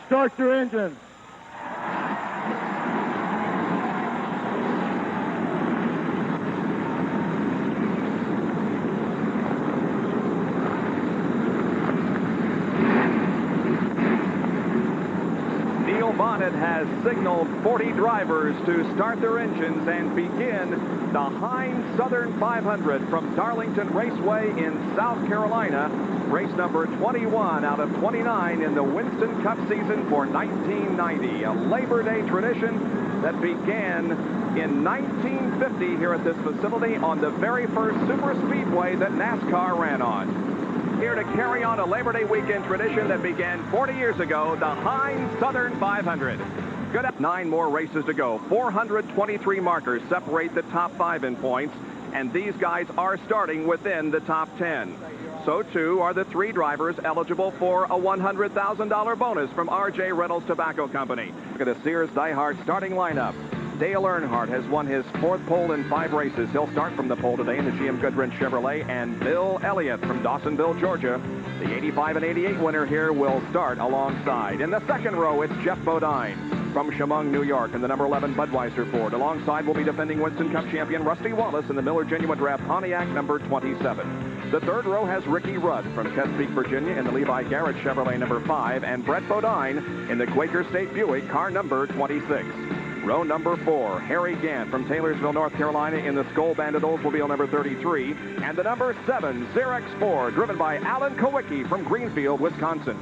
start your engine. Bonnet has signaled 40 drivers to start their engines and begin the Heinz Southern 500 from Darlington Raceway in South Carolina. Race number 21 out of 29 in the Winston Cup season for 1990. A Labor Day tradition that began in 1950 here at this facility on the very first super speedway that NASCAR ran on. Here to carry on a Labor Day weekend tradition that began 40 years ago, the Heinz Southern 500. Good up. 9 more races to go. 423 markers separate the top 5 in points, and these guys are starting within the top 10. So too are the 3 drivers eligible for a $100,000 bonus from R.J. Reynolds Tobacco Company. Look at the Sears Die-Hard starting lineup. Dale Earnhardt has won his 4th pole in 5 races. He'll start from the pole today in the GM Goodwrench Chevrolet. And Bill Elliott from Dawsonville, Georgia, the 85 and 88 winner here, will start alongside. In the second row, it's Jeff Bodine from Chemung, New York, in the number 11 Budweiser Ford. Alongside will be defending Winston Cup champion Rusty Wallace in the Miller Genuine Draft Pontiac number 27. The third row has Ricky Rudd from Chesapeake, Virginia, in the Levi Garrett Chevrolet number 5, and Brett Bodine in the Quaker State Buick car number 26. Row number 4, Harry Gant from Taylorsville, North Carolina, in the Skull Bandit Oldsmobile number 33. And the number 7, Xerox Ford, driven by Alan Kowicki from Greenfield, Wisconsin.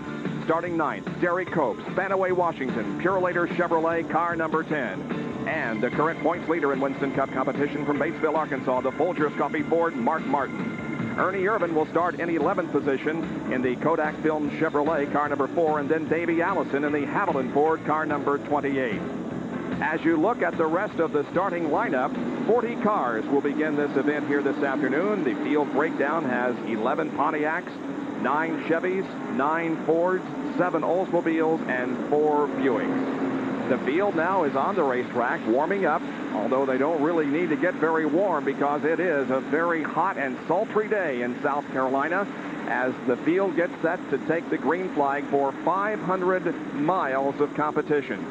Starting 9th, Derek Copes, Spanaway, Washington, Purolator Chevrolet, car number 10. And the current points leader in Winston Cup competition from Batesville, Arkansas, the Folgers Coffee Ford, Mark Martin. Ernie Irvin will start in 11th position in the Kodak Film Chevrolet, car number 4, and then Davey Allison in the Haviland Ford, car number 28. As you look at the rest of the starting lineup, 40 cars will begin this event here this afternoon. The field breakdown has 11 Pontiacs, 9 Chevys, 9 Fords, 7 Oldsmobiles, and 4 Buicks. The field now is on the racetrack warming up, although they don't really need to get very warm because it is a very hot and sultry day in South Carolina as the field gets set to take the green flag for 500 miles of competition.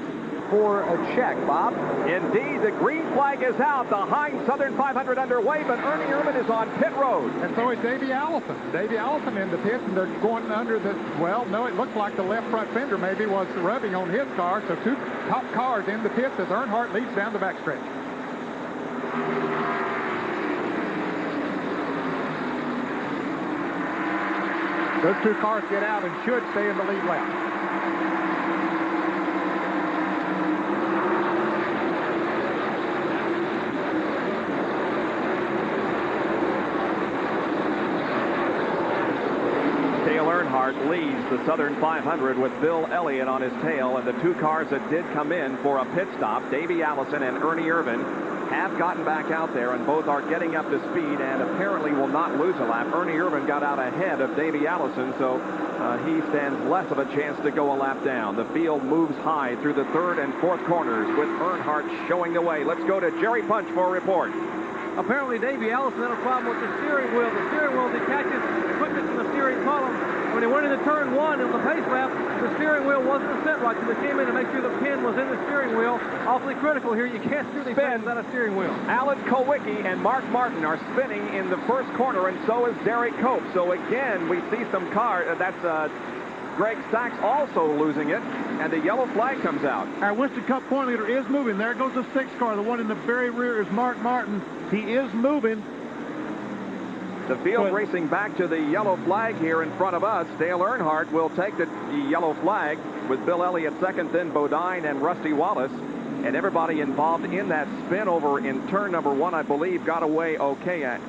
For a check, Bob. Indeed, the green flag is out. The Heinz Southern 500 underway, but Ernie Irvin is on pit road. And so is Davey Allison. Davey Allison in the pit, and they're going under the, well, no, it looks like the left front fender maybe was rubbing on his car. So 2 top cars in the pit as Earnhardt leads down the backstretch. Those 2 cars get out and should stay in the lead lap. Earnhardt leads the Southern 500 with Bill Elliott on his tail, and the 2 cars that did come in for a pit stop, Davey Allison and Ernie Irvin, have gotten back out there, and both are getting up to speed and apparently will not lose a lap. Ernie Irvin got out ahead of Davey Allison, so he stands less of a chance to go a lap down. The field moves high through the 3rd and 4th corners with Earnhardt showing the way. Let's go to Jerry Punch for a report. Apparently, Davey Allison had a problem with the steering wheel. The steering wheel detaches equipment from the steering column. When he went into turn 1 on the pace lap, the steering wheel wasn't set right, so they came in to make sure the pin was in the steering wheel. Awfully critical here. You can't steer these things without a steering wheel. Alan Kowicki and Mark Martin are spinning in the first corner, and so is Derek Cope. So again, we see some car. That's Greg Sachs also losing it, and the yellow flag comes out. Our Winston Cup point leader is moving. There goes the 6th car. The one in the very rear is Mark Martin. He is moving. The field racing back to the yellow flag here in front of us. Dale Earnhardt will take the yellow flag with Bill Elliott second, then Bodine and Rusty Wallace. And everybody involved in that spin over in turn number 1, I believe, got away okay. I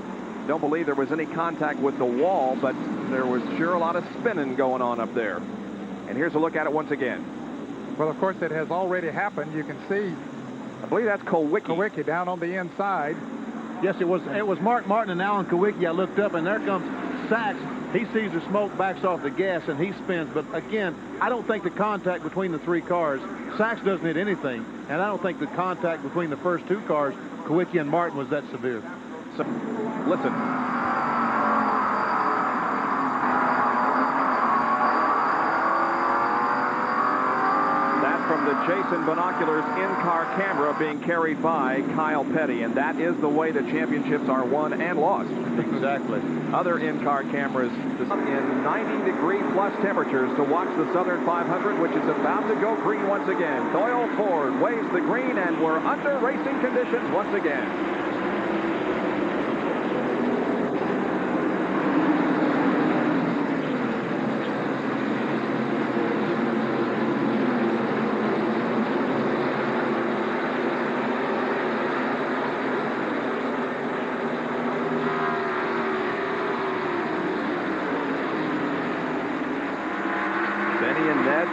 don't believe there was any contact with the wall, but there was sure a lot of spinning going on up there. And here's a look at it once again. Well, of course, it has already happened. You can see, I believe that's Kowicki. Kowicki down on the inside. Yes, it was Mark Martin and Alan Kowicki. I looked up, and there comes Sachs. He sees the smoke, backs off the gas, and he spins. But again, I don't think the contact between the 3 cars, Sachs doesn't hit anything, and I don't think the contact between the first 2 cars, Kowicki and Martin, was that severe. So, listen. from the Jason Binoculars in-car camera being carried by Kyle Petty, and that is the way the championships are won and lost. Exactly. Other in-car cameras in 90-degree plus temperatures to watch the Southern 500, which is about to go green once again. Doyle Ford waves the green, and we're under racing conditions once again.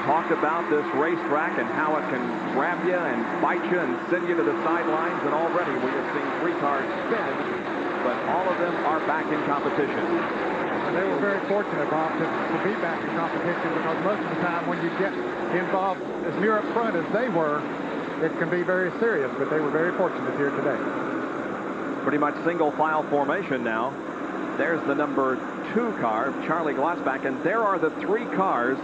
Talked about this racetrack and how it can grab you and bite you and send you to the sidelines, and already we have seen 3 cars spin, but all of them are back in competition. And they were very fortunate, Bob, to be back in competition, because most of the time when you get involved as near up front as they were, it can be very serious, but they were very fortunate here today. Pretty much single file formation now. There's the number 2 car, Charlie Glotzback, and there are the 3 cars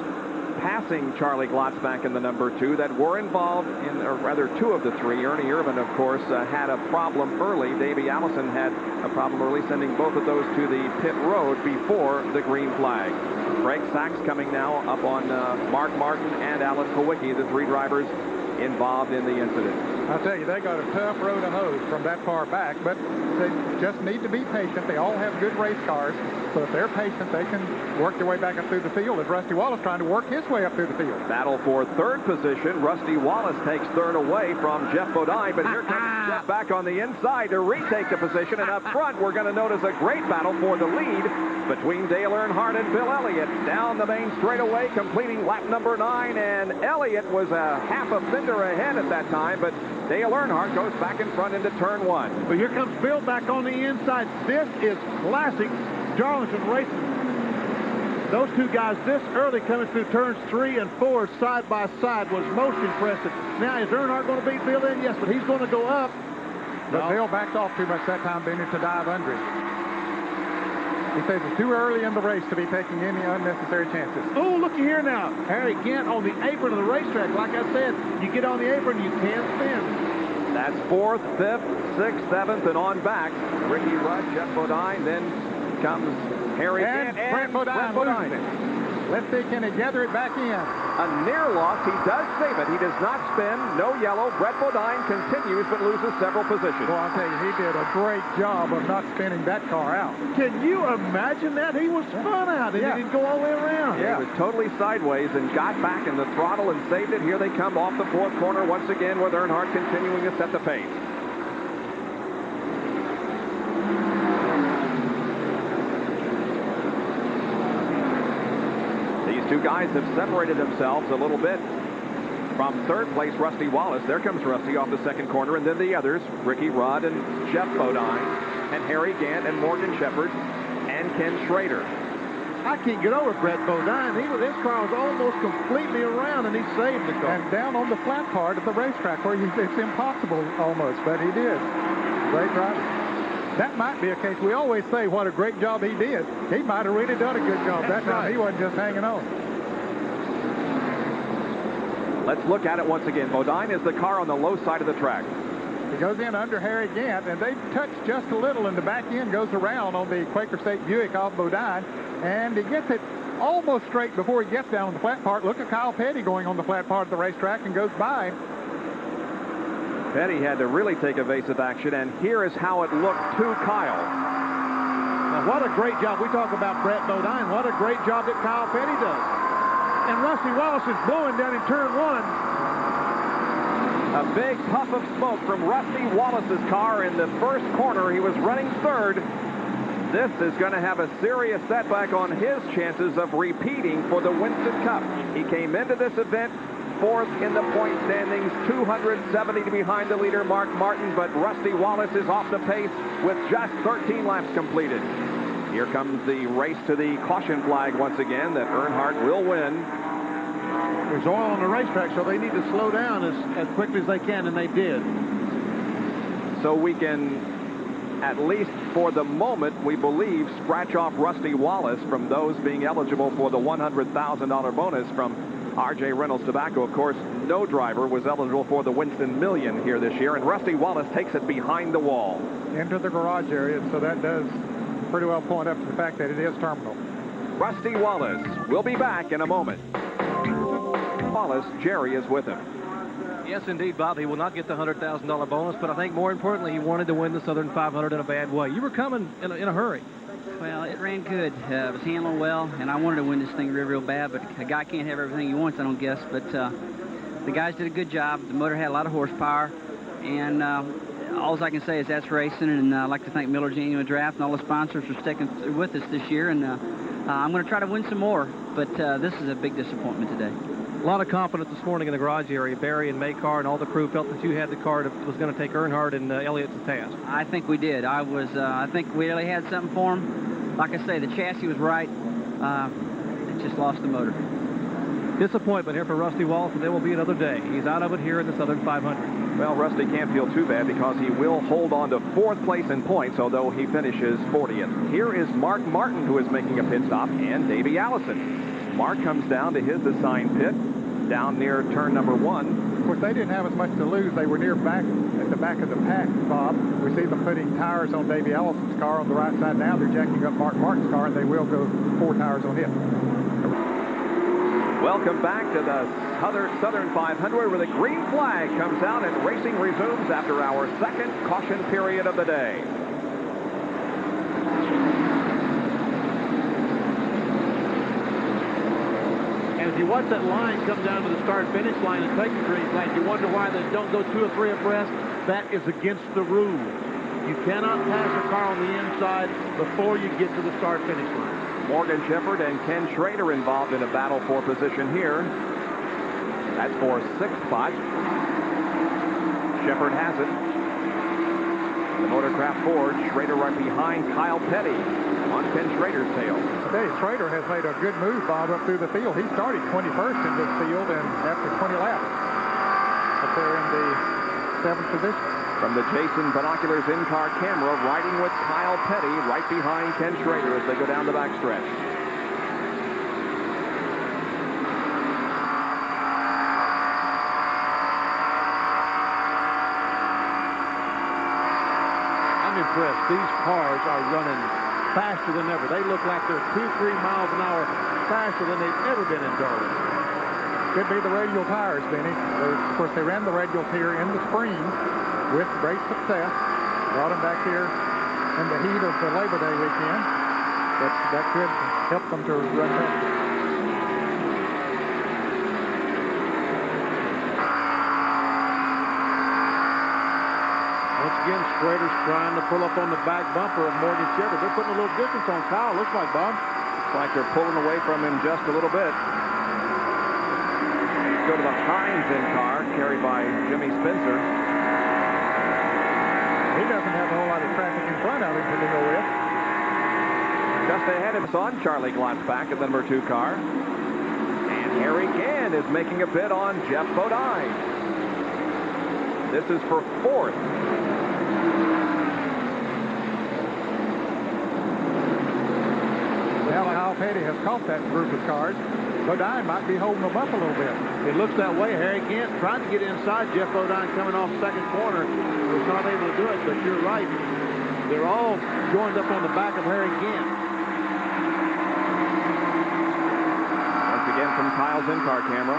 passing Charlie Glotzback in the number 2 that were involved in, or rather 2 of the 3. Ernie Irvin, of course, had a problem early. Davey Allison had a problem early, sending both of those to the pit road before the green flag. Craig Sachs coming now up on Mark Martin and Alan Kowicki, the 3 drivers involved in the incident. I'll tell you, they got a tough road to hose from that far back, but they just need to be patient. They all have good race cars, so if they're patient, they can work their way back up through the field, as Rusty Wallace trying to work his way up through the field. Battle for 3rd position. Rusty Wallace takes 3rd away from Jeff Bodine, but here comes Jeff back on the inside to retake the position, and up front we're going to notice a great battle for the lead between Dale Earnhardt and Bill Elliott. Down the main straightaway, completing lap number 9, and Elliott was a half a fender ahead at that time, but Dale Earnhardt goes back in front into turn 1. But here comes Bill back on the inside. This is classic Darlington racing. Those 2 guys this early coming through turns 3 and 4 side by side was most impressive. Now, is Earnhardt going to beat Bill in? Yes, but he's going to go up. But Bill backed off too much that time, Benny, to dive under him. He says it's too early in the race to be taking any unnecessary chances. Oh, looky here now. Harry Gant on the apron of the racetrack. Like I said, you get on the apron, you can't spin. That's 4th, 5th, 6th, 7th, and on back. Ricky Rudd, Jeff Bodine, then comes Harry Gant and Brett Bodine. Let's see, can he gather it back in? A near loss. He does save it. He does not spin. No yellow. Brett Bodine continues but loses several positions. Well, I'll tell you, he did a great job of not spinning that car out. Can you imagine that? He was spun out and he didn't go all the way around. Yeah, he was totally sideways and got back in the throttle and saved it. Here they come off the 4th corner once again with Earnhardt continuing to set the pace. These 2 guys have separated themselves a little bit from 3rd place Rusty Wallace. There comes Rusty off the 2nd corner, and then the others, Ricky Rudd and Jeff Bodine and Harry Gant and Morgan Shepherd and Ken Schrader. I can't get over Brett Bodine. His car was almost completely around, and he saved the car. And down on the flat part of the racetrack where it's impossible almost, but he did. Great driver. That might be a case. We always say what a great job he did. He might have really done a good job. That time he wasn't just hanging on. Let's look at it once again. Bodine is the car on the low side of the track. He goes in under Harry Gant, and they touch just a little, and the back end goes around on the Quaker State Buick off Bodine, and he gets it almost straight before he gets down on the flat part. Look at Kyle Petty going on the flat part of the racetrack and goes by. Petty had to really take evasive action, and here is how it looked to Kyle. Now, what a great job. We talk about Brett Bodine. What a great job that Kyle Petty does. And Rusty Wallace is blowing down in turn 1. A big puff of smoke from Rusty Wallace's car in the 1st corner. He was running 3rd. This is going to have a serious setback on his chances of repeating for the Winston Cup. He came into this event 4th in the point standings, 270 behind the leader, Mark Martin, but Rusty Wallace is off the pace with just 13 laps completed. Here comes the race to the caution flag once again that Earnhardt will win. There's oil on the racetrack, so they need to slow down as quickly as they can, and they did. So we can, at least for the moment, we believe, scratch off Rusty Wallace from those being eligible for the $100,000 bonus from R.J. Reynolds Tobacco, of course, no driver was eligible for the Winston Million here this year, and Rusty Wallace takes it behind the wall. Into the garage area, so that does pretty well point up to the fact that it is terminal. Rusty Wallace will be back in a moment. Wallace, Jerry is with him. Yes, indeed, Bob. He will not get the $100,000 bonus, but I think more importantly, he wanted to win the Southern 500 in a bad way. You were coming in a hurry. Well, it ran good. It was handling well, and I wanted to win this thing real bad, but a guy can't have everything he wants, I don't guess. But the guys did a good job. The motor had a lot of horsepower, and all I can say is that's racing, and I'd like to thank Miller Genuine Draft and all the sponsors for sticking with us this year, and I'm going to try to win some more, but this is a big disappointment today. A lot of confidence this morning in the garage area. Barry and Maycar and all the crew felt that you had the car that was going to take Earnhardt and Elliott to task. I think we did. I think we really had something for him. Like I say, the chassis was right. It just lost the motor. Disappointment here for Rusty Wallace, and there will be another day. He's out of it here in the Southern 500. Well, Rusty can't feel too bad because he will hold on to 4th place in points, although he finishes 40th. Here is Mark Martin, who is making a pit stop, and Davey Allison. Mark comes down to his assigned pit, down near turn number 1. Of course, they didn't have as much to lose. They were near back at the back of the pack, Bob. We see them putting tires on Davey Allison's car on the right side now. They're jacking up Mark Martin's car, and they will go 4 tires on him. Welcome back to the Southern 500, where the green flag comes out and racing resumes after our second caution period of the day. And if you watch that line come down to the start-finish line and take the green flag, you wonder why they don't go 2 or 3 abreast. That is against the rules. You cannot pass a car on the inside before you get to the start-finish line. Morgan Shepherd and Ken Schrader involved in a battle for position here. That's for 6th spot. Shepherd has it. The Motorcraft Ford, Schrader right behind Kyle Petty on Ken Schrader's tail. Today, Schrader has made a good move, Bob, up through the field. He started 21st in this field, and after 20 laps, up there in the 7th position. From the Jason Binoculars in-car camera, riding with Kyle Petty right behind Ken Schrader as they go down the backstretch. I'm impressed. These cars are running faster than ever. They look like they're 2-3 miles an hour faster than they've ever been in Darlington. Could be the radial tires, Benny. Of course, they ran the radials here in the spring with great success. Brought them back here in the heat of the Labor Day weekend. But that could help them to run faster. Once again, Schrader's trying to pull up on the back bumper of Morgan Shepherd. They're putting a little distance on Kyle, looks like, Bob. Looks like they're pulling away from him just a little bit. Go to the Heinz in-car, carried by Jimmy Spencer. He doesn't have a whole lot of traffic in front of him to deal with. Just ahead of us on Charlie Glotzback in the number 2 car. And Harry Gann is making a pit on Jeff Bodine. This is for 4th. Now Kyle Petty has caught that group of cars. Bodine might be holding them up a little bit. It looks that way. Harry Gant tried to get inside Jeff Bodine coming off second corner. Was not able to do it, but you're right. They're all joined up on the back of Harry Gant. Once again from Kyle's in-car camera.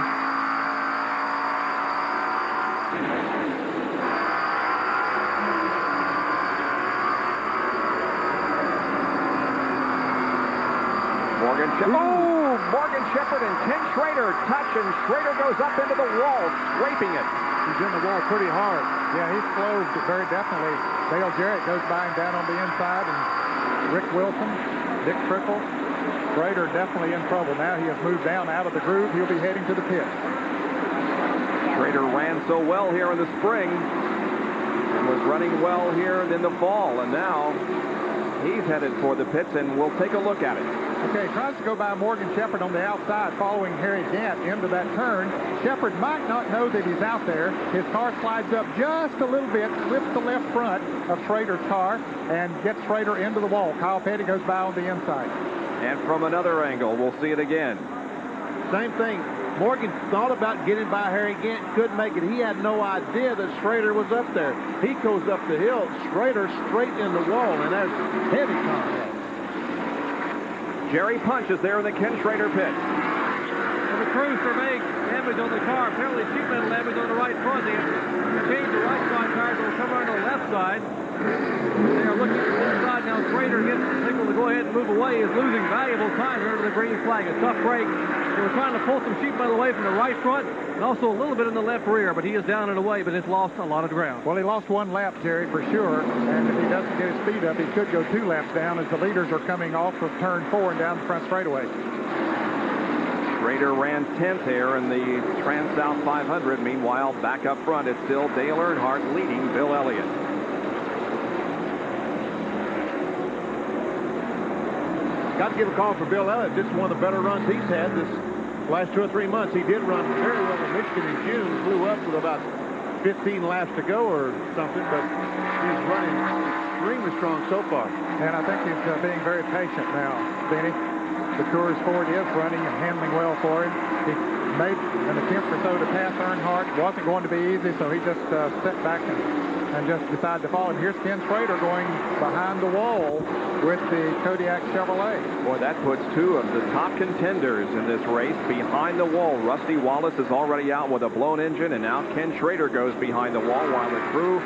Morgan Shepherd. Oh, Morgan Shepherd and Ken Schrader touch, and Schrader goes up into the wall, scraping it. He's in the wall pretty hard. Yeah, he's closed very definitely. Dale Jarrett goes by him down on the inside, and Rick Wilson, Dick Trickle. Schrader definitely in trouble now. He has moved down out of the groove. He'll be heading to the pit. Schrader ran so well here in the spring and was running well here in the fall, and now he's headed for the pits, and we'll take a look at it. Okay, tries to go by Morgan Shepherd on the outside, following Harry Gant into that turn. Shepherd might not know that he's out there. His car slides up just a little bit, slips the left front of Schrader's car, and gets Schrader into the wall. Kyle Petty goes by on the inside. And from another angle, we'll see it again. Same thing. Morgan thought about getting by Harry Gant, couldn't make it. He had no idea that Schrader was up there. He goes up the hill, Schrader straight in the wall, and there's heavy contact. Jerry Punch is there in the Ken Schrader pit. And the crew surveying damage on the car. Apparently sheet metal damage on the right front end. Change the right side tires will come around to the left side. They are looking at the left side now. Schrader gets the signal to go ahead and move away. Is losing valuable time here to the green flag. A tough break. They were trying to pull some sheet metal away from the right front and also a little bit in the left rear, but he is down and away, but has lost a lot of ground. Well, he lost one lap, Jerry, for sure, and if he doesn't get his speed up, he could go 2 laps down as the leaders are coming off of turn 4 and down the front straightaway. Schrader ran 10th here in the Trans-South 500. Meanwhile, back up front, it's still Dale Earnhardt leading Bill Elliott. Got to give a call for Bill Elliott. This is one of the better runs he's had this last 2 or 3 months. He did run very well in Michigan in June, flew up with about 15 laps to go or something, but he's running extremely strong so far. And I think he's being very patient now, Benny. The Coors Ford is running and handling well for him. He made an attempt or so to pass Earnhardt. Wasn't going to be easy, so he just stepped back and just decided to follow. And here's Ken Schrader going behind the wall with the Kodiak Chevrolet. Boy, that puts 2 of the top contenders in this race behind the wall. Rusty Wallace is already out with a blown engine, and now Ken Schrader goes behind the wall while the crew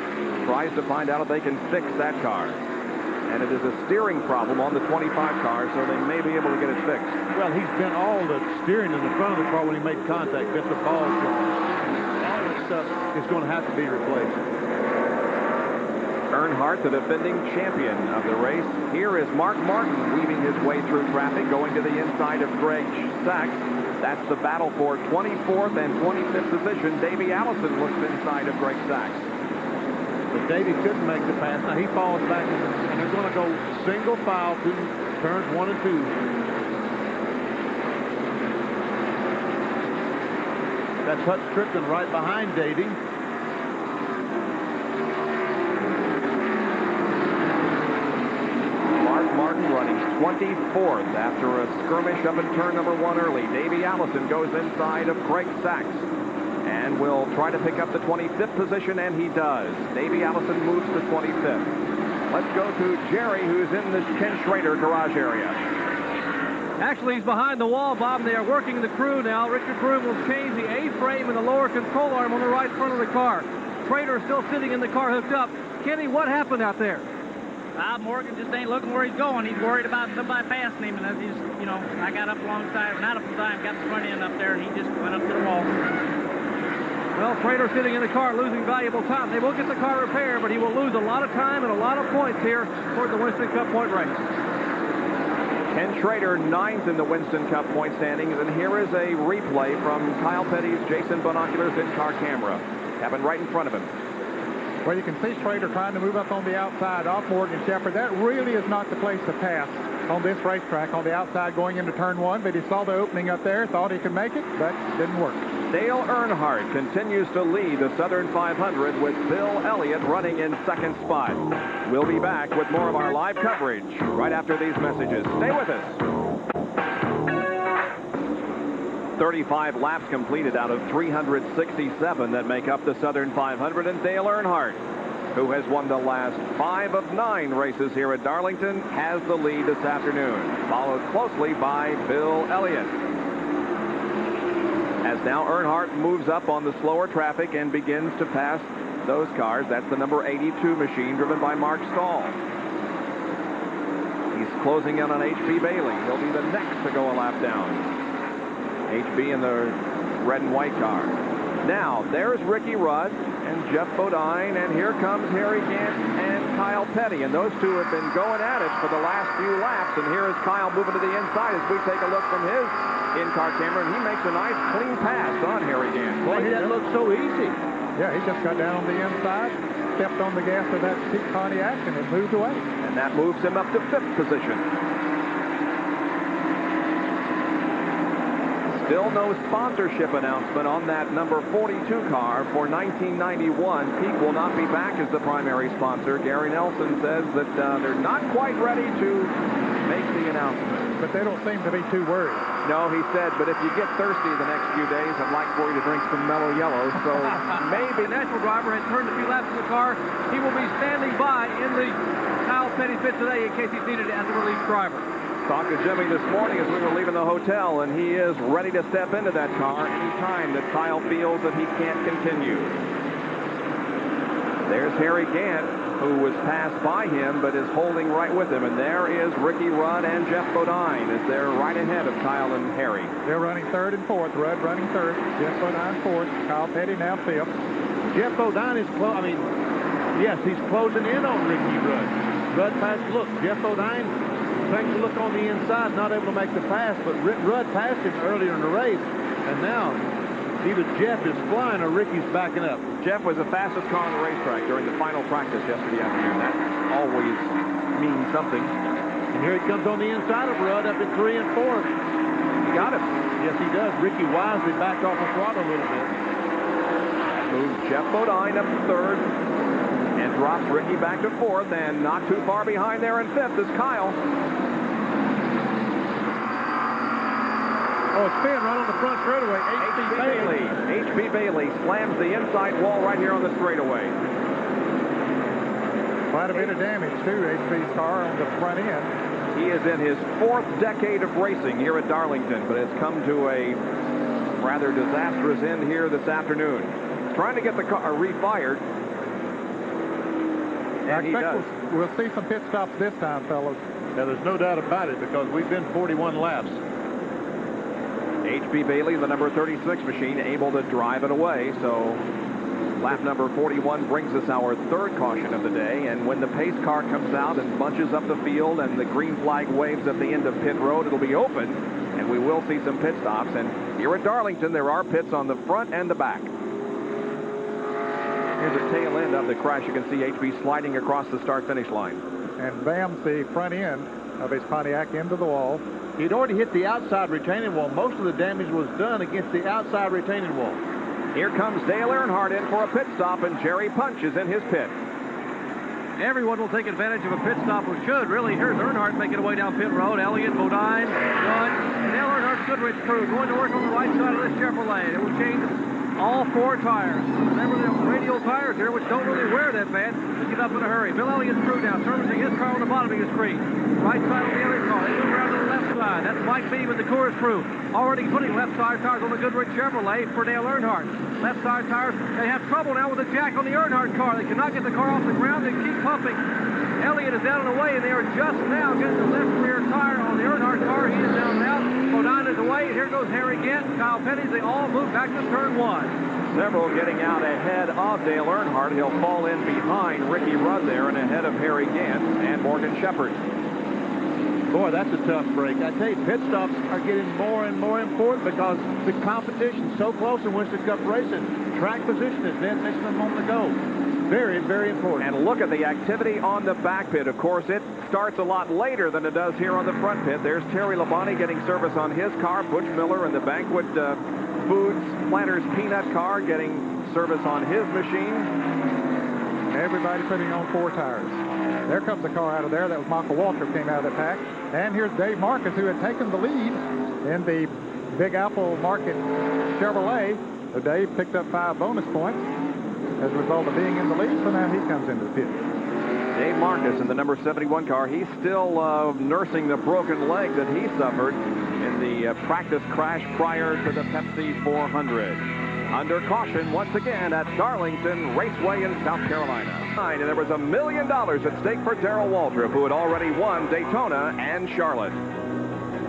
tries to find out if they can fix that car. And it is a steering problem on the 25 car, so they may be able to get it fixed. Well, he's been all the steering in the front of the car when he made contact, bit the balls. All this stuff is going to have to be replaced. Earnhardt, the defending champion of the race. Here is Mark Martin weaving his way through traffic, going to the inside of Greg Sachs. That's the battle for 24th and 25th position. Davey Allison looks inside of Greg Sachs. But Davey couldn't make the pass. Now he falls back, and they're going to go single file to turns 1 and 2. That's Hutch Strickland right behind Davey. Mark Martin running 24th after a skirmish up in turn number 1 early. Davey Allison goes inside of Greg Sachs and will try to pick up the 25th position, and he does. Davey Allison moves to 25th. Let's go to Jerry, who's in the Ken Schrader garage area. Actually, he's behind the wall, Bob. They are working the crew now. Richard Broom will change the A-frame and the lower control arm on the right front of the car. Schrader is still sitting in the car hooked up. Kenny, what happened out there? Morgan just ain't looking where he's going. He's worried about somebody passing him, and as he's, I got up alongside, not up alongside, got the front end up there, and he just went up to the wall. Well, Schrader sitting in the car, losing valuable time. They will get the car repaired, but he will lose a lot of time and a lot of points here toward the Winston Cup point race. Ken Schrader 9th in the Winston Cup point standings, and here is a replay from Kyle Petty's Jason Binoculars in-car camera. Happened right in front of him. Well, you can see Schrader trying to move up on the outside off Morgan Shepherd. That really is not the place to pass on this racetrack, on the outside going into turn 1, but he saw the opening up there, thought he could make it, but didn't work. Dale Earnhardt continues to lead the Southern 500 with Bill Elliott running in 2nd spot. We'll be back with more of our live coverage right after these messages. Stay with us. 35 laps completed out of 367 that make up the Southern 500, and Dale Earnhardt, who has won the last 5 of 9 races here at Darlington, has the lead this afternoon, followed closely by Bill Elliott. As now Earnhardt moves up on the slower traffic and begins to pass those cars. That's the number 82 machine driven by Mark Stahl. He's closing in on H.B. Bailey. He'll be the next to go a lap down. HB in the red and white car. Now, there's Ricky Rudd and Jeff Bodine, and here comes Harry Gant and Kyle Petty, and those two have been going at it for the last few laps, and here is Kyle moving to the inside as we take a look from his in-car camera, and he makes a nice clean pass on Harry Gant. Boy, that looks so easy. Yeah, he just got down on the inside, stepped on the gas of that cheap Pontiac, and it moved away. And that moves him up to 5th position. Still no sponsorship announcement on that number 42 car for 1991. Peak will not be back as the primary sponsor. Gary Nelson says that they're not quite ready to make the announcement. But they don't seem to be too worried. No, he said, but if you get thirsty the next few days, I'd like for you to drink some Mellow Yellow. So maybe the national driver has turned a few laps in the car. He will be standing by in the Kyle Petty pit today in case he's needed as a relief driver. Talked to Jimmy this morning as we were leaving the hotel, and he is ready to step into that car anytime that Kyle feels that he can't continue. There's Harry Gant, who was passed by him but is holding right with him. And there is Ricky Rudd and Jeff Bodine as they're right ahead of Kyle and Harry. They're running third and fourth. Rudd running third. Jeff Bodine fourth. Kyle Petty now fifth. Jeff Bodine is yes, he's closing in on Ricky Rudd. Rudd passed. Look, Jeff Bodine takes a look on the inside, not able to make the pass, but Rudd passed him earlier in the race, and now either Jeff is flying or Ricky's backing up. Jeff was the fastest car on the racetrack during the final practice yesterday afternoon. That always means something. And here he comes on the inside of Rudd up at 3 and 4. He got him. Yes, he does. Ricky wisely backed off the throttle a little bit. Moves Jeff Bodine up to third and drops Ricky back to fourth, and not too far behind there in fifth is Kyle. Oh, it's spin right on the front straightaway. H.B. Bailey. H.B. Bailey slams the inside wall right here on the straightaway. Quite a bit of damage to H.B.'s car on the front end. He is in his fourth decade of racing here at Darlington, but it's come to a rather disastrous end here this afternoon. Trying to get the car refired. I expect we'll see some pit stops this time, fellas. Yeah, there's no doubt about it because we've been 41 laps. H.B. Bailey, the number 36 machine, able to drive it away. So lap number 41 brings us our third caution of the day. And when the pace car comes out and bunches up the field and the green flag waves at the end of pit road, it'll be open and we will see some pit stops. And here at Darlington, there are pits on the front and the back. Here's the tail end of the crash. You can see H.B. sliding across the start-finish line. And bams the front end of his Pontiac into the wall. He'd already hit the outside retaining wall. Most of the damage was done against the outside retaining wall. Here comes Dale Earnhardt in for a pit stop, and Jerry Punch is in his pit. Everyone will take advantage of a pit stop, or should, really. Here's Earnhardt making away down pit road. Elliott, Bodine, Rudd, and Dale Earnhardt's Goodrich crew going to work on the right side of this Chevrolet. It will change all four tires. Remember the radial tires here, which don't really wear that bad. Pick it up in a hurry. Bill Elliott's crew now servicing his car on the bottom of his screen. Right side of the Elliott car. They move around to the left side. That's Mike Beam and the Coors crew already putting left side tires on the Goodrich Chevrolet for Dale Earnhardt. Left side tires, they have trouble now with the jack on the Earnhardt car. They cannot get the car off the ground. They keep pumping. Elliott is down and away, and they are just now getting the left rear tire on the Earnhardt car. He is down and out. Bodine is away. Here goes Harry Gant, Kyle Petty. They all move back to turn one. Several getting out ahead of Dale Earnhardt. He'll fall in behind Ricky Rudd there and ahead of Harry Gant and Morgan Shepherd. Boy, that's a tough break. I tell you, pit stops are getting more and more important because the competition's so close in Winston Cup racing. Track position is then next to a moment ago. Very, very important. And look at the activity on the back pit. Of course, it starts a lot later than it does here on the front pit. There's Terry Labonte getting service on his car. Butch Miller in the Banquet Foods Planters Peanut car getting service on his machine. Everybody putting on four tires. There comes the car out of there. That was Michael Waltrip came out of the pack. And here's Dave Marcus, who had taken the lead in the Big Apple Market Chevrolet. So Dave picked up 5 bonus points as a result of being in the lead. So now he comes into the pit. Dave Marcus in the number 71 car. He's still nursing the broken leg that he suffered in the practice crash prior to the Pepsi 400. Under caution once again at Darlington Raceway in South Carolina. And there was $1 million at stake for Darrell Waltrip, who had already won Daytona and Charlotte.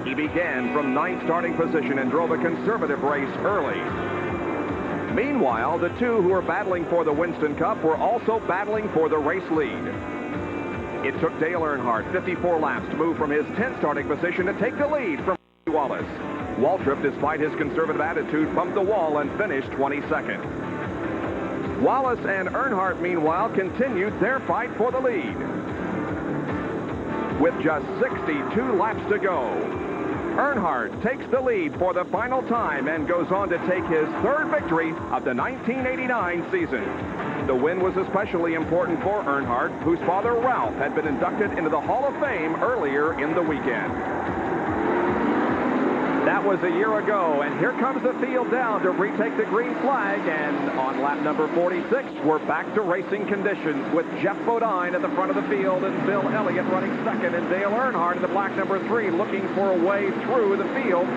He began from 9th starting position and drove a conservative race early. Meanwhile, the two who were battling for the Winston Cup were also battling for the race lead. It took Dale Earnhardt 54 laps to move from his 10th starting position to take the lead from Wallace. Waltrip, despite his conservative attitude, bumped the wall and finished 22nd. Wallace and Earnhardt, meanwhile, continued their fight for the lead. With just 62 laps to go, Earnhardt takes the lead for the final time and goes on to take his third victory of the 1989 season. The win was especially important for Earnhardt, whose father Ralph had been inducted into the Hall of Fame earlier in the weekend. That was a year ago, and here comes the field down to retake the green flag, and on lap number 46, we're back to racing conditions with Jeff Bodine at the front of the field and Bill Elliott running second, and Dale Earnhardt in the black number 3 looking for a way through the field.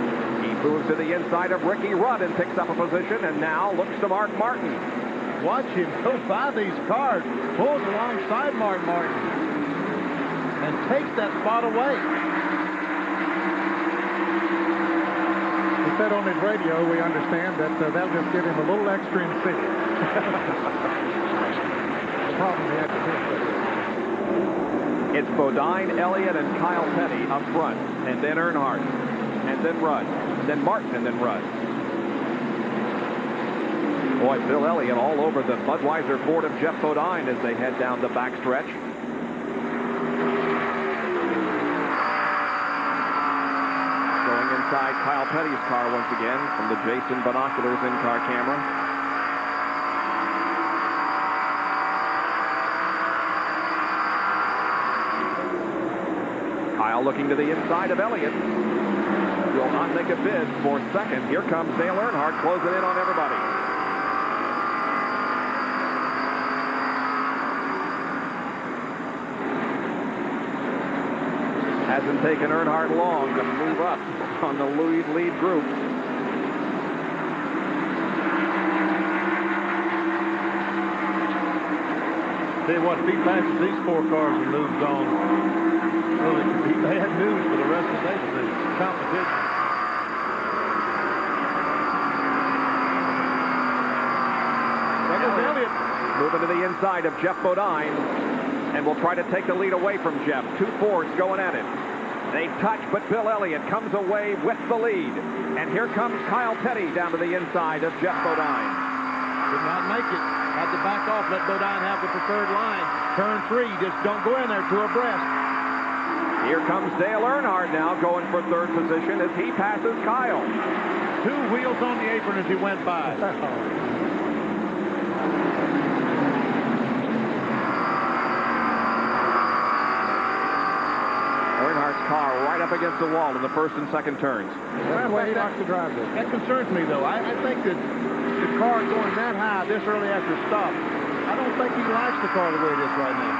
He moves to the inside of Ricky Rudd and picks up a position, and now looks to Mark Martin. Watch him go by these cars, pulls alongside Mark Martin, and takes that spot away. He said on his radio, we understand that that'll just give him a little extra in speed. The problem he had to do. It's Bodine, Elliott, and Kyle Petty up front, and then Earnhardt, and then Rudd, and then Martin, and then Rudd. Boy, Bill Elliott all over the Budweiser Ford of Jeff Bodine as they head down the backstretch. Going inside Kyle Petty's car once again from the Jason Binoculars in-car camera. Kyle looking to the inside of Elliott. Will not make a bid for second. Here comes Dale Earnhardt closing in on everybody. Hasn't taken Earnhardt long to move up on the lead group. Tell you what, if he passes these 4 cars and moves on, well, it could be bad news for the rest of the competition. Elliott moving to the inside of Jeff Bodine, and will try to take the lead away from Jeff. 2 Fords going at it. They touch, but Bill Elliott comes away with the lead. And here comes Kyle Petty down to the inside of Jeff Bodine. Did not make it. Had to back off, let Bodine have the preferred line. Turn 3, just don't go in there 2 abreast. Here comes Dale Earnhardt now going for third position as he passes Kyle. 2 wheels on the apron as he went by. Earnhardt's car right up against the wall in the first and second turns. That's the way he likes to drive this. That concerns me, though. I think that the car going that high this early after a stop, I don't think he likes the car the way it is right now.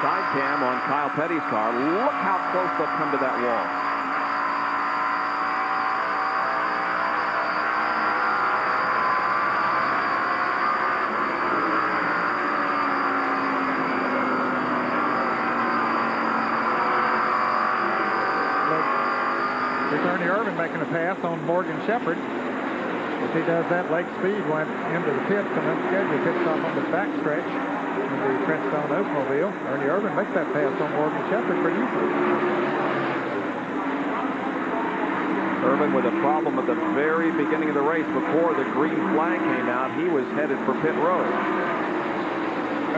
Side cam on Kyle Petty's car. Look how close they've come to that wall. Making a pass on Morgan Shepherd. If he does that, Lake Speed went into the pits and unscheduled pit stop on the backstretch in the Treadstone Oldsmobile. Ernie Irvin makes that pass on Morgan Shepherd pretty easily. Irvin with a problem at the very beginning of the race before the green flag came out. He was headed for pit road.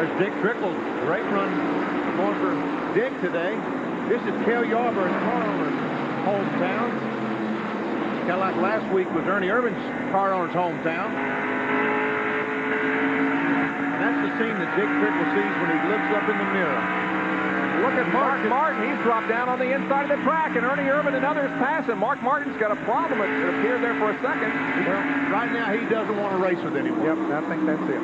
There's Dick Trickle. Great run going for Dick today. This is Cale Yarbur's car owner's hometown. Kind of like last week was Ernie Irvin's car owner's hometown. And that's the scene that Dick Trickle sees when he looks up in the mirror. Look at Mark Martin. He's dropped down on the inside of the track, and Ernie Irvin and others pass him. Mark Martin's got a problem. It appeared there for a second. Well, right now he doesn't want to race with anyone. Yep, I think that's it.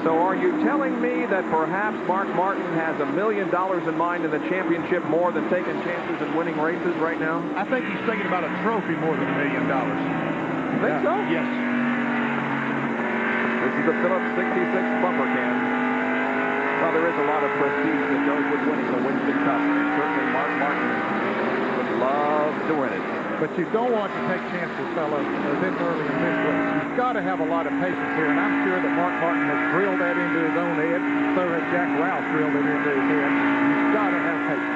So are you telling me that perhaps Mark Martin has $1 million in mind in the championship more than taking chances and winning races right now? I think he's thinking about a trophy more than $1 million. Think so? Yes. This is the Phillips 66 bumper can. Well, there is a lot of prestige that goes with winning the Winston Cup. Certainly Mark Martin would love to win it. But you don't want to take chances, fellas, this early in this race. You've got to have a lot of patience here, and I'm sure that Mark Martin has drilled that into his own head. So has Jack Rouse drilled it into his head. You've got to have patience.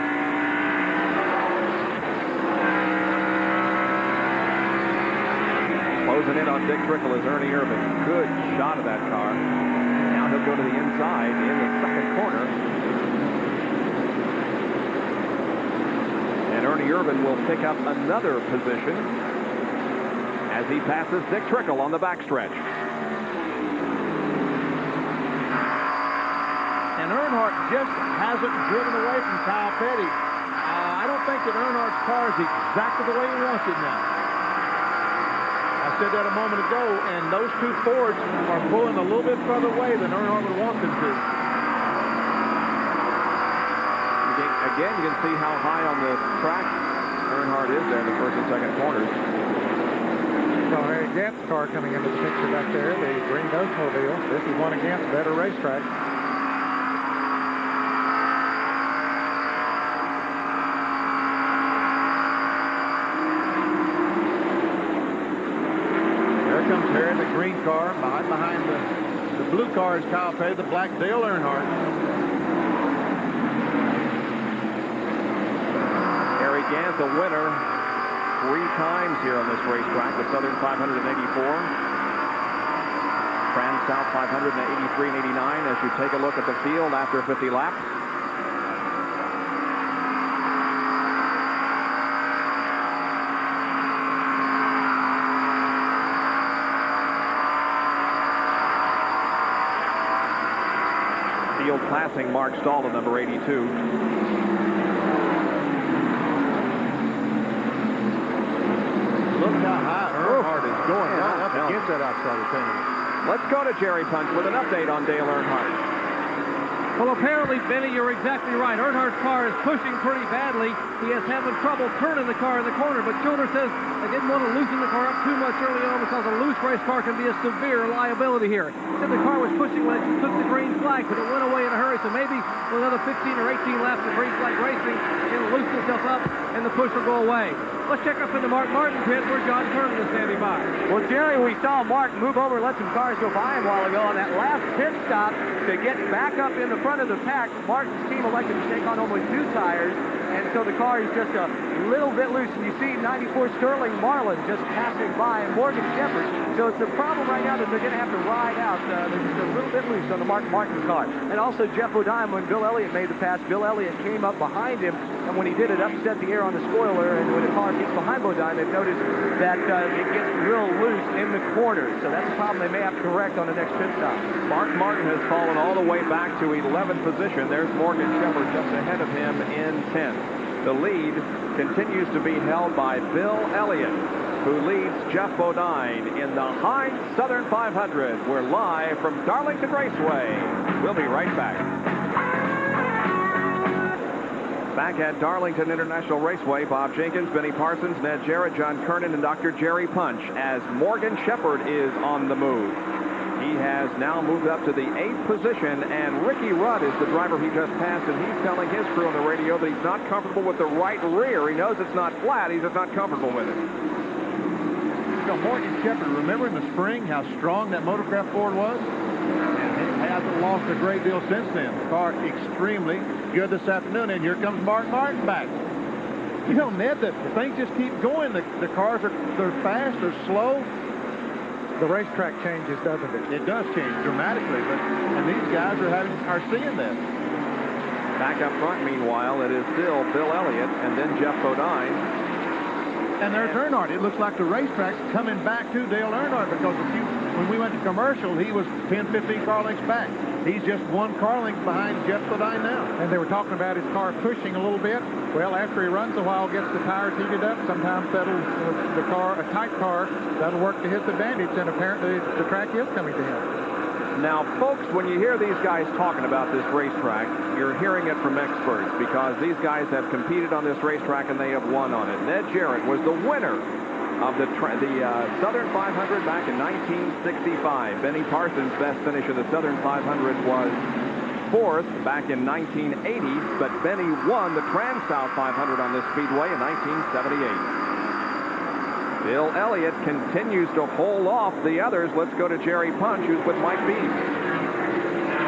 Closing in on Dick Trickle is Ernie Irvin. Good shot of that car. Now he'll go to the inside in the second corner. And And Ernie Irvin will pick up another position as he passes Dick Trickle on the backstretch. And Earnhardt just hasn't driven away from Kyle Petty. I don't think that Earnhardt's car is exactly the way he wants it now. I said that a moment ago, and those two Fords are pulling a little bit further away than Earnhardt would want them to. Again, you can see how high on the track Earnhardt is there in the first and second corners. So Harry Gant's car coming into the picture back there, the green Oldsmobile. This is one against better racetrack. There comes Harry, the green car. Behind the blue car is Kyle Petty, the black Dale Earnhardt. Harry Gant, the winner 3 times here on this racetrack. The Southern 584, Trans-South 500 and 83 and 89 as you take a look at the field after 50 laps. Field passing Mark Stahl, number 82. Look how high Earnhardt is going right up yeah. against that outside turn. Let's go to Jerry Punch with an update on Dale Earnhardt. Well, apparently, Benny, you're exactly right. Earnhardt's car is pushing pretty badly. He is having trouble turning the car in the corner, but Childers says they didn't want to loosen the car up too much early on because a loose race car can be a severe liability here. He said the car was pushing when it took the green flag, but it went away in a hurry, so maybe with another 15 or 18 laps of green flag racing, it'll loosen itself up and the push will go away. Let's check up in the Mark Martin pit where John Kernan is standing by. Well, Jerry, we saw Mark move over and let some cars go by him a while ago on that last pit stop to get back up in the front of the pack. Martin's team elected to take on only 2 tires, and so the car is just a little bit loose. And you see 94 Sterling Marlin just passing by Morgan Shepherd. So it's a problem right now that they're going to have to ride out. They're just a little bit loose on the Mark Martin car. And also Jeff O'Dime, when Bill Elliott made the pass, Bill Elliott came up behind him, and when he did, it upset the air on the spoiler, and when the car gets behind O'Dime, they've noticed that it gets real loose in the corners. So that's a problem they may have to correct on the next pit stop. Mark Martin has fallen all the way back to 11th position. There's Morgan Shepherd just ahead of him in 10th. The lead continues to be held by Bill Elliott, who leads Jeff Bodine in the Heinz Southern 500. We're live from Darlington Raceway. We'll be right back. Back at Darlington International Raceway, Bob Jenkins, Benny Parsons, Ned Jarrett, John Kernan, and Dr. Jerry Punch as Morgan Shepherd is on the move. He has now moved up to the 8th position, and Ricky Rudd is the driver he just passed, and he's telling his crew on the radio that he's not comfortable with the right rear. He knows it's not flat. He's just not comfortable with it. You know, Morgan Shepherd, remember in the spring how strong that Motorcraft Ford was? And it hasn't lost a great deal since then. The car extremely good this afternoon, and here comes Mark Martin back. You know, Ned, the things just keep going. The cars they're fast, they're slow. The racetrack changes, doesn't it? It does change dramatically, and these guys are seeing that. Back up front, meanwhile, it is still Bill Elliott and then Jeff Bodine. And there's Earnhardt. It looks like the racetrack's coming back to Dale Earnhardt because when we went to commercial, he was 10, 15 car lengths back. He's just 1 car length behind Jeff Bodine now. And they were talking about his car pushing a little bit. Well, after he runs a while, gets the tires heated up, sometimes that'll, the car, a tight car, that'll work to his advantage, and apparently the track is coming to him. Now, folks, when you hear these guys talking about this racetrack, you're hearing it from experts because these guys have competed on this racetrack and they have won on it. Ned Jarrett was the winner of the Southern 500 back in 1965. Benny Parsons' best finish in the Southern 500 was 4th back in 1980, but Benny won the Trans-South 500 on this speedway in 1978. Bill Elliott continues to hold off the others. Let's go to Jerry Punch, who's with Mike Beam.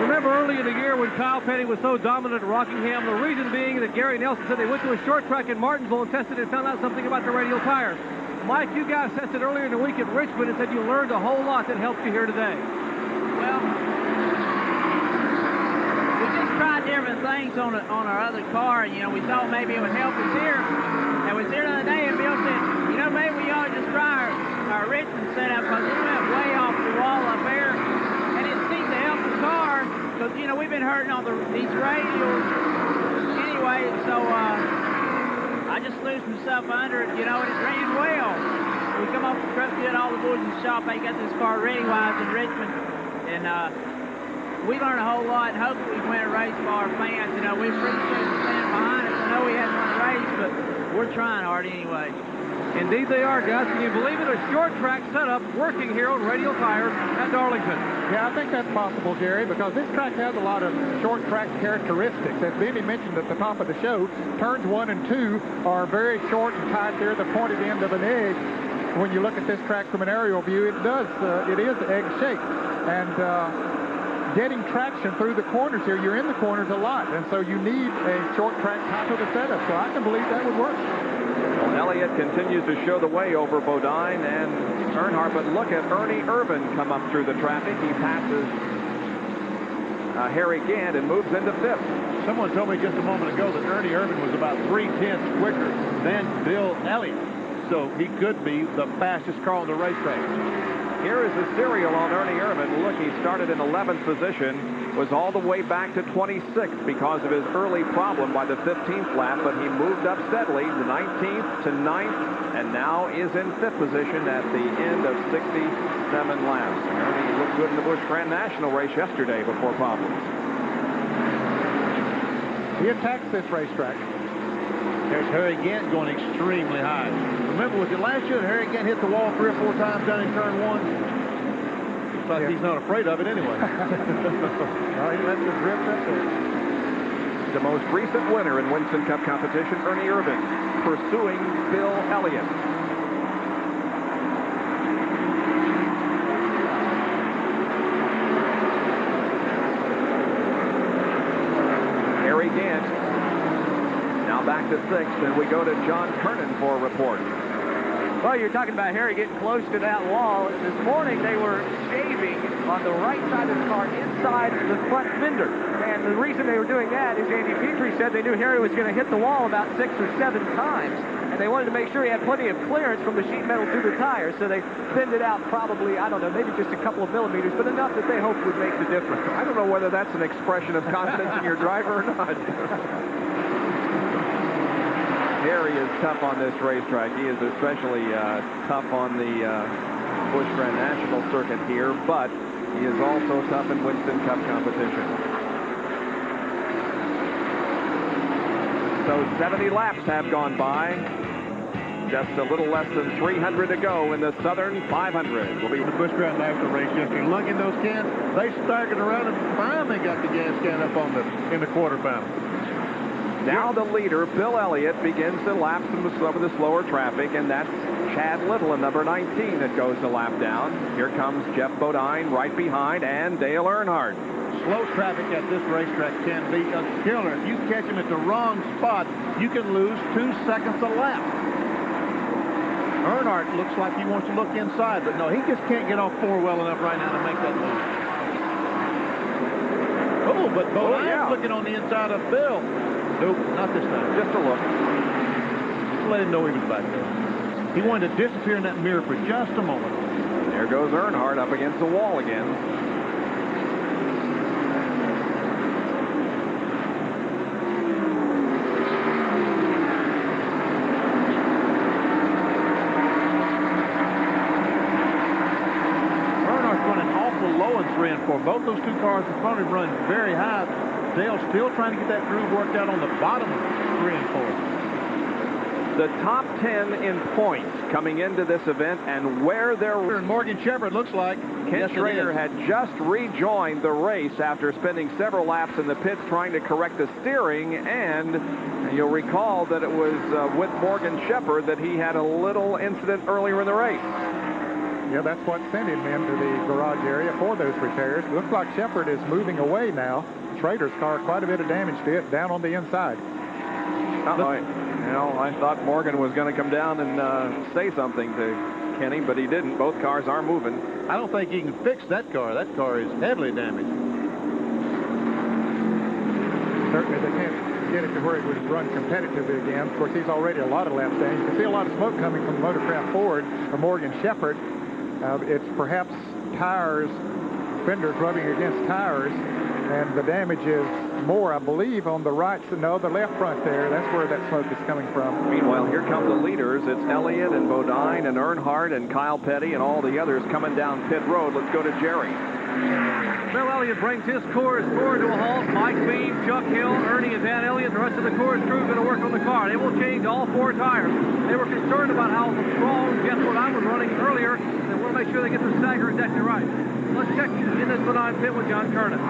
Remember early in the year when Kyle Petty was so dominant at Rockingham, the reason being that Gary Nelson said they went to a short track in Martinsville and tested and found out something about the radial tires. Mike, you guys tested earlier in the week at Richmond and said you learned a whole lot that helped you here today. Well, we just tried different things on our other car, and, you know, we thought maybe it would help us here. I was there the other day, and Bill said, you know, maybe we ought to just try our Richmond setup, because it went way off the wall up there, and it seemed to help the car, because, you know, we've been hurting on these radials anyway, so I just loosened myself under it, you know, and it ran well. We come off the truck, did all the boys in the shop, they got this car ready while I was in Richmond, and we learned a whole lot, and hopefully we win a race for our fans. You know, we appreciate them standing behind us. I know we haven't won a race, but we're trying hard anyway. Indeed they are, guys. Can you believe it? A short track setup working here on Radial Tires at Darlington. Yeah, I think that's possible, Jerry, because this track has a lot of short track characteristics. As Benny mentioned at the top of the show, turns 1 and 2 are very short and tight there, the pointed end of an egg. When you look at this track from an aerial view, it is egg-shaped. And getting traction through the corners here, you're in the corners a lot, and so you need a short track type of a setup, so I can believe that would work. Well, Elliott continues to show the way over Bodine and Earnhardt, but look at Ernie Irvin come up through the traffic. He passes Harry Gant and moves into 5th. Someone told me just a moment ago that Ernie Irvin was about 3/10 quicker than Bill Elliott, so he could be the fastest car on the racetrack. Here is the serial on Ernie Irvin. Look, he started in 11th position, was all the way back to 26th because of his early problem by the 15th lap, but he moved up steadily to 19th to 9th, and now is in 5th position at the end of 67 laps. Ernie looked good in the Busch Grand National race yesterday before problems. He attacks this racetrack. There's Harry Gant going extremely high. Remember, with the last year, Harry Gant hit the wall 3 or 4 times down in turn 1. Looks like he's not afraid of it anyway. No, he lets it drift up there. The most recent winner in Winston Cup competition, Ernie Irvin, pursuing Bill Elliott. Harry Gant back to 6th, and we go to John Kernan for a report. Well, you're talking about Harry getting close to that wall. This morning they were shaving on the right side of the car inside the front fender. And the reason they were doing that is Andy Petrie said they knew Harry was going to hit the wall about 6 or 7 times. And they wanted to make sure he had plenty of clearance from the sheet metal through the tires. So they thinned it out probably, I don't know, maybe just a couple of millimeters, but enough that they hoped would make the difference. I don't know whether that's an expression of confidence in your driver or not. Harry is tough on this racetrack. He is especially tough on the Busch Grand National circuit here, but he is also tough in Winston Cup competition. So 70 laps have gone by. Just a little less than 300 to go in the Southern 500. Will be the Busch Grand National race yesterday. Look in those cans. They staggered around and finally got the gas can up on in the quarterfinal. Now the leader, Bill Elliott, begins to lap some of the slower traffic, and that's Chad Little in number 19 that goes to lap down. Here comes Jeff Bodine right behind, and Dale Earnhardt. Slow traffic at this racetrack can be a killer. If you catch him at the wrong spot, you can lose 2 seconds a lap. Earnhardt looks like he wants to look inside, but no, he just can't get off 4 well enough right now to make that move. Oh, but Bodine's looking on the inside of Bill. Nope, not this time. Just a look. Just let him know he was back there. He wanted to disappear in that mirror for just a moment. There goes Earnhardt up against the wall again. Earnhardt's running awful low in 3 and 4. Both those 2 cars in front of him run very high. Dale's still trying to get that groove worked out on the bottom of 3 and 4. The top 10 in points coming into this event, and where they're... Morgan Shepherd looks like. Ken Schrader had just rejoined the race after spending several laps in the pits trying to correct the steering, and you'll recall that it was with Morgan Shepherd that he had a little incident earlier in the race. Yeah, that's what sent him into the garage area for those repairs. Looks like Shepherd is moving away now. Schrader's car, quite a bit of damage to it down on the inside. I thought Morgan was going to come down and say something to Kenny, but he didn't. Both cars are moving. I don't think he can fix that car. That car is heavily damaged. Certainly they can't get it to where it would run competitively again. Of course, he's already a lot of laps down. You can see a lot of smoke coming from Motorcraft Ford or Morgan Shepherd. It's perhaps tires, fenders rubbing against tires, and the damage is more, I believe, on the right, no, the left front there. That's where that smoke is coming from. Meanwhile, here come the leaders. It's Elliott and Bodine and Earnhardt and Kyle Petty and all the others coming down pit road. Let's go to Jerry. Bill Elliott brings his Coors Ford to a halt. Mike Beam, Chuck Hill, Ernie, and Dan Elliott, and the rest of the Coors crew are going to work on the car. They will change all 4 tires. They were concerned about how strong Jeff Bodine was running earlier. They want to make sure they get the stagger exactly right. Let's check in this Bodine pit with John Kernan.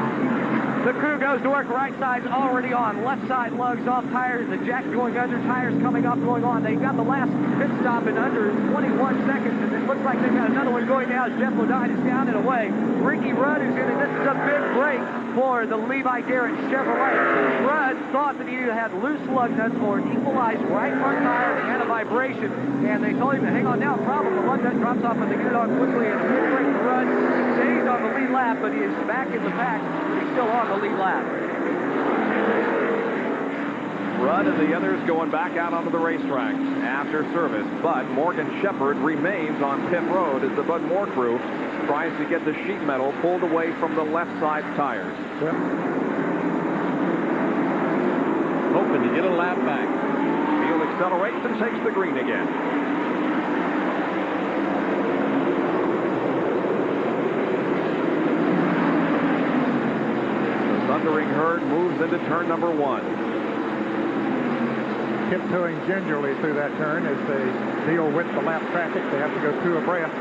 The crew goes to work. Right side's already on. Left side lugs off tires. The jack going under. Tires coming up, going on. They got the last pit stop in under 21 seconds, and it looks like they've got another one going now as Jeff Bodine is down and away. Ricky Rudd is in, and this is a big break for the Levi Garrett Chevrolet. Rudd thought that he either had loose lug nuts or an equalized right front tire and had a vibration, and they told him to hang on now. Problem, the lug nut drops off, and they get it on quickly, and big break for Rudd. Stays on the lead lap, but he is back in the pack. He's still on the lead lap. Rudd and the others going back out onto the racetrack after service, but Morgan Shepherd remains on pit road as the Bud Moore crew tries to get the sheet metal pulled away from the left side tires. Yep. Hoping to get a lap back. Field accelerates and takes the green again. The thundering herd moves into turn number 1. Tiptoeing gingerly through that turn as they deal with the lap traffic. They have to go 2 abreast.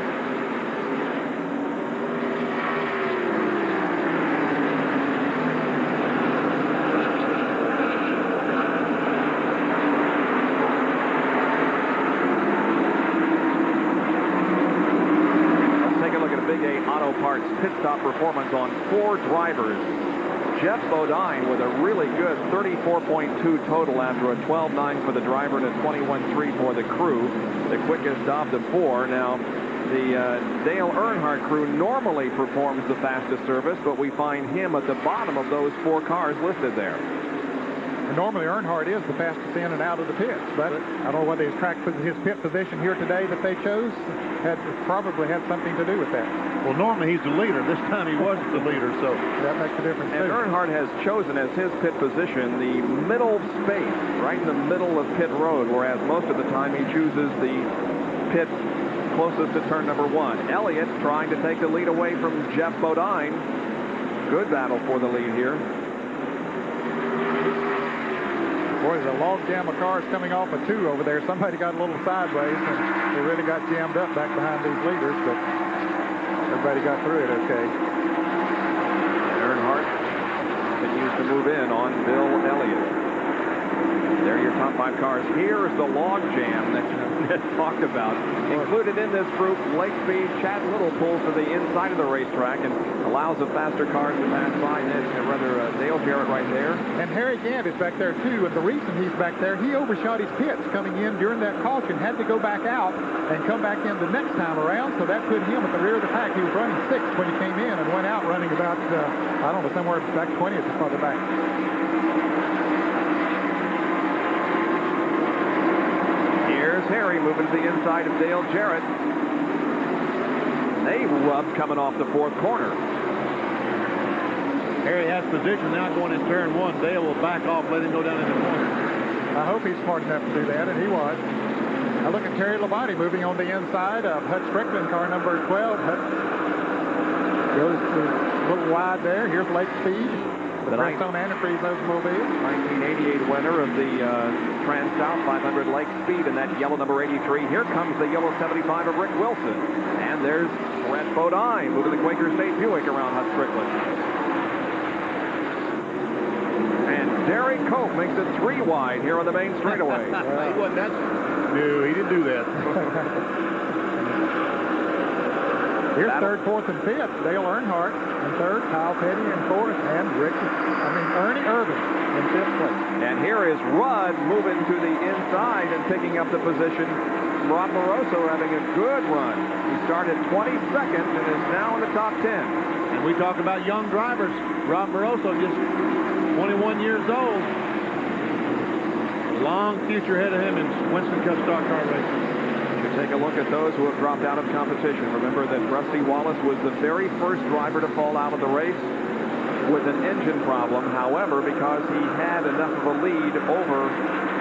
Let's take a look at a Big A Auto Parts pit stop performance on 4 drivers. Jeff Bodine with a really good 34.2 total after a 12.9 for the driver and a 21.3 for the crew. The quickest of the 4. Now, the Dale Earnhardt crew normally performs the fastest service, but we find him at the bottom of those 4 cars listed there. And normally Earnhardt is the fastest in and out of the pits, but I don't know whether his pit position here today that they chose probably had something to do with that. Well, normally he's the leader. This time he wasn't the leader, so that makes a difference. And Earnhardt has chosen as his pit position the middle space, right in the middle of pit road, whereas most of the time he chooses the pit closest to turn number 1. Elliott trying to take the lead away from Jeff Bodine. Good battle for the lead here. Boy, there's a log jam of cars coming off a 2 over there. Somebody got a little sideways, and they really got jammed up back behind these leaders, but everybody got through it okay. Earnhardt continues to move in on Bill Elliott. There are your top 5 cars. Here is the log jam that talked about. Included in this group, Lake Speed, Chad Little pulls to the inside of the racetrack and allows the faster cars to pass by. Dale Jarrett right there. And Harry Gant is back there too, and the reason he's back there, he overshot his pits coming in during that caution, had to go back out and come back in the next time around, so that put him at the rear of the pack. He was running 6th when he came in and went out running about, I don't know, somewhere back 20th or farther back. Here's Harry moving to the inside of Dale Jarrett. They rubbed coming off the 4th corner. Harry has position now going in turn 1. Dale will back off, let him go down in the corner. I hope he's smart enough to do that, and he was. Now look at Terry Labonte moving on the inside of Hut Strickland, car number 12. Hut goes a little wide there. Here's Lake Speed. The Redstone Antifreeze Oldsmobile. 1988 winner of the Trans-South 500 Lake Speed in that yellow number 83. Here comes the yellow 75 of Rick Wilson. And there's Brett Bodine moving the Quaker State Buick around Hut Strickland. And Derek Cope makes it 3 wide here on the main straightaway. He wasn't that. No, he didn't do that. Here's 3rd, 4th, and 5th. Dale Earnhardt in 3rd, Kyle Petty in 4th, and Ernie Irvin in 5th place. And here is Rudd moving to the inside and picking up the position. Rob Moroso having a good run. He started 22nd and is now in the top 10. And we talk about young drivers. Rob Moroso just 21 years old. long future ahead of him in Winston Cup stock car racing. Take a look at those who have dropped out of competition. Remember that Rusty Wallace was the very first driver to fall out of the race with an engine problem. However, because he had enough of a lead over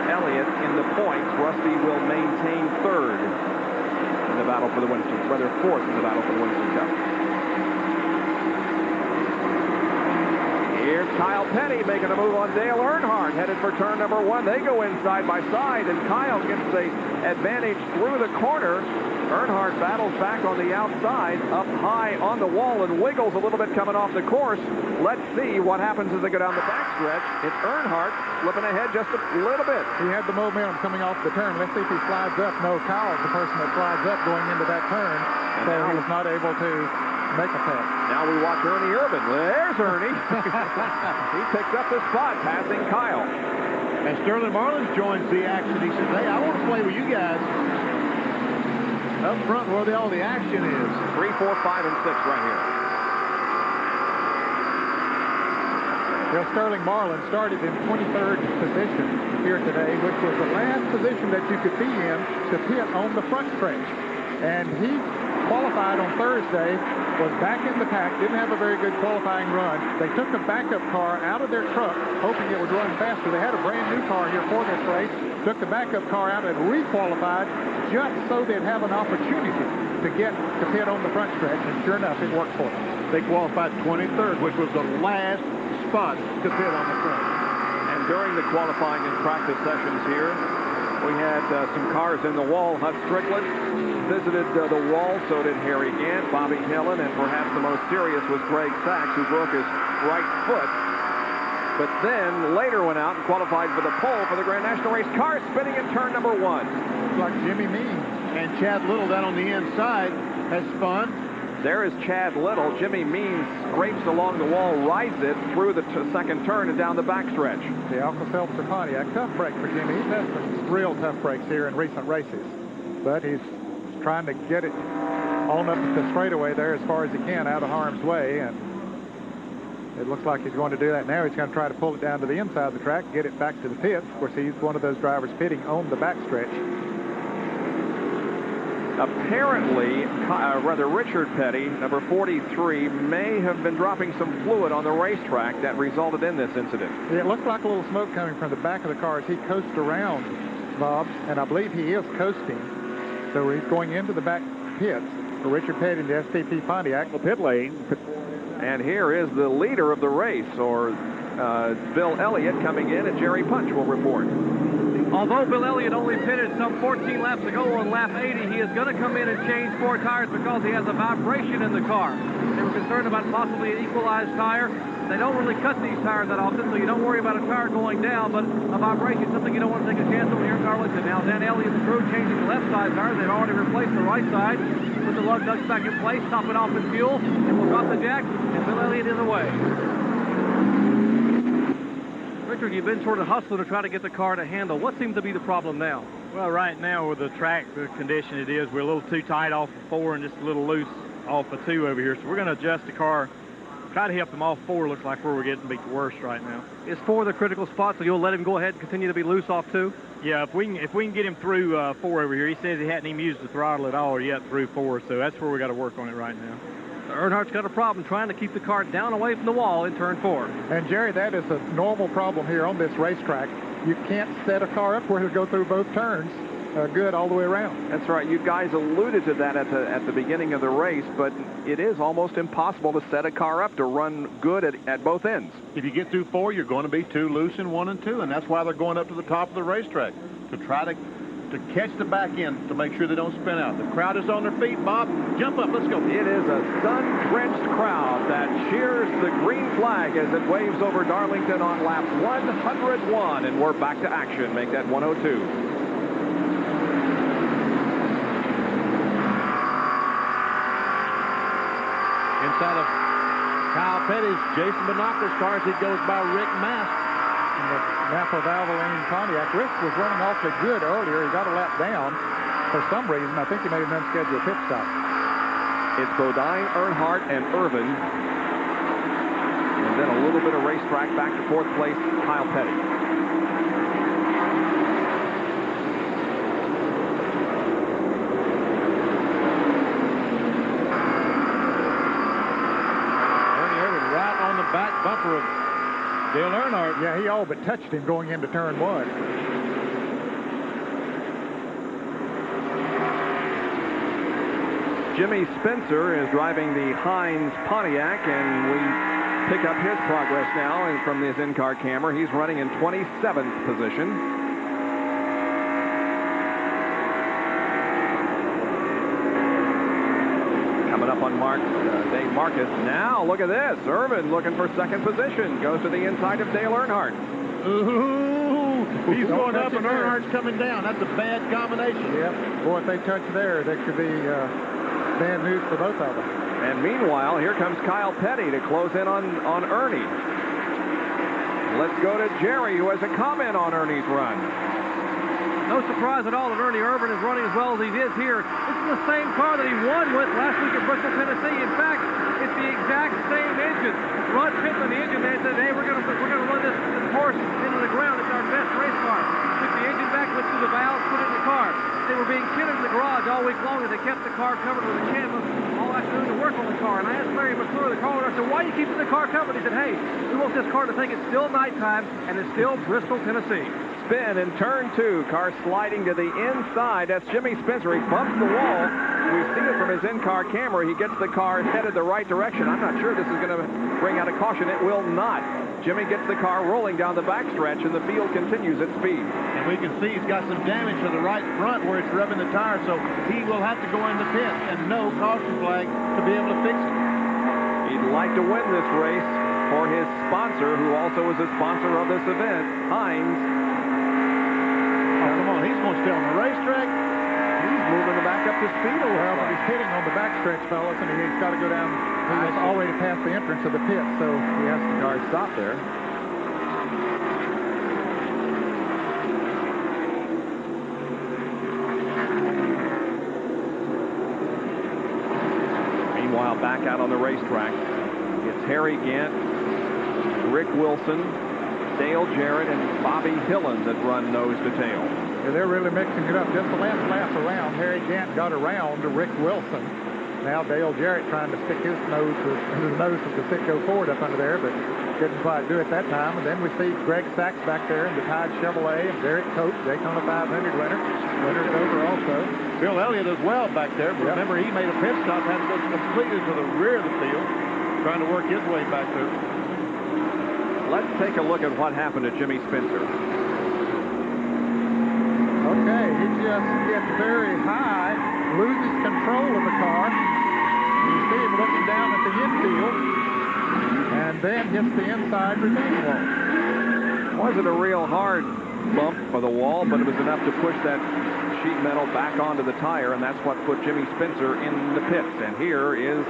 Elliott in the points, Rusty will maintain third in the battle for the Winston, rather fourth in the battle for the Winston Cup. Here's Kyle Petty making a move on Dale Earnhardt, headed for turn number 1. They go in side by side, and Kyle gets the advantage through the corner. Earnhardt battles back on the outside, up high on the wall, and wiggles a little bit coming off the course. Let's see what happens as they go down the backstretch. It's Earnhardt slipping ahead just a little bit. He had the momentum coming off the turn. Let's see if he slides up. No, Kyle's the person that slides up going into that turn, so he was not able to make a pass. Now we watch Ernie Irvin. There's Ernie. He picks up the spot, passing Kyle. And Sterling Marlins joins the action. He says, hey, I want to play with you guys up front where all the action is. 3, 4, 5, and 6 right here. Well, Sterling Marlin started in 23rd position here today, which was the last position that you could be in to pit on the front stretch. And he qualified on Thursday, was back in the pack, didn't have a very good qualifying run. They took the backup car out of their truck, hoping it would run faster. They had a brand new car here for this race, took the backup car out and re-qualified just so they'd have an opportunity to get to pit on the front stretch, and sure enough, it worked for them. They qualified 23rd, which was the last spot to pit on the front. And during the qualifying and practice sessions here, we had some cars in the wall. Hut Strickland visited the wall, so did Harry Gant, Bobby Helen, and perhaps the most serious was Greg Sachs, who broke his right foot. But then later went out and qualified for the pole for the Grand National Race. Car spinning in turn number 1. Looks like Jimmy Means. And Chad Little down on the inside has spun. There is Chad Little. Jimmy Means scrapes along the wall, rides it through the second turn and down the backstretch. The Alka-Seltzer Pontiac, tough break for Jimmy. He's had some real tough breaks here in recent races. But he's trying to get it on up the straightaway there as far as he can out of harm's way. And it looks like he's going to do that now. He's going to try to pull it down to the inside of the track, get it back to the pits. Of course, he's one of those drivers pitting on the backstretch. Apparently, Richard Petty, number 43, may have been dropping some fluid on the racetrack that resulted in this incident. It looked like a little smoke coming from the back of the car as he coasted around, Bob, and I believe he is coasting. So he's going into the back pits for Richard Petty in the STP Pontiac. The pit lane. And here is the leader of the race, or Bill Elliott, coming in, and Jerry Punch will report. Although Bill Elliott only pitted some 14 laps ago on lap 80, he is going to come in and change 4 tires because he has a vibration in the car. They were concerned about possibly an equalized tire. They don't really cut these tires that often, so you don't worry about a tire going down, but a vibration is something you don't want to take a chance on here in Darlington. Now, Dan Elliott's crew changing the left side tires. They've already replaced the right side. Put the lug nuts back in place, top it off in fuel, and we'll drop the jack, and Bill Elliott is away. Richard, you've been sort of hustling to try to get the car to handle. What seems to be the problem now? Well, right now with the track, the condition it is, we're a little too tight off of 4 and just a little loose off of 2 over here. So we're going to adjust the car, try to help them off 4. Looks like where we're getting to be worse right now. Is 4 the critical spot, so you'll let him go ahead and continue to be loose off 2? Yeah, if we can get him through 4 over here. He says he hadn't even used the throttle at all yet through 4, so that's where we got to work on it right now. Earnhardt's got a problem trying to keep the car down away from the wall in turn 4. And Jerry, that is a normal problem here on this racetrack. You can't set a car up where it'll go through both turns good all the way around. That's right. You guys alluded to that at the beginning of the race, but it is almost impossible to set a car up to run good at both ends. If you get through 4, you're going to be too loose in 1 and 2, and that's why they're going up to the top of the racetrack to try to catch the back end to make sure they don't spin out. The crowd is on their feet. Bob, jump up. Let's go. It is a sun-drenched crowd that cheers the green flag as it waves over Darlington on lap 101, and we're back to action. Make that 102. Inside of Kyle Petty's Jason Binoculars cars, he goes by Rick Mast. In the Napa Valvoline Pontiac. Rick was running awfully good earlier. He got a lap down for some reason. I think he made an unscheduled pit stop. It's Bodine, Earnhardt, and Irvin. And then a little bit of racetrack back to 4th place, Kyle Petty. bumper of Dale Earnhardt. Yeah, he all but touched him going into turn 1. Jimmy Spencer is driving the Heinz Pontiac, and we pick up his progress now and from his in-car camera. He's running in 27th position. Coming up on Dave Marcus. Now, look at this. Irvin looking for second position. Goes to the inside of Dale Earnhardt. Ooh, he's going up and Earnhardt's coming down. That's a bad combination. Yep. Boy, if they touch there, that could be bad news for both of them. And meanwhile, here comes Kyle Petty to close in on Ernie. Let's go to Jerry, who has a comment on Ernie's run. No surprise at all that Ernie Irvin is running as well as he is here. This is the same car that he won with last week at Bristol, Tennessee. In fact, it's the exact same engine. Rod Pittman, the engine man, said, hey, we're going to run this horse into the ground. It's our best race car. Took the engine back, went through the valves, put it in the car. They were being kidded in the garage all week long as they kept the car covered with a canvas all afternoon to work on the car. And I asked Larry McClure, the car owner, I said, why are you keeping the car covered? He said, hey, we want this car to think it's still nighttime and it's still Bristol, Tennessee. Spin in turn 2. Car sliding to the inside. That's Jimmy Spencer. He bumps the wall. We see it from his in-car camera. He gets the car headed the right direction. I'm not sure this is going to bring out a caution. It will not. Jimmy gets the car rolling down the backstretch, and the field continues at speed. And we can see he's got some damage to the right front where it's rubbing the tire, so he will have to go in the pit and no caution flag to be able to fix it. He'd like to win this race for his sponsor, who also is a sponsor of this event, Heinz. Oh, come on, he's going to stay on the racetrack. He's moving back up to speed a little. Well, but he's pitting on the backstretch, fellas, and he's got to go down. He's already past the entrance of the pit, so he has to Car stop there. Meanwhile, back out on the racetrack, it's Harry Gant, Rick Wilson, Dale Jarrett, and Bobby Hillen that run nose to tail. Yeah, they're really mixing it up. Just the last lap around, Harry Gant got around to Rick Wilson. Now Dale Jarrett trying to stick his nose with the Citgo Ford up under there, but didn't quite do it that time. And then we see Greg Sachs back there in the Tide Chevrolet, and Derek Cope, Daytona 500 winner. Winner's over also. Bill Elliott as well back there. But remember, he made a pit stop, had to go completely to the rear of the field, trying to work his way back there. Let's take a look at what happened to Jimmy Spencer. Okay, he just gets very high, loses control of the car. You see him looking down at the infield, and then hits the inside retaining wall. Wasn't a real hard bump for the wall, but it was enough to push that sheet metal back onto the tire, and that's what put Jimmy Spencer in the pits. And here is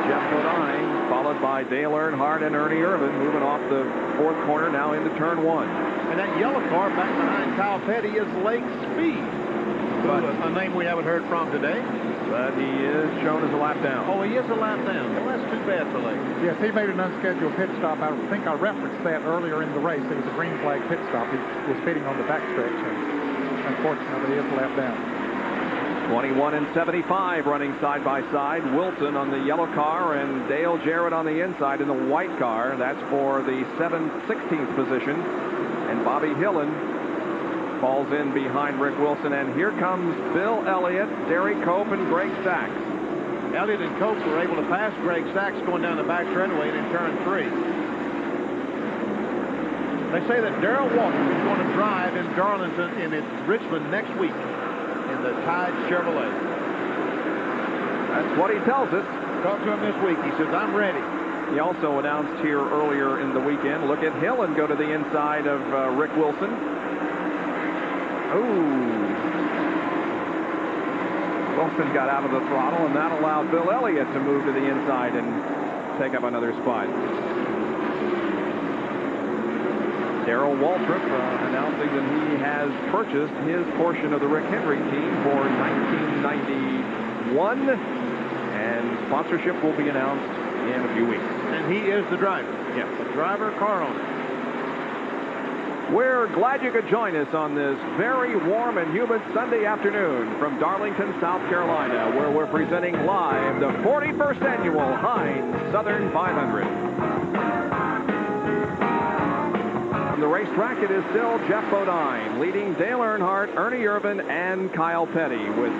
Jeff Bodine, followed by Dale Earnhardt and Ernie Irvin, moving off the fourth corner now into turn 1. And that yellow car back behind Kyle Petty is Lake Speed, a name we haven't heard from today. But he is shown as a lap down. Oh, he is a lap down. Well, that's too bad for Lake. Yes, he made an unscheduled pit stop. I think I referenced that earlier in the race. It was a green flag pit stop. He was pitting on the backstretch, and unfortunately, he is a lap down. 21 and 75 running side by side. Wilson on the yellow car and Dale Jarrett on the inside in the white car. That's for the 16th position. And Bobby Hillen falls in behind Rick Wilson. And here comes Bill Elliott, Derek Cope, and Greg Sachs. Elliott and Cope were able to pass Greg Sachs going down the back straightaway in turn 3. They say that Darrell Waltrip is going to drive in Darlington in Richmond next week in the Tide Chevrolet. That's what he tells us. Talked to him this week. He says, I'm ready. He also announced here earlier in the weekend, look at Hillen go to the inside of Rick Wilson. Wilson got out of the throttle, and that allowed Bill Elliott to move to the inside and take up another spot. Darrell Waltrip announcing that he has purchased his portion of the Rick Henry team for 1991, and sponsorship will be announced in a few weeks. And he is the driver. Yes. The driver, car owner. We're glad you could join us on this very warm and humid Sunday afternoon from Darlington, South Carolina, where we're presenting live the 41st annual Heinz Southern 500. From the racetrack, it is still Jeff Bodine leading Dale Earnhardt, Ernie Irvan, and Kyle Petty, with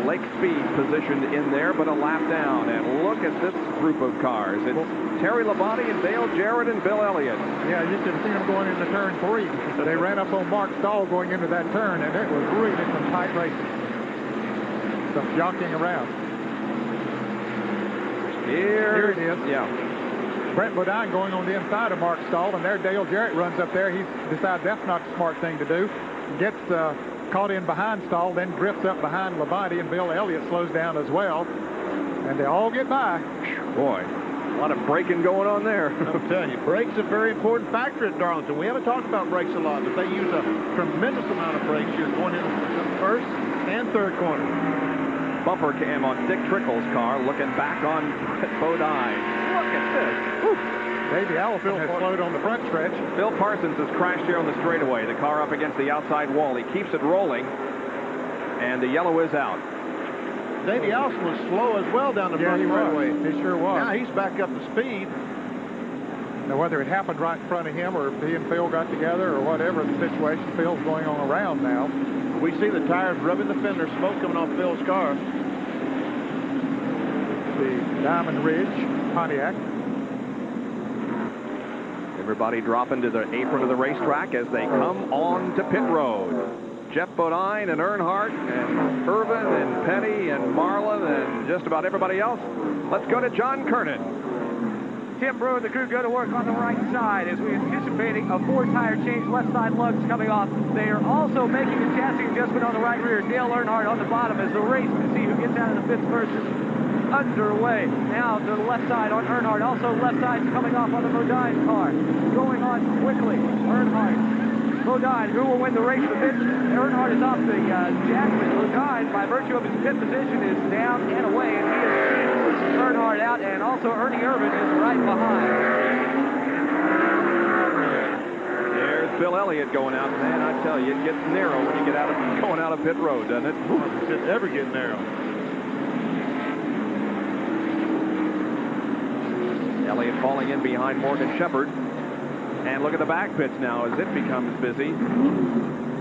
Lake Speed positioned in there, but a lap down. And look at this group of cars. It's Terry Labonte and Dale Jarrett and Bill Elliott. Yeah, you can see them going into turn 3. They ran up on Mark Stahl going into that turn, and it was really some tight racing. Some jockeying around. Here it is. Yeah. Brent Bodine going on the inside of Mark Stahl, and there Dale Jarrett runs up there. He decides that's not the smart thing to do. Gets caught in behind Stahl, then drifts up behind Labonte, and Bill Elliott slows down as well. And they all get by. Boy, a lot of braking going on there. I'm telling you, brakes are a very important factor at Darlington. We haven't talked about brakes a lot, but they use a tremendous amount of brakes here going into the first and third corner. Bumper cam on Dick Trickle's car, looking back on Bodine. Look at this. Woo. Davey Allison has slowed on the front stretch. Bill Parsons has crashed here on the straightaway. The car up against the outside wall. He keeps it rolling, and the yellow is out. Davey Allison was slow as well down the front straightaway. He sure was. Now he's back up to speed. Now, whether it happened right in front of him or if he and Phil got together or whatever the situation, Phil's going on around now. We see the tires rubbing the fender, smoke coming off Phil's car. The Diamond Ridge Pontiac. Everybody dropping to the apron of the racetrack as they come on to pit road. Jeff Bodine and Earnhardt and Irvan and Petty and Marlin and just about everybody else. Let's go to John Kernan. Tim Brewer and the crew go to work on the right side as we're anticipating a 4-tire change, left side lugs coming off. They are also making a chassis adjustment on the right rear. Dale Earnhardt on the bottom as the race to see who gets out of the pits first is underway. Now to the left side on Earnhardt. Also left side coming off on the Bodine car. Going on quickly. Earnhardt. Bodine, who will win the race? The pit. Earnhardt is off the jack, but Bodine, by virtue of his pit position, is down and away, and he is Earnhardt out, and also Ernie Irvan is right behind. There's Bill Elliott going out. Man, I tell you, it gets narrow when you get out of going out of pit road, doesn't it? It's just ever getting narrow. Elliott falling in behind Morgan Shepherd. And look at the back pits now as it becomes busy.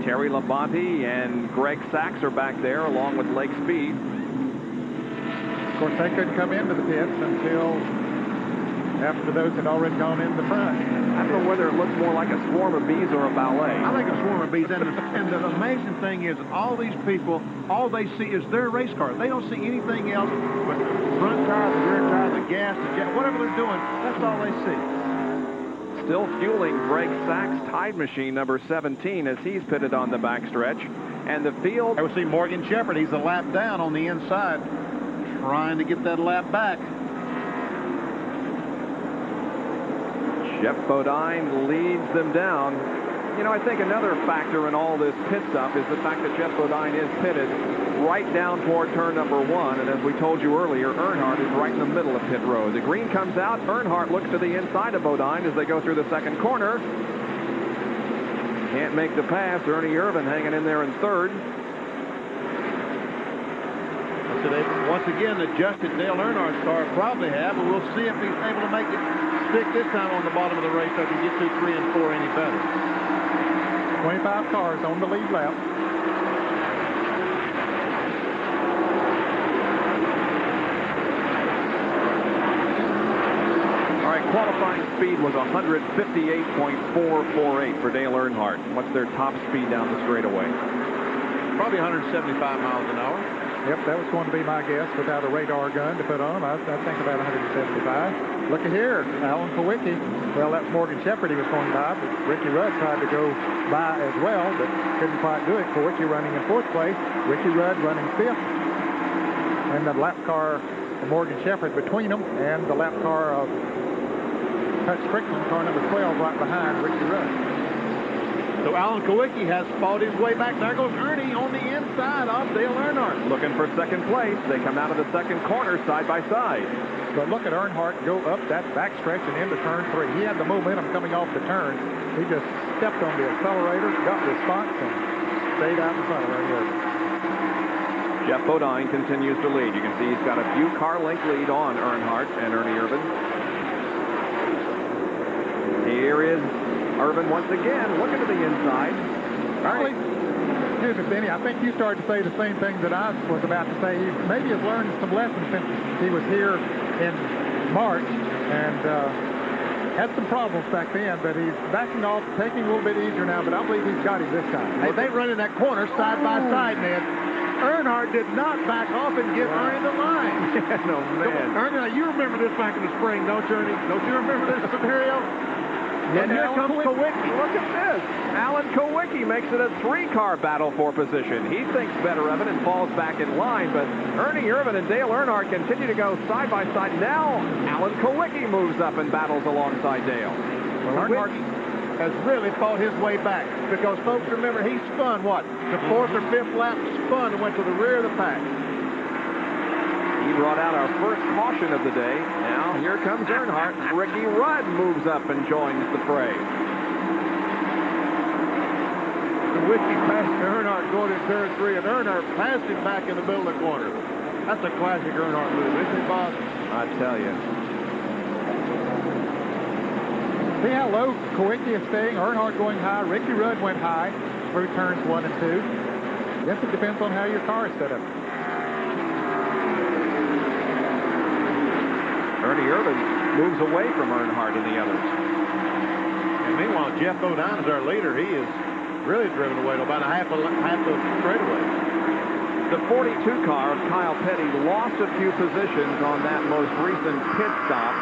Terry Labonte and Greg Sachs are back there along with Lake Speed. Of course, they couldn't come into the pits until after those had already gone in the front. I don't know whether it looks more like a swarm of bees or a ballet. I think a swarm of bees. And the amazing thing is, all these people, all they see is their race car. They don't see anything else but the front tire, the rear tire, the gas, the jet, whatever they're doing. That's all they see. Still fueling Greg Sachs' Tide Machine number 17 as he's pitted on the backstretch. And the field... I would see Morgan Shepherd. He's a lap down on the inside, trying to get that lap back. Jeff Bodine leads them down. You know, I think another factor in all this pit stuff is the fact that Jeff Bodine is pitted right down toward turn number 1. And as we told you earlier, Earnhardt is right in the middle of pit road. The green comes out. Earnhardt looks to the inside of Bodine as they go through the second corner. Can't make the pass. Ernie Irvan hanging in there in third. So they once again adjusted Dale Earnhardt's car. Probably have, but we'll see if he's able to make it stick this time on the bottom of the race so he can get through 3 and 4 any better. 25 cars on the lead lap. All right, qualifying speed was 158.448 for Dale Earnhardt. What's their top speed down the straightaway? Probably 175 miles an hour. Yep, that was going to be my guess without a radar gun to put on. I think about 175. Look at here, Alan Kowicki. Well, that's Morgan Shepherd he was going by, but Ricky Rudd tried to go by as well, but couldn't quite do it. Kowicki running in 4th place, Ricky Rudd running 5th. And the lap car of Morgan Shepherd between them, and the lap car of Hutch Strickland, car number 12, right behind Ricky Rudd. So Alan Kowicki has fought his way back. There goes Ernie on the inside of Dale Earnhardt. Looking for second place. They come out of the second corner side by side. But look at Earnhardt go up that backstretch and into turn 3. He had the momentum coming off the turn. He just stepped on the accelerator, got response, and stayed out in front of Ernie Irvin. Jeff Bodine continues to lead. You can see he's got a few car length lead on Earnhardt and Ernie Irvin. Here is Irvin once again looking to the inside. Charlie, excuse me, Benny, I think you started to say the same thing that I was about to say. He maybe has learned some lessons since he was here in March and had some problems back then, but he's backing off, taking a little bit easier now, but I believe he's got him this time. Hey, they run in that corner side by side, Ned. Earnhart did not back off and give Ernie the line. No, man. Ernie, you remember this back in the spring, don't you, Ernie? Don't you remember this scenario? And here comes Kowicki. Look at this. Alan Kowicki makes it a 3-car battle for position. He thinks better of it and falls back in line, but Ernie Irvin and Dale Earnhardt continue to go side by side. Now Alan Kowicki moves up and battles alongside Dale. Well, Earnhardt has really fought his way back because, folks, remember, he spun, what, the 4th or 5th lap, spun and went to the rear of the pack. He brought out our first caution of the day. Now here comes Earnhardt. Ricky Rudd moves up and joins the fray. Kowicki passed Earnhardt going in turn 3, and Earnhardt passed him back in the middle of the corner. That's a classic Earnhardt move, isn't it, Bob? I tell you. See how low Kowicki is staying. Earnhardt going high. Ricky Rudd went high through turns 1 and 2. Guess it depends on how your car is set up. Ernie Irvin moves away from Earnhardt and the others. And meanwhile, Jeff Bodine is our leader. He is really driven away to about half a straightaway. The 42 car of Kyle Petty lost a few positions on that most recent pit stop,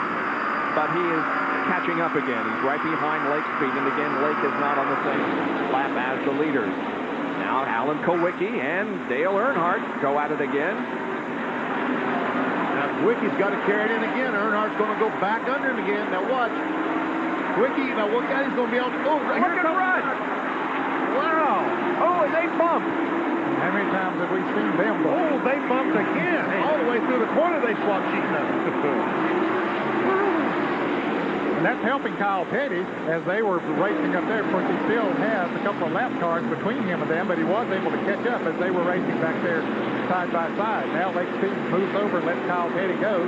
but he is catching up again. He's right behind Lake's speed, and again, Lake is not on the same lap as the leaders. Now Alan Kowicki and Dale Earnhardt go at it again. Now Kowicki's got to carry it in again. Earnhardt's going to go back under him again. Now watch. Kowicki, now look at, he's going to be able to go. Look at Rudd. Wow. Oh, and they bumped. How many times have we seen them bump? Oh, they bumped again. All the way through the corner, they swapped sheet metal. And that's helping Kyle Petty as they were racing up there. Of course, he still has a couple of lap cars between him and them, but he was able to catch up as they were racing back there side by side. Now Lake Speed moves over and lets Kyle Petty go.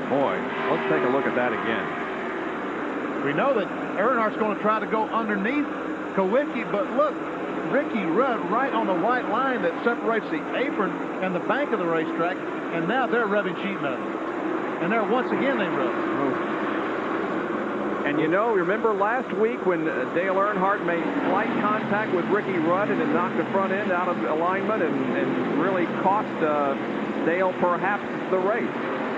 Boy, let's take a look at that again. We know that Earnhardt's going to try to go underneath Kowicki, but look, Ricky Rudd right on the white line that separates the apron and the bank of the racetrack, and now they're rubbing sheet metal. And there, once again, they rub. And you know, remember last week when Dale Earnhardt made slight contact with Ricky Rudd and it knocked the front end out of alignment and really cost Dale perhaps the race.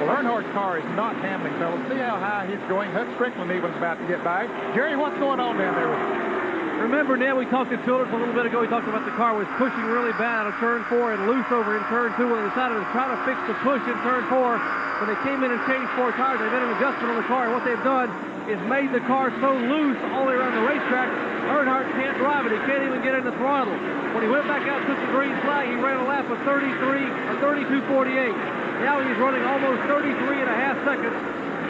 Well, Earnhardt's car is not handling, fellas. See how high he's going. Hut Strickland even about to get by. Jerry, what's going on down there with you? Remember, Ned, we talked to Childers a little bit ago. We talked about the car was pushing really bad out of turn 4 and loose over in turn 2 when they decided to try to fix the push in turn 4. When they came in and changed 4 tires, they made an adjustment on the car. And what they've done is made the car so loose all the way around the racetrack, Earnhardt can't drive it. He can't even get in the throttle. When he went back out and took the green flag, he ran a lap of 32:48. Now he's running almost 33.5 seconds.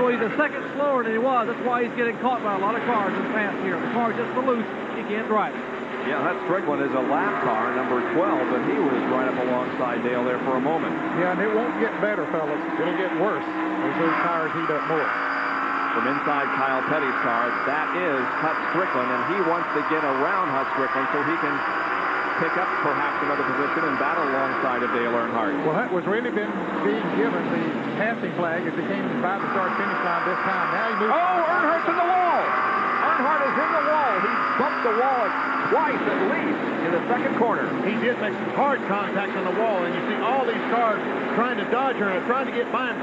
So he's a second slower than he was. That's why he's getting caught by a lot of cars in the past here. The car's just so loose, he can't drive it. Yeah, that Strickland is a lap car, number 12, and he was right up alongside Dale there for a moment. Yeah, and it won't get better, fellas. It'll get worse as those tires heat up more. From inside Kyle Petty's car, that is Hut Strickland, and he wants to get around Hut Strickland so he can pick up perhaps another position and battle alongside of Dale Earnhardt. Well, Hut was really being given the passing flag as he came by the start-finish line this time. Now he moves. Oh, Earnhardt's in the wall! Earnhardt is in the wall. He bumped the wall twice at least in the second corner. He did make some hard contacts on the wall, and you see all these cars trying to dodge her and trying to get by him.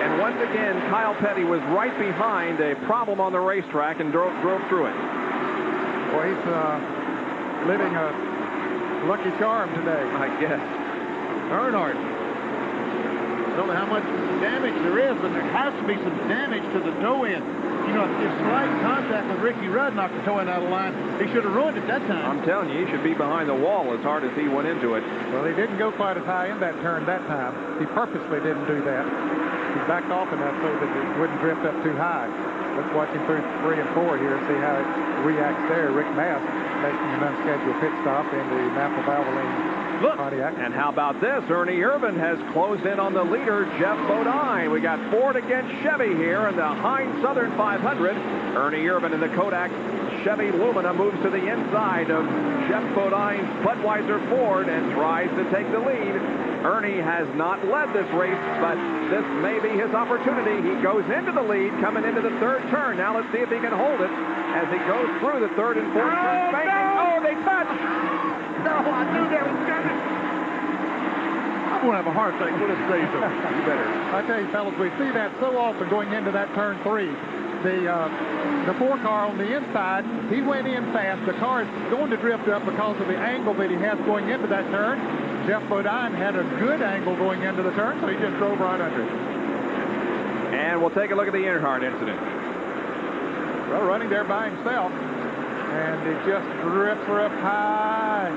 And once again, Kyle Petty was right behind a problem on the racetrack and drove through it. Well, he's living a lucky charm today. I guess. Earnhardt. I don't know how much damage there is, but there has to be some damage to the toe end. You You know, if slight contact with Ricky Rudd knocked the toe end out of the line, he should have ruined it that time. I'm telling you, he should be behind the wall as hard as he went into it. Well, he didn't go quite as high in that turn that time. He purposely didn't do that. He backed off enough so that it wouldn't drift up too high. Let's watch him through 3 and 4 here, see how it reacts there. Rick Mass making an unscheduled pit stop in the Napa Valvoline Pontiac. And how about this? Ernie Irvin has closed in on the leader, Jeff Bodine. We got Ford against Chevy here in the Heinz Southern 500. Ernie Irvin in the Kodak Chevy Lumina moves to the inside of Jeff Bodine's Budweiser Ford and tries to take the lead. Ernie has not led this race, but this may be his opportunity. He goes into the lead, coming into the third turn. Now let's see if he can hold it as he goes through the third and fourth turn. Oh, they touch! No, I knew that was coming. I'm going to have a heart attack when it stays over. You better. I tell you, fellas, we see that so often going into that turn 3. The 4 car on the inside, he went in fast. The car is going to drift up because of the angle that he has going into that turn. Jeff Bodine had a good angle going into the turn, so he just drove right under it. And we'll take a look at the Earnhardt incident. Well, running there by himself, and he just drifts her up high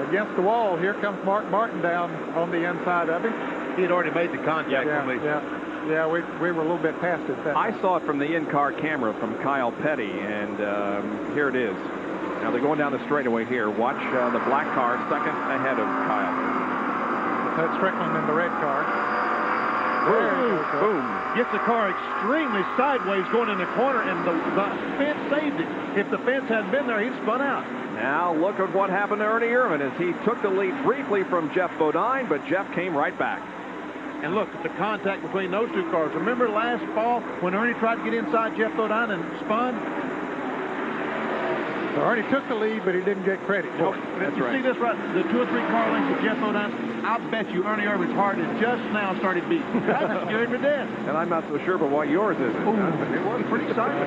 against the wall. Here comes Mark Martin down on the inside of him. He had already made the contact. Yeah, we were a little bit past it. I saw it from the in-car camera from Kyle Petty, and here it is. Now they're going down the straightaway here. Watch the black car second ahead of Kyle. That's Strickland in the red car. Boom. Gets the car extremely sideways going in the corner, and the fence saved it. If the fence hadn't been there, he'd spun out. Now look at what happened to Ernie Irvin as he took the lead briefly from Jeff Bodine, but Jeff came right back. And look at the contact between those 2 cars. Remember last fall when Ernie tried to get inside Jeff Bodine and spun? So Ernie took the lead, but he didn't get credit for it. That's you right. see this right? The 2 or 3 car lengths of Jeff Bodine. I bet you Ernie Irvin's heart has just now started beating. That's scared me to death. And I'm not so sure about what yours is. It was pretty exciting.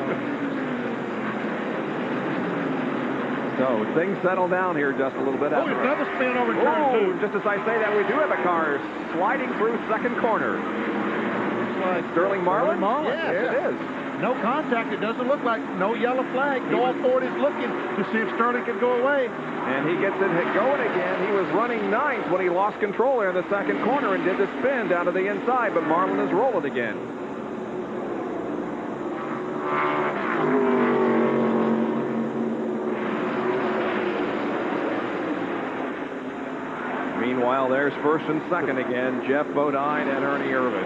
So things settle down here just a little bit. Oh, another spin over in turn 2. Just as I say that, we do have a car sliding through second corner. Looks like Sterling Marlin? Yes, it is. No contact. It doesn't look like. No yellow flag. Doyle Ford is looking to see if Sterling can go away. And he gets it going again. He was running 9th when he lost control there in the second corner and did the spin down to the inside, but Marlin is rolling again. Meanwhile, there's first and second again, Jeff Bodine and Ernie Irvin.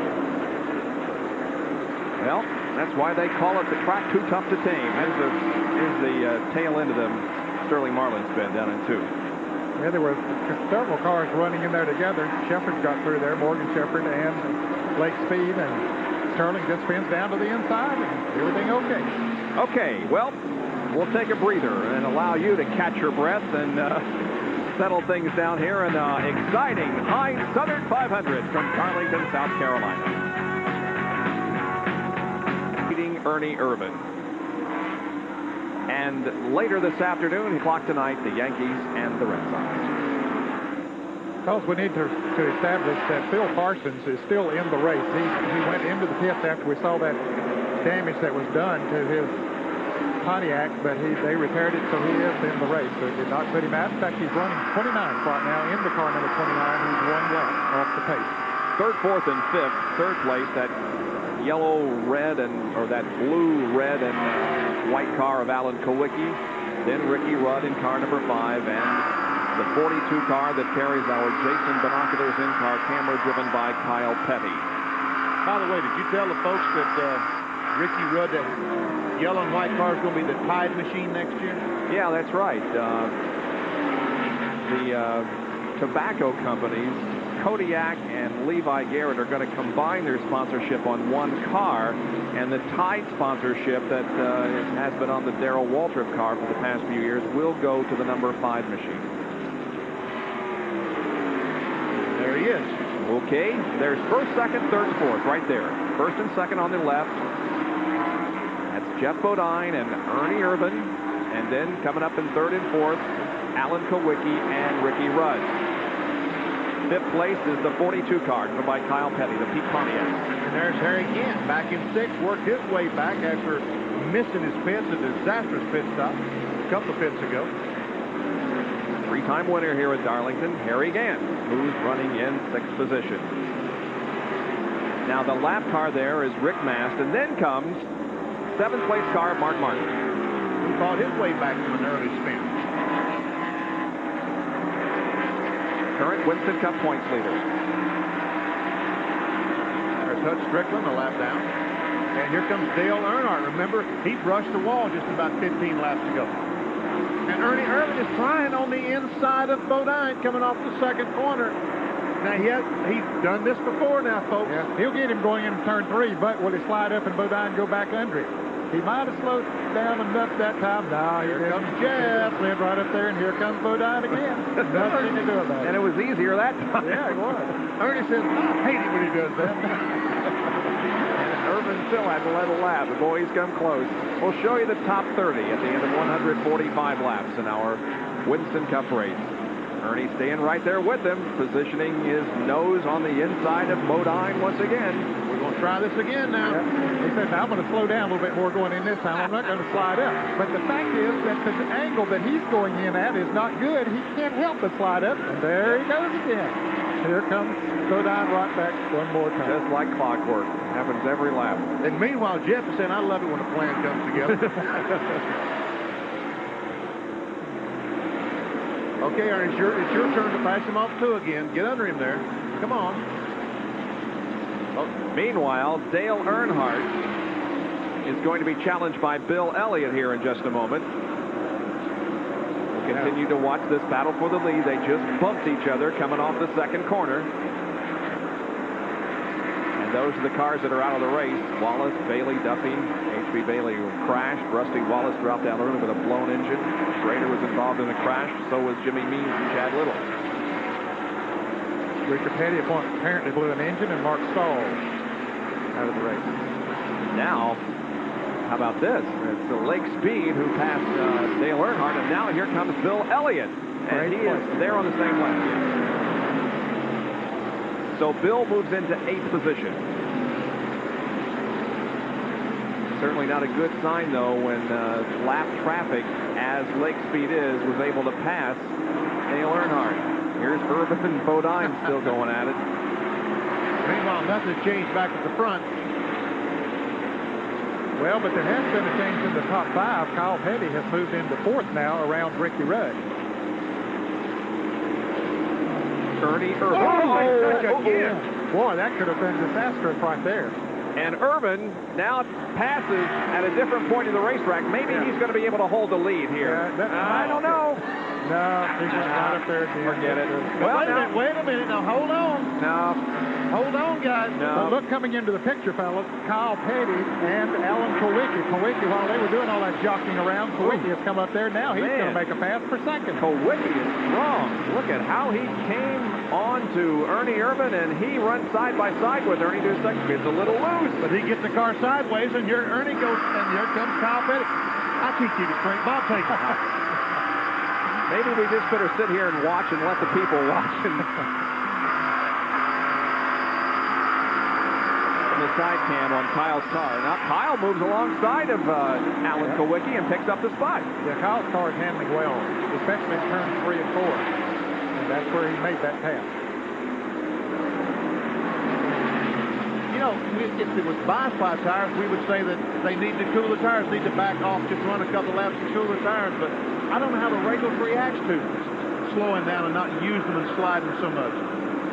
Well, that's why they call it the track too tough to tame. Here's the tail end of the Sterling Marlin spin down in 2. Yeah, there were several cars running in there together. Shepard got through there, Morgan Shepard and Blake Speed, and Sterling just spins down to the inside, and everything okay. Okay, well, we'll take a breather and allow you to catch your breath and settle things down here in exciting Heinz Southern 500 from Darlington, South Carolina. Beating Ernie Irvin. And later this afternoon, clock tonight, the Yankees and the Red Sox. Because we need to establish that Phil Parsons is still in the race. He went into the pits after we saw that damage that was done to his Pontiac, but they repaired it, so he is in the race. So it did not put him out. In fact, he's running 29th right now in the car number 29. He's 1 lap off the pace. Third, fourth, and fifth. Third place, that yellow, red, or that blue, red, and white car of Alan Kowicki. Then Ricky Rudd in car number 5, and the 42 car that carries our Jason Binoculars in-car camera driven by Kyle Petty. By the way, did you tell the folks that Ricky Rudd, that yellow and white car, is going to be the Tide machine next year? Yeah, that's right. The tobacco companies, Kodiak and Levi Garrett, are going to combine their sponsorship on one car, and the Tide sponsorship that has been on the Darrell Waltrip car for the past few years will go to the number 5 machine. There he is. Okay, there's first, second, third, fourth, right there. First and second on the left. That's Jeff Bodine and Ernie Irvin. And then coming up in third and fourth, Alan Kowicki and Ricky Rudd. Fifth place is the 42 car, driven by Kyle Petty, the Pete Pontiac. And there's Harry Gant back in sixth, worked his way back after missing his pits, a disastrous pit stop a couple of pits ago. Three-time winner here at Darlington, Harry Gant, who's running in sixth position. Now the lap car there is Rick Mast, and then comes seventh place car Mark Martin, who fought his way back from an early spin. Current Winston Cup points leader. There's Hutch Strickland, a lap down. And here comes Dale Earnhardt. Remember, he brushed the wall just about 15 laps ago. And Ernie Irvin is trying on the inside of Bodine coming off the second corner. Now, he's done this before now, folks. Yeah, he'll get him going into turn 3, but will he slide up and Bodine go back under it? He might have slowed down enough that time. No, here comes Jeff. Slid right up there, and here comes Bodine again. Nothing to do about it. And it was easier that time. Yeah, it was. Ernie says, I hate it when he does that. Irvin still had to let a lap. The boys come close. We'll show you the top 30 at the end of 145 laps in our Winston Cup race. Ernie staying right there with him, positioning his nose on the inside of Bodine once again. We're going to try this again now. Yeah. He said, I'm going to slow down a little bit more going in this time. I'm not going to slide up. But the fact is that the angle that he's going in at is not good. He can't help but slide up. And there he goes again. Here comes Bodine right back one more time. Just like clockwork. Happens every lap. And meanwhile, Jeff is saying, I love it when a plan comes together. Okay, Ernie, it's your turn to pass him off too again. Get under him there. Come on. Well, meanwhile, Dale Earnhardt is going to be challenged by Bill Elliott here in just a moment. We'll continue to watch this battle for the lead. They just bumped each other coming off the second corner. And those are the cars that are out of the race. Wallace, Bailey, Duffy, H.B. Bailey crashed. Rusty Wallace dropped down the road with a blown engine. Schrader was involved in the crash. So was Jimmy Means and Chad Little. Richard Petty apparently blew an engine, and Mark Stahl out of the race. Now, how about this? It's the Lake Speed who passed Dale Earnhardt, and now here comes Bill Elliott. And he is there on the same lap. So Bill moves into 8th position. Certainly not a good sign, though, when lap traffic, as Lake Speed is, was able to pass Dale Earnhardt. Here's Irvin and Bodine still going at it. Meanwhile, nothing's changed back at the front. Well, but there has been a change in the top 5. Kyle Petty has moved into 4th now around Ricky Rudd. Ernie Irvin. Again. Boy, that could have been disastrous right there. And Irvin now passes at a different point in the racetrack. Maybe he's going to be able to hold the lead here. I don't know. No, he's right up there again. Forget it. Well, wait a minute. Now, hold on. No. Hold on, guys. No. But look, coming into the picture, fellas, Kyle Petty and Alan Kowicki. Kowicki, while they were doing all that jockeying around, Kowicki has come up there. Now he's going to make a pass for second. Kowicki is strong. Look at how he came on to Ernie Irvin, and he runs side by side with Ernie to second. It's a little loose. But he gets the car sideways, and here Ernie goes, and here comes Kyle Petty. I teach you to sprint. Bob, take it. Maybe we just better sit here and watch and let the people watch. The side cam on Kyle's car. Now Kyle moves alongside of Alan Kowicki and picks up the spot. Yeah, Kyle's car is handling well, especially in turns 3 and 4. And that's where he made that pass. You know, if it was bisplat tires, we would say that they need to cool the tires, need to back off, just run a couple laps to cool the tires. But I don't know how the regulars reacts to slowing down and not using them and sliding so much.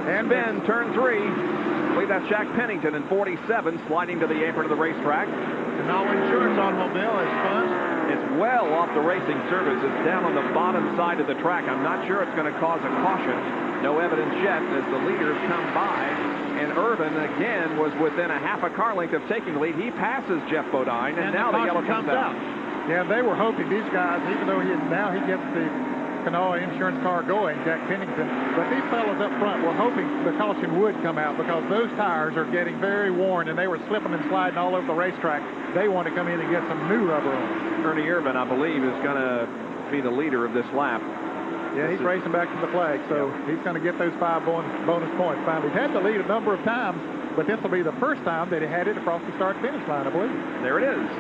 And Ben, turn 3. I believe that's Jack Pennington in 47, sliding to the apron of the racetrack. The Nala Insurance automobile is fun. It's well off the racing surface. It's down on the bottom side of the track. I'm not sure it's going to cause a caution. No evidence yet as the leaders come by. And Irvin, again, was within a half a car length of taking the lead. He passes Jeff Bodine, and now the yellow comes out. Yeah, they were hoping these guys, even though now he gets the Kanawha insurance car going, Jack Pennington, but these fellas up front were hoping the caution would come out because those tires are getting very worn and they were slipping and sliding all over the racetrack. They want to come in and get some new rubber on. Ernie Irvin, I believe, is going to be the leader of this lap. Yeah, he's racing back to the flag, so he's going to get those 5 bonus points finally. He's had the lead a number of times, but this will be the first time that he had it across the start-finish line, I believe. There it is.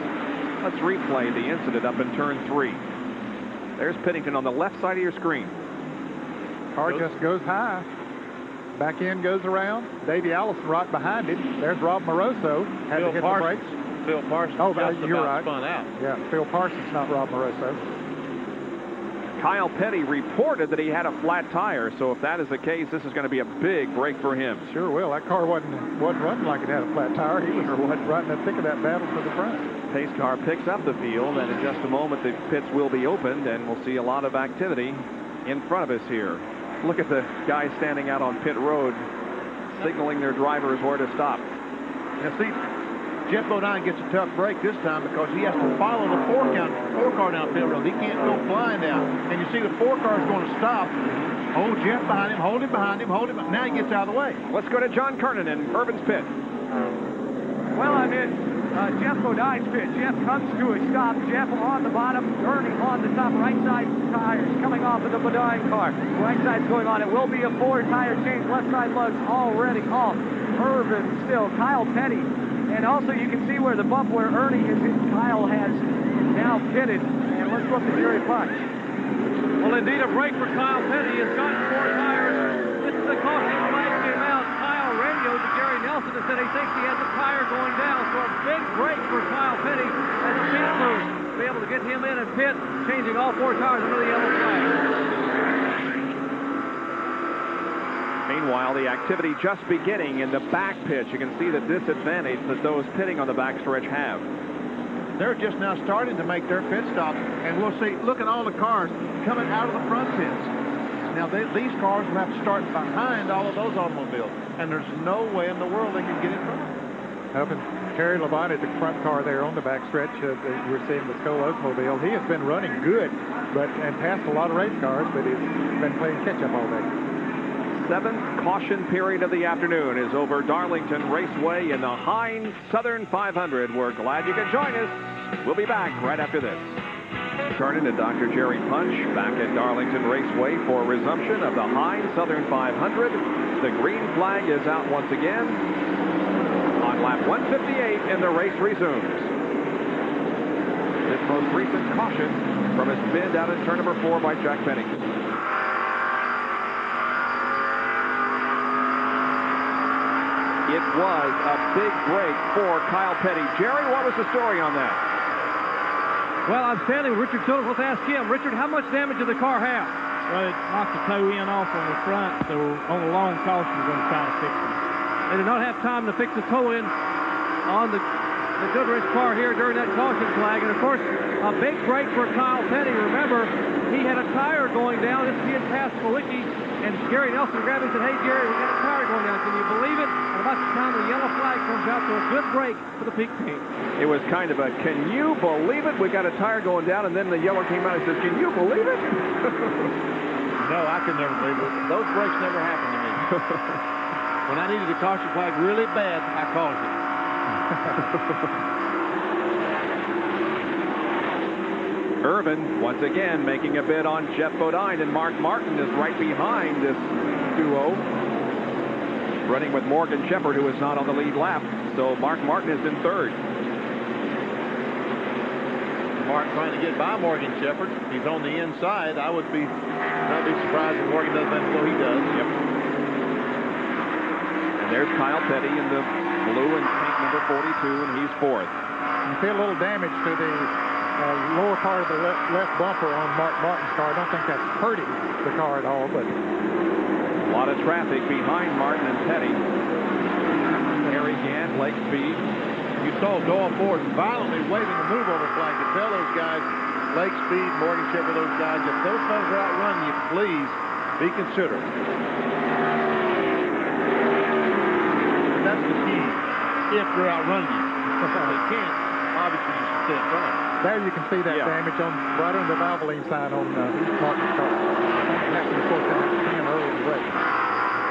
Let's replay the incident up in turn 3. There's Pennington on the left side of your screen. Car just goes high. Back end goes around. Davey Allison right behind him. There's Rob Moroso. Had to hit the brakes. Phil Parsons. Oh, just you're about right. Spun out. Yeah, Phil Parsons, not Rob Moroso. Kyle Petty reported that he had a flat tire, so if that is the case, this is going to be a big break for him. Sure will. That car wasn't running like it had a flat tire. He was right in the thick of that battle for the front. Pace car picks up the field, and in just a moment the pits will be opened, and we'll see a lot of activity in front of us here. Look at the guys standing out on pit road, signaling their drivers where to stop. Now, see, Jeff Bodine gets a tough break this time because he has to follow the four car down pit road. He can't go flying down. And you see the 4 car is going to stop. Hold Jeff behind him, hold him behind him, hold him. Now he gets out of the way. Let's go to John Kernan in Irvin's pit. Well, I'm in Jeff Bodine's pit. Jeff comes to a stop. Jeff on the bottom, Ernie on the top. Right side tires coming off of the Bodine car. Right side's going on. It will be a 4-tire change. Left side lugs already off. Irvin still. Kyle Petty. And also you can see where the bump where Ernie is in. Kyle has now pitted. And let's look at Jerry Punch. Well, indeed, a break for Kyle Petty. He's gotten 4 tires. This is the caution flag came out. Kyle radioed to Gary Nelson and said he thinks he has a tire going down. So a big break for Kyle Petty as the pit crew to be able to get him in and pit, changing all 4 tires under the yellow flag. Meanwhile, the activity just beginning in the back pitch. You can see the disadvantage that those pitting on the backstretch have. They're just now starting to make their pit stops, and we'll see. Look at all the cars coming out of the front pits. Now, these cars will have to start behind all of those automobiles, and there's no way in the world they can get in front of them. Up in Terry Levine at the front car there on the backstretch, we're seeing the Skoll Oldsmobile. He has been running good, and passed a lot of race cars, but he's been playing catch-up all day. 7th caution period of the afternoon is over Darlington Raceway in the Heinz Southern 500. We're glad you could join us. We'll be back right after this. Turning to Dr. Jerry Punch back at Darlington Raceway for resumption of the Heinz Southern 500. The green flag is out once again on lap 158, and the race resumes. This most recent caution from a spin down in turn number 4 by Jack Pennington. It was a big break for Kyle Petty. Jerry, what was the story on that? Well, I'm standing with Richard Tillett. Let's ask him. Richard, how much damage did the car have? Well, it knocked the toe end off on the front, so on the long caution, we're going to try to fix it. They did not have time to fix the toe end on the Goodrich car here during that caution flag. And, of course, a big break for Kyle Petty. Remember, he had a tire going down. He had passed Malicki, and Gary Nelson grabbed him and said, hey, Gary, we got a tire going down. Can you believe it? And about the time the yellow flag comes out, so a good break for the Peak team. It was kind of a, can you believe it? We got a tire going down, and then the yellow came out and says, can you believe it? No, I could never believe it. Those breaks never happened to me. When I needed the caution flag really bad, I called it. Irvin, once again, making a bid on Jeff Bodine, and Mark Martin is right behind this duo, running with Morgan Shepherd, who is not on the lead lap. So Mark Martin is in 3rd. Mark trying to get by Morgan Shepherd. He's on the inside. I'd be surprised if Morgan does that until he does. Yep. And there's Kyle Petty in the blue and pink number 42, and he's 4th. You see a little damage to the lower part of the left bumper on Mark Martin's car. I don't think that's hurting the car at all, but a lot of traffic behind Martin and Petty. Harry Gant, Lake Speed. You saw Doyle Ford violently waving the move over flag to tell those guys, Lake Speed, Morgan Shepherd, those guys, if those fellas are outrunning you, please be considerate. That's the key. If they're outrunning you. If they can't, obviously you should stay in front of them. there you can see that damage on right under the Valvoline sign on Martin's car. That happened before him early in the race.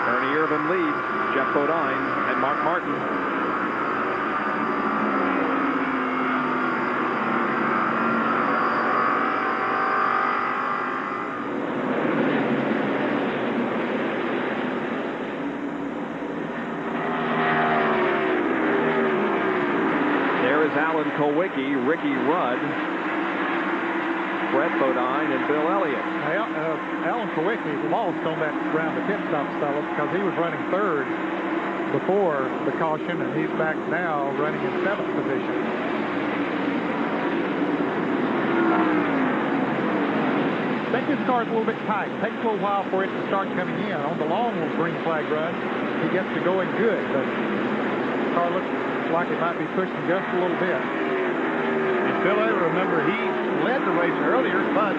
Ernie Irvin leads Jeff Bodine and Mark Martin. Alan Kulwicki, Ricky Rudd, Brett Bodine, and Bill Elliott. Alan Kulwicki lost on that round of pit stops, fellas, because he was running third before the caution, and he's back now running in 7th position. I think this car's a little bit tight. It takes a little while for it to start coming in. On the long green flag run, he gets to going good, but the car looks like it might be pushing just a little bit. And Phil, I remember he led the race earlier, but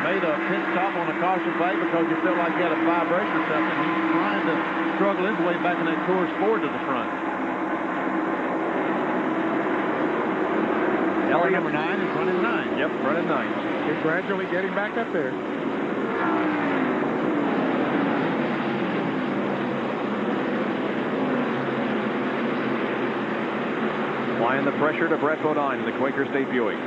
made a pit stop on a caution flag because he felt like he had a vibration or something. He's trying to struggle his way back in that course forward to the front. Car number 9 is running 9. Yep, running 9. He's gradually getting back up there. Applying the pressure to Brett Bodine in the Quaker State Buick.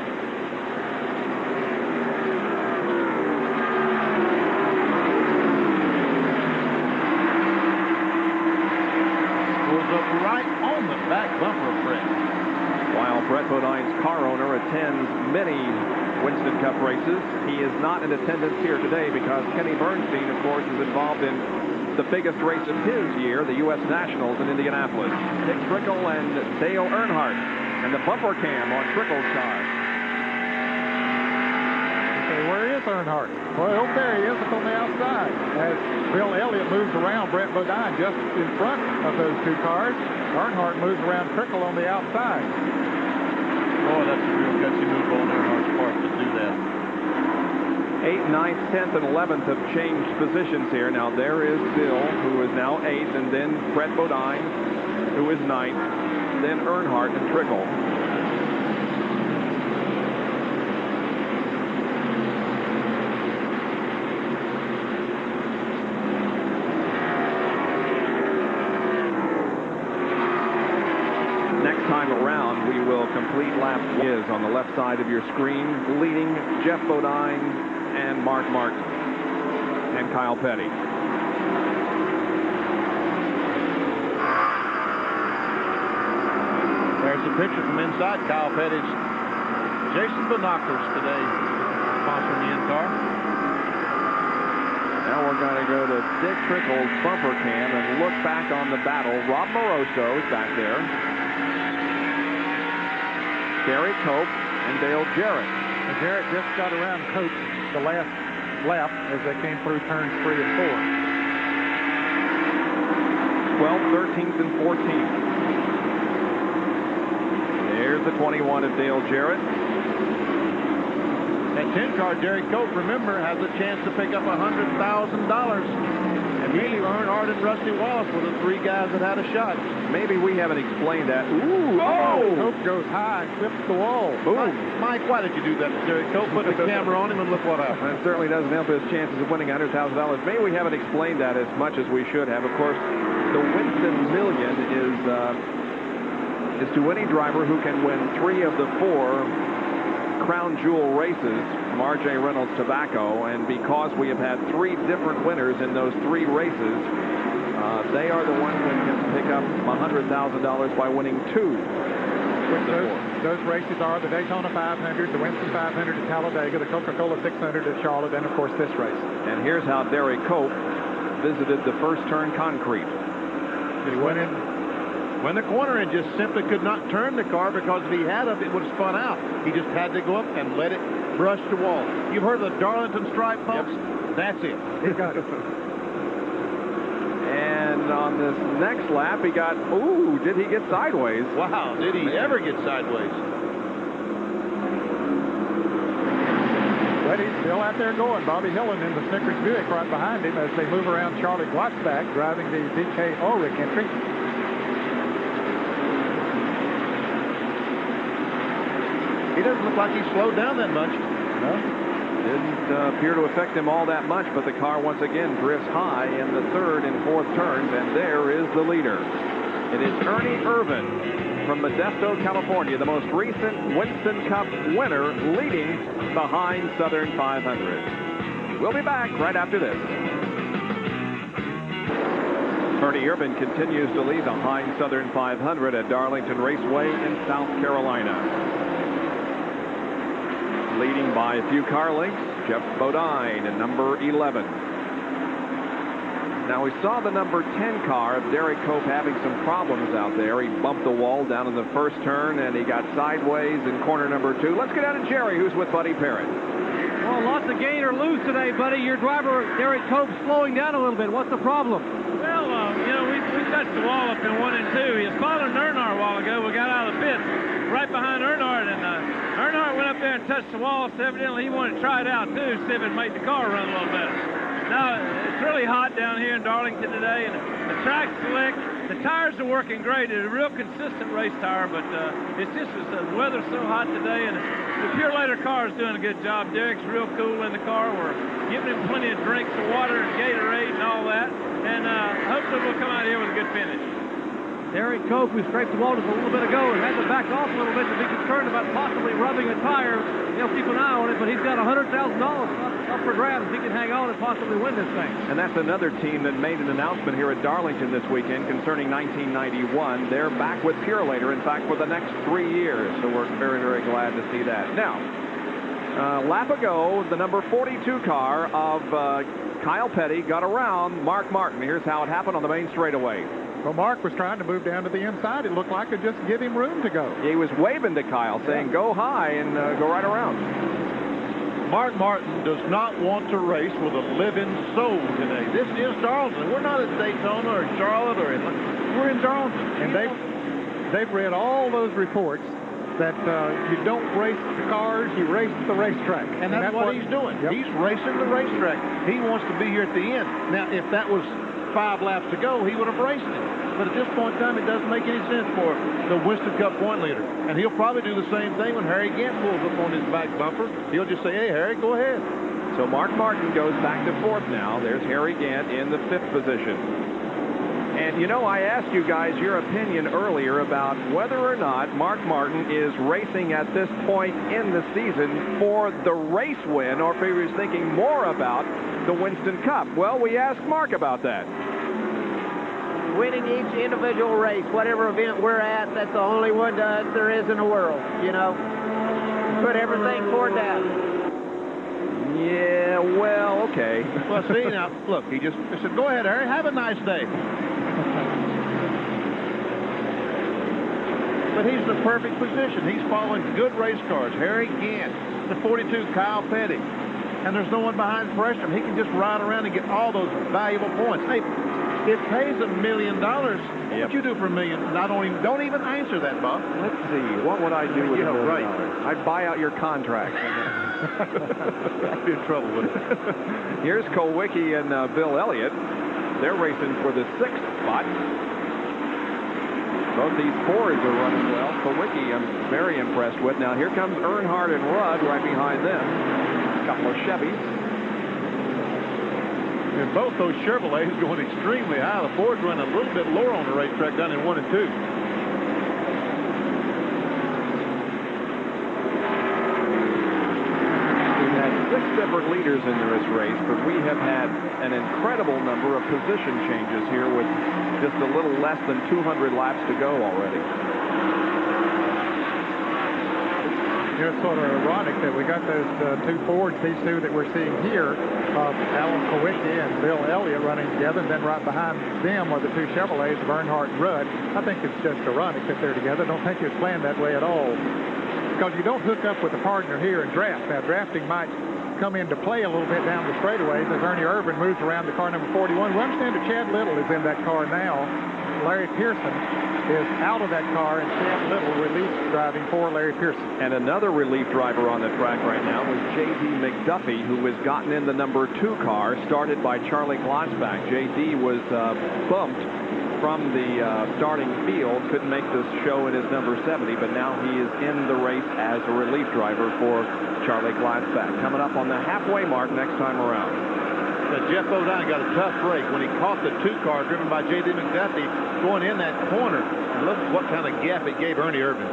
Pulls up right on the back bumper of Brett. While Brett Bodine's car owner attends many Winston Cup races, he is not in attendance here today because Kenny Bernstein, of course, is involved in the biggest race of his year, the U.S. Nationals in Indianapolis. Dick Trickle and Dale Earnhardt, and the bumper cam on Trickle's car. Okay, where is Earnhardt? Well, over there he is, up on the outside. As Bill Elliott moves around Brett Bodine just in front of those two cars, Earnhardt moves around Trickle on the outside. Boy, that's a real gutsy move on Earnhardt's part to do that. 8th, 9th, 10th, and 11th have changed positions here. Now there is Bill, who is now 8th, and then Brett Bodine, who is 9th, then Earnhardt and Trickle. Next time around, we will complete lap is on the left side of your screen, leading Jeff Bodine and Mark Martin and Kyle Petty. There's a picture from inside Kyle Petty's Jason Binoculars today, sponsoring the in-car. Now we're going to go to Dick Trickle's bumper cam and look back on the battle. Rob Moroso is back there. Gary Cope and Dale Jarrett. And Jarrett just got around Cope the last lap as they came through turns 3 and 4. 12th, 13th, and 14th. There's the 21 of Dale Jarrett. That 10 car, Jerry Cope, remember, has a chance to pick up $100,000. And he, Earnhardt, and Rusty Wallace were the 3 guys that had a shot. Maybe we haven't explained that. Ooh! Oh! Cope goes high and flips the wall. Boom! Mike, why did you do that to Jerry Cope? Put the camera on him and look what happened. That certainly doesn't help his chances of winning $100,000. Maybe we haven't explained that as much as we should have. Of course, the Winston Million is to any driver who can win 3 of the 4 crown jewel races from R.J. Reynolds Tobacco, and because we have had 3 different winners in those 3 races, they are the ones that can pick up $100,000 by winning 2. Those races are the Daytona 500, the Winston 500 at Talladega, the Coca-Cola 600 at Charlotte, and of course this race. And here's how Derry Cope visited the first turn concrete. He went in the corner and just simply could not turn the car because if he had it would have spun out. He just had to go up and let it brush the wall. You've heard of the Darlington stripe, folks? Yep. That's it. He got it. And on this next lap, he got, ooh, did he get sideways? Wow, did he ever get sideways? But he's still out there going. Bobby Hillen in the Snickers Buick right behind him as they move around Charlie Glotzback driving the DK Ulrich entry. He doesn't look like he slowed down that much. No. Didn't appear to affect him all that much, but the car once again drifts high in the 3rd and 4th turns, and there is the leader. It is Ernie Irvin from Modesto, California, the most recent Winston Cup winner, leading the Heinz Southern 500. We'll be back right after this. Ernie Irvin continues to lead the Heinz Southern 500 at Darlington Raceway in South Carolina. Leading by a few car lengths, Jeff Bodine in number 11. Now, we saw the number 10 car of Derek Cope having some problems out there. He bumped the wall down in the first turn, and he got sideways in corner number 2. Let's get out to Jerry, who's with Buddy Parrott. Well, lots of gain or lose today, Buddy. Your driver, Derek Cope, slowing down a little bit. What's the problem? Well, we touched the wall up in 1 and 2. He was following Earnhardt a while ago. We got out of the pit right behind Earnhardt, and Earnhardt went up there and touched the wall. So evidently, he wanted to try it out, too, see if it made the car run a little better. Now, it's really hot down here in Darlington today, and the track's slick. The tires are working great. It's a real consistent race tire, but it's just the weather's so hot today, and the Purelator car is doing a good job. Derek's real cool in the car. We're giving him plenty of drinks of water and Gatorade and all that, and hopefully we'll come out here with a good finish. Derek Cope, who scraped the wall just a little bit ago and had to back off a little bit to be concerned about possibly rubbing a tire. He'll keep an eye on it, but he's got $100,000 up for grabs if he can hang on and possibly win this thing. And that's another team that made an announcement here at Darlington this weekend concerning 1991. They're back with Purelator, in fact, for the next 3 years. So we're very, very glad to see that. Now, lap ago, the number 42 car of Kyle Petty got around Mark Martin. Here's how it happened on the main straightaway. Well, Mark was trying to move down to the inside. It looked like it just give him room to go. He was waving to Kyle, saying, go high and go right around. Mark Martin does not want to race with a living soul today. This is Darlington. We're not at Daytona or Charlotte or Atlanta. We're in Darlington. And they've read all those reports that you don't race the cars, you race the racetrack. And that's what he's doing. Yep. He's racing the racetrack. He wants to be here at the end. Now, if that was 5 laps to go, he would have raced it. But at this point in time, it doesn't make any sense for the Winston Cup point leader. And he'll probably do the same thing when Harry Gant pulls up on his back bumper. He'll just say, hey, Harry, go ahead. So Mark Martin goes back to 4th now. There's Harry Gant in the 5th position. And, you know, I asked you guys your opinion earlier about whether or not Mark Martin is racing at this point in the season for the race win, or if he was thinking more about the Winston Cup. Well, we asked Mark about that. Winning each individual race, whatever event we're at, that's the only one there is in the world, you know. Put everything toward that. Yeah, well, okay. Well, see, now, look, he said, go ahead, Harry, have a nice day. But he's in the perfect position. He's following good race cars. Harry Gant, the 42, Kyle Petty. And there's no one behind pressure. He can just ride around and get all those valuable points. Hey, it pays $1 million. What would you do for $1 million? I don't even answer that, Bob. Let's see. What would I do with $1 million? Right. I'd buy out your contract. I'd be in trouble with it. Here's Kulwicki and Bill Elliott. They're racing for the 6th spot. Both these Fords are running well. Kulwicki, I'm very impressed with. Now here comes Earnhardt and Rudd right behind them. A couple of Chevys. And both those Chevrolets going extremely high. The Ford's running a little bit lower on the racetrack down in 1 and 2. We've had 6 different leaders in this race, but we have had an incredible number of position changes here with just a little less than 200 laps to go already. It's sort of ironic that we got those 2 Fords, these 2 that we're seeing here, Alan Kulwicki and Bill Elliott running together, and then right behind them are the 2 Chevrolets, Earnhardt and Rudd. I think it's just ironic that they're together. I don't think it's planned that way at all. Because you don't hook up with a partner here and draft. Now, drafting might come into play a little bit down the straightaways as Ernie Irvin moves around to car number 41. We understand that Chad Little is in that car now. Larry Pearson is out of that car, and Chad Little relief driving for Larry Pearson. And another relief driver on the track right now was J.D. McDuffie, who was gotten in the number 2 car, started by Charlie Glotzback. J.D. was bumped from the starting field, couldn't make this show in his number 70, but now he is in the race as a relief driver for Charlie Glotzback. Coming up on the halfway mark next time around. Jeff Bodine got a tough break when he caught the 2 car driven by J.D. McDuffie going in that corner. And look what kind of gap it gave Ernie Irvin.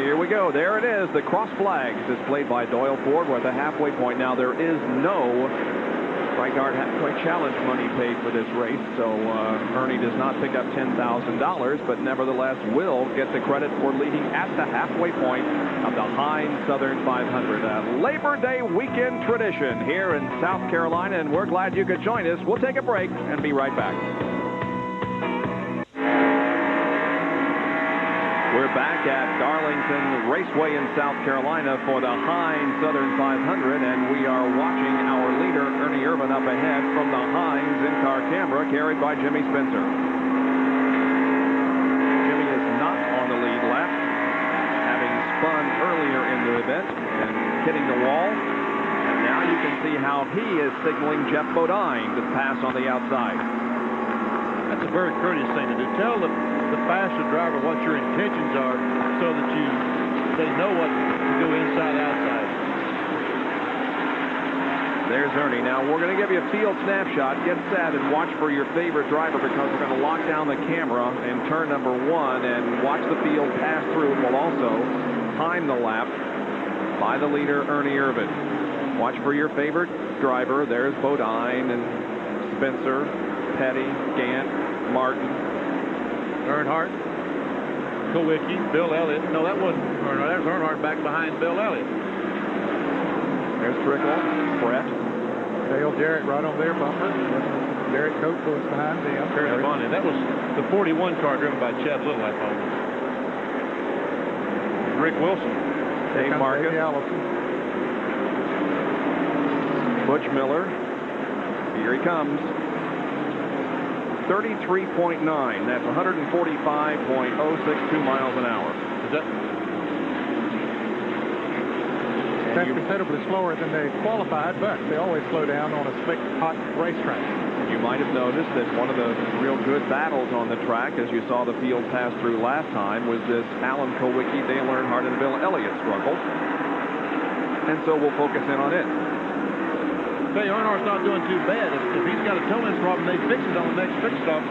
Here we go. There it is. The cross flags displayed by Doyle Ford. We're at the halfway point now. There is no Frank Hardwick challenge money paid for this race, so Ernie does not pick up $10,000, but nevertheless will get the credit for leading at the halfway point of the Heinz Southern 500. A Labor Day weekend tradition here in South Carolina, and we're glad you could join us. We'll take a break and be right back. We're back at Darlington Raceway in South Carolina for the Heinz Southern 500, and we are watching our leader, Ernie Irvan, up ahead from the Heinz in-car camera carried by Jimmy Spencer. Jimmy is not on the lead lap, having spun earlier in the event and hitting the wall. And now you can see how he is signaling Jeff Bodine to pass on the outside. That's a very courteous thing to do. Tell the faster driver what your intentions are so that they know what to do inside, outside. There's Ernie. Now we're going to give you a field snapshot. Get set and watch for your favorite driver, because we're going to lock down the camera in turn number 1 and watch the field pass through. We'll also time the lap by the leader, Ernie Irvan. Watch for your favorite driver. There's Bodine and Spencer, Petty, Gant, Martin, Earnhardt, Kowicki, Bill Elliott. No, that wasn't Earnhardt. That was Earnhardt back behind Bill Elliott. There's Trickle, Brett. Dale Jarrett right on their bumper. Derek Coates was behind them. Terry Bonnie. That was the 41 car driven by Chad Little, I thought. Rick Wilson. Dave Marcus. Butch Miller. Here he comes. 33.9. That's 145.062 miles an hour. Is that? That's considerably slower than they qualified, but they always slow down on a slick, hot racetrack. You might have noticed that one of the real good battles on the track, as you saw the field pass through last time, was this Alan Kowicki, Dale Earnhardt, and Bill Elliott struggle. And so we'll focus in on it. Hey, Earnhardt's not doing too bad. If he's got a towing problem, they fix it on the next pit stop.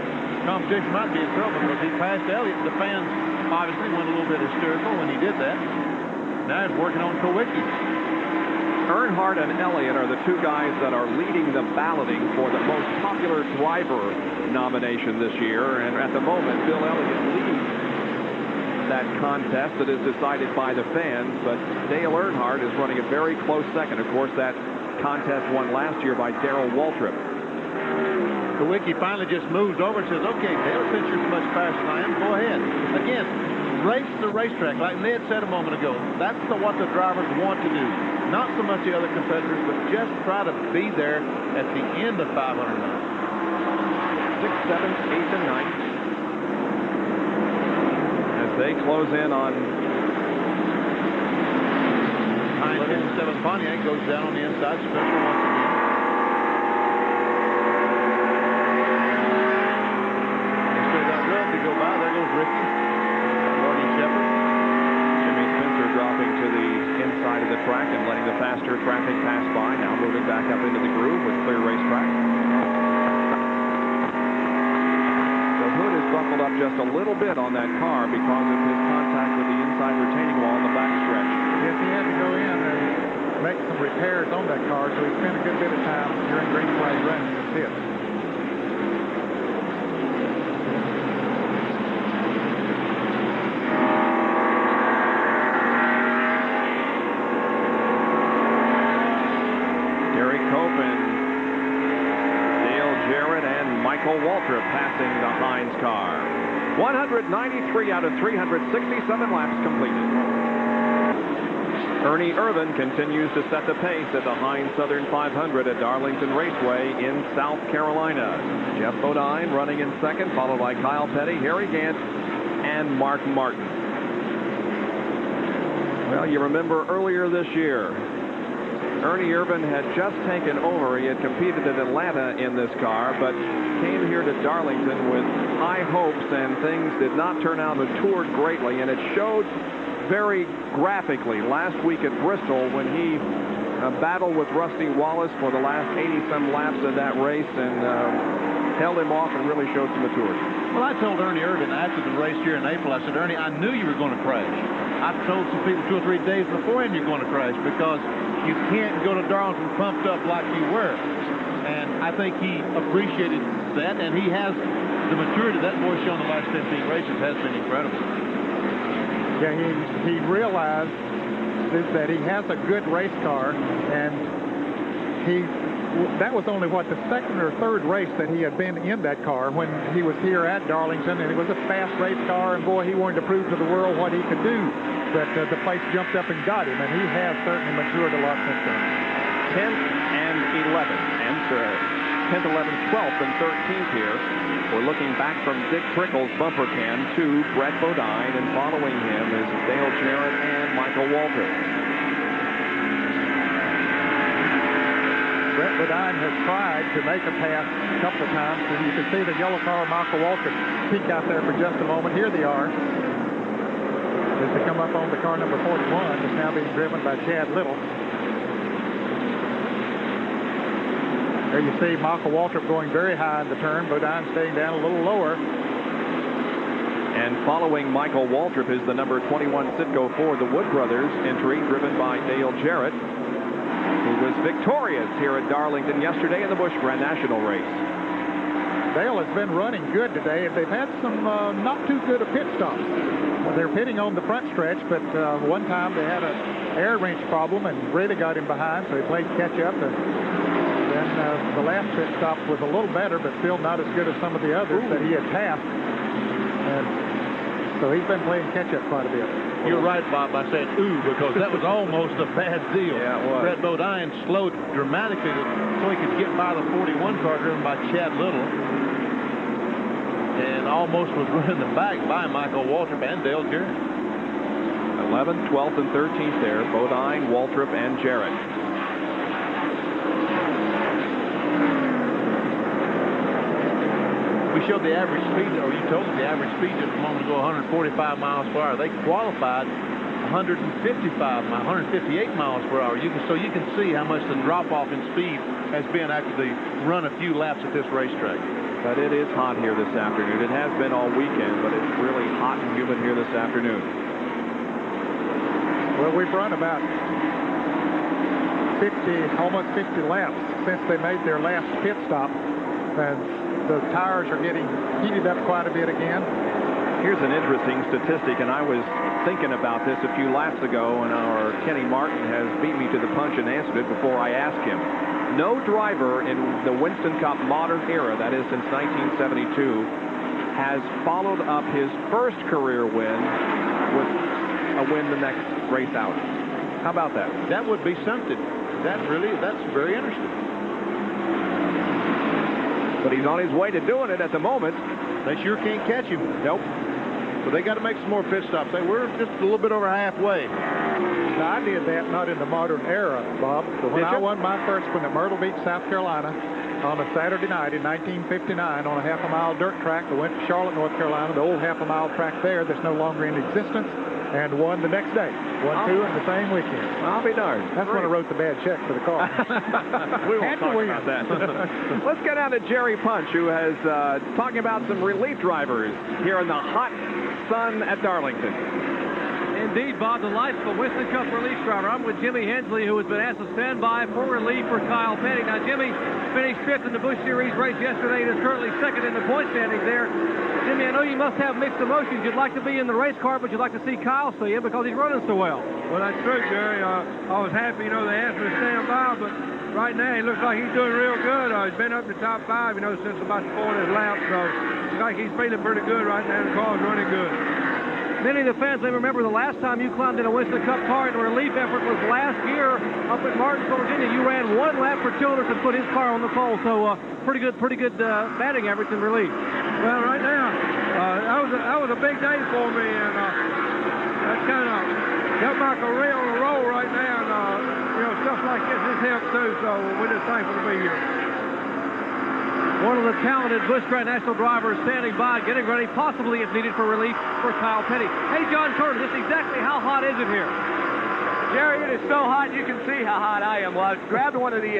Competition might be in trouble, because he passed Elliott. The fans obviously went a little bit hysterical when he did that. Now he's working on Kowicki. Earnhardt and Elliott are the two guys that are leading the balloting for the most popular driver nomination this year. And at the moment, Bill Elliott leads that contest that is decided by the fans. But Dale Earnhardt is running a very close second. Of course, that contest won last year by Darrell Waltrip. Kowicki finally just moves over and says, okay, Dale, since you're so much faster than I am, go ahead. Again, race the racetrack, like Ned said a moment ago. That's what the drivers want to do. Not so much the other competitors, but just try to be there at the end of 500 miles. 6th, 7th, 8th, and 9th. As they close in on Heinz and 7th. Pontiac goes down on the inside. Spencer once again. Straight out road to go by. There goes Ricky. Marty Shepard. Jimmy Spencer dropping to the inside of the track and letting the faster traffic pass by. Now moving back up into the groove with clear racetrack. The hood is buckled up just a little bit on that car because of his contact with the inside retaining wall in the back stretch. Yes, he had to go in and make some repairs on that car, so he spent a good bit of time during green flag running the pits. Waltrip passing the Heinz car. 193 out of 367 laps completed. Ernie Irvan continues to set the pace at the Heinz Southern 500 at Darlington Raceway in South Carolina. Jeff Bodine running in second, followed by Kyle Petty, Harry Gant, and Mark Martin. Well, you remember earlier this year, Ernie Irvan had just taken over. He had competed at Atlanta in this car, but came here to Darlington with high hopes, and things did not turn out, matured greatly, and it showed very graphically last week at Bristol when he battled with Rusty Wallace for the last 80-some laps of that race and held him off and really showed some maturity. Well, I told Ernie Irvan after the race here in April, I said, Ernie, I knew you were going to crash. I told some people 2 or 3 days beforehand you're going to crash, because You can't go to Darlington pumped up like you were. And I think he appreciated that, and he has the maturity that boy's shown the last 15 races has been incredible. Yeah, he realized that he has a good race car, and that was only, the second or third race that he had been in that car when he was here at Darlington, and it was a fast race car, and boy, he wanted to prove to the world what he could do. But the place jumped up and got him, and he has certainly matured a lot since then. 10th and 11th, and 10th, 11th, 12th, and 13th here. We're looking back from Dick Trickle's bumper can to Brett Bodine, and following him is Dale Jarrett and Michael Walter. Brett Bodine has tried to make a pass a couple of times, and you can see the yellow car, Michael Walter, peek out there for just a moment. Here they are. As they come up on the car number 41, it's now being driven by Chad Little. There you see Michael Waltrip going very high in the turn, Bodine staying down a little lower. And following Michael Waltrip is the number 21 Citgo Ford, the Wood Brothers entry, driven by Dale Jarrett, who was victorious here at Darlington yesterday in the Busch Grand National race. Dale has been running good today, and they've had some not too good pit stops. They're pitting on the front stretch, but one time they had an air wrench problem and really got him behind, so he played catch up. And then the last pit stop was a little better, but still not as good as some of the others that he had passed. And so he's been playing catch up quite a bit. You're right, Bob. I said ooh because that was almost a bad deal. Yeah, it was. Brett Bodine slowed dramatically so he could get by the 41 car driven by Chad Little, and almost was running the back by Michael Waltrip and Dale Jarrett. 11th, 12th, and 13th there, Bodine, Waltrip, and Jarrett. We showed the average speed, or you told us the average speed just a moment ago, 145 miles per hour. They qualified 158 miles per hour. So you can see how much the drop-off in speed has been after they run a few laps at this racetrack. But it is hot here this afternoon. It has been all weekend, but it's really hot and humid here this afternoon. Well, we've run about 50, almost 50 laps since they made their last pit stop, and the tires are getting heated up quite a bit again. Here's an interesting statistic, and I was thinking about this a few laps ago, and our Kenny Martin has beat me to the punch and answered it before I asked him. No driver in the Winston Cup modern era, that is since 1972, has followed up his first career win with a win the next race out. How about that? That would be something. That's very interesting. But he's on his way to doing it at the moment. They sure can't catch him. Nope. So they got to make some more pit stops. We're just a little bit over halfway. Now, I did that not in the modern era, Bob. So when I won my first one at Myrtle Beach, South Carolina, on a Saturday night in 1959 on a half-a-mile dirt track, I went to Charlotte, North Carolina, the old half-a-mile track there that's no longer in existence, and won the next day. Won two in the same weekend. I'll be darned. That's when I wrote the bad check for the car. We won't talk about that. Let's get down to Jerry Punch, who has talking about some relief drivers here in the hot sun at Darlington. Indeed, Bob, the life of a Winston Cup relief driver. I'm with Jimmy Hensley, who has been asked to stand by for relief for Kyle Petty. Now, Jimmy finished fifth in the Busch Series race yesterday and is currently second in the point standings there. Jimmy, I know you must have mixed emotions. You'd like to be in the race car, but you'd like to see Kyle stay in because he's running so well. Well, that's true, Jerry. I was happy, they asked me to stand by, but right now he looks like he's doing real good. He's been up in the top 5, since about the 4th lap, so it looks like he's feeling pretty good right now. The car's running good. Many of the fans may remember the last time you climbed in a Winston Cup car in a relief effort was last year up at Martinsville, Virginia. You ran one lap for Childress and put his car on the pole, so pretty good batting average in relief. Well, right now, that was a big day for me, and that's kind of got my career on the roll right now, and stuff like this helps too, so we're just thankful to be here. One of the talented Busch Grand National drivers standing by, getting ready, possibly if needed for relief for Kyle Petty. Hey, John Turner, just exactly how hot is it here? Jerry, it is so hot you can see how hot I am. Well, I grabbed one of the,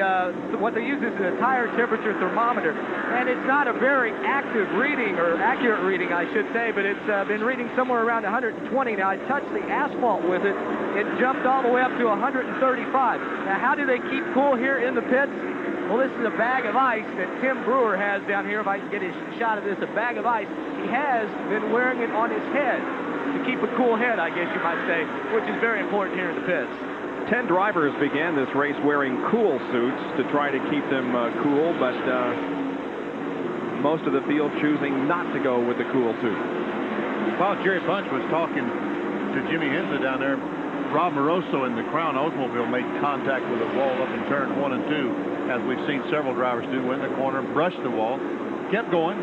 what they use is a tire temperature thermometer, and it's not a very active reading, or accurate reading, I should say, but it's been reading somewhere around 120. Now, I touched the asphalt with it. It jumped all the way up to 135. Now, how do they keep cool here in the pits? Well, this is a bag of ice that Tim Brewer has down here. If I can get a shot of this, a bag of ice. He has been wearing it on his head to keep a cool head, I guess you might say, which is very important here in the pits. 10 drivers began this race wearing cool suits to try to keep them cool, but most of the field choosing not to go with the cool suit. While Jerry Bunch was talking to Jimmy Hensley down there, Rob Moroso in the Crown Oldsmobile made contact with a wall up in turn 1 and 2, as we've seen several drivers do. Went in the corner, brushed the wall, kept going,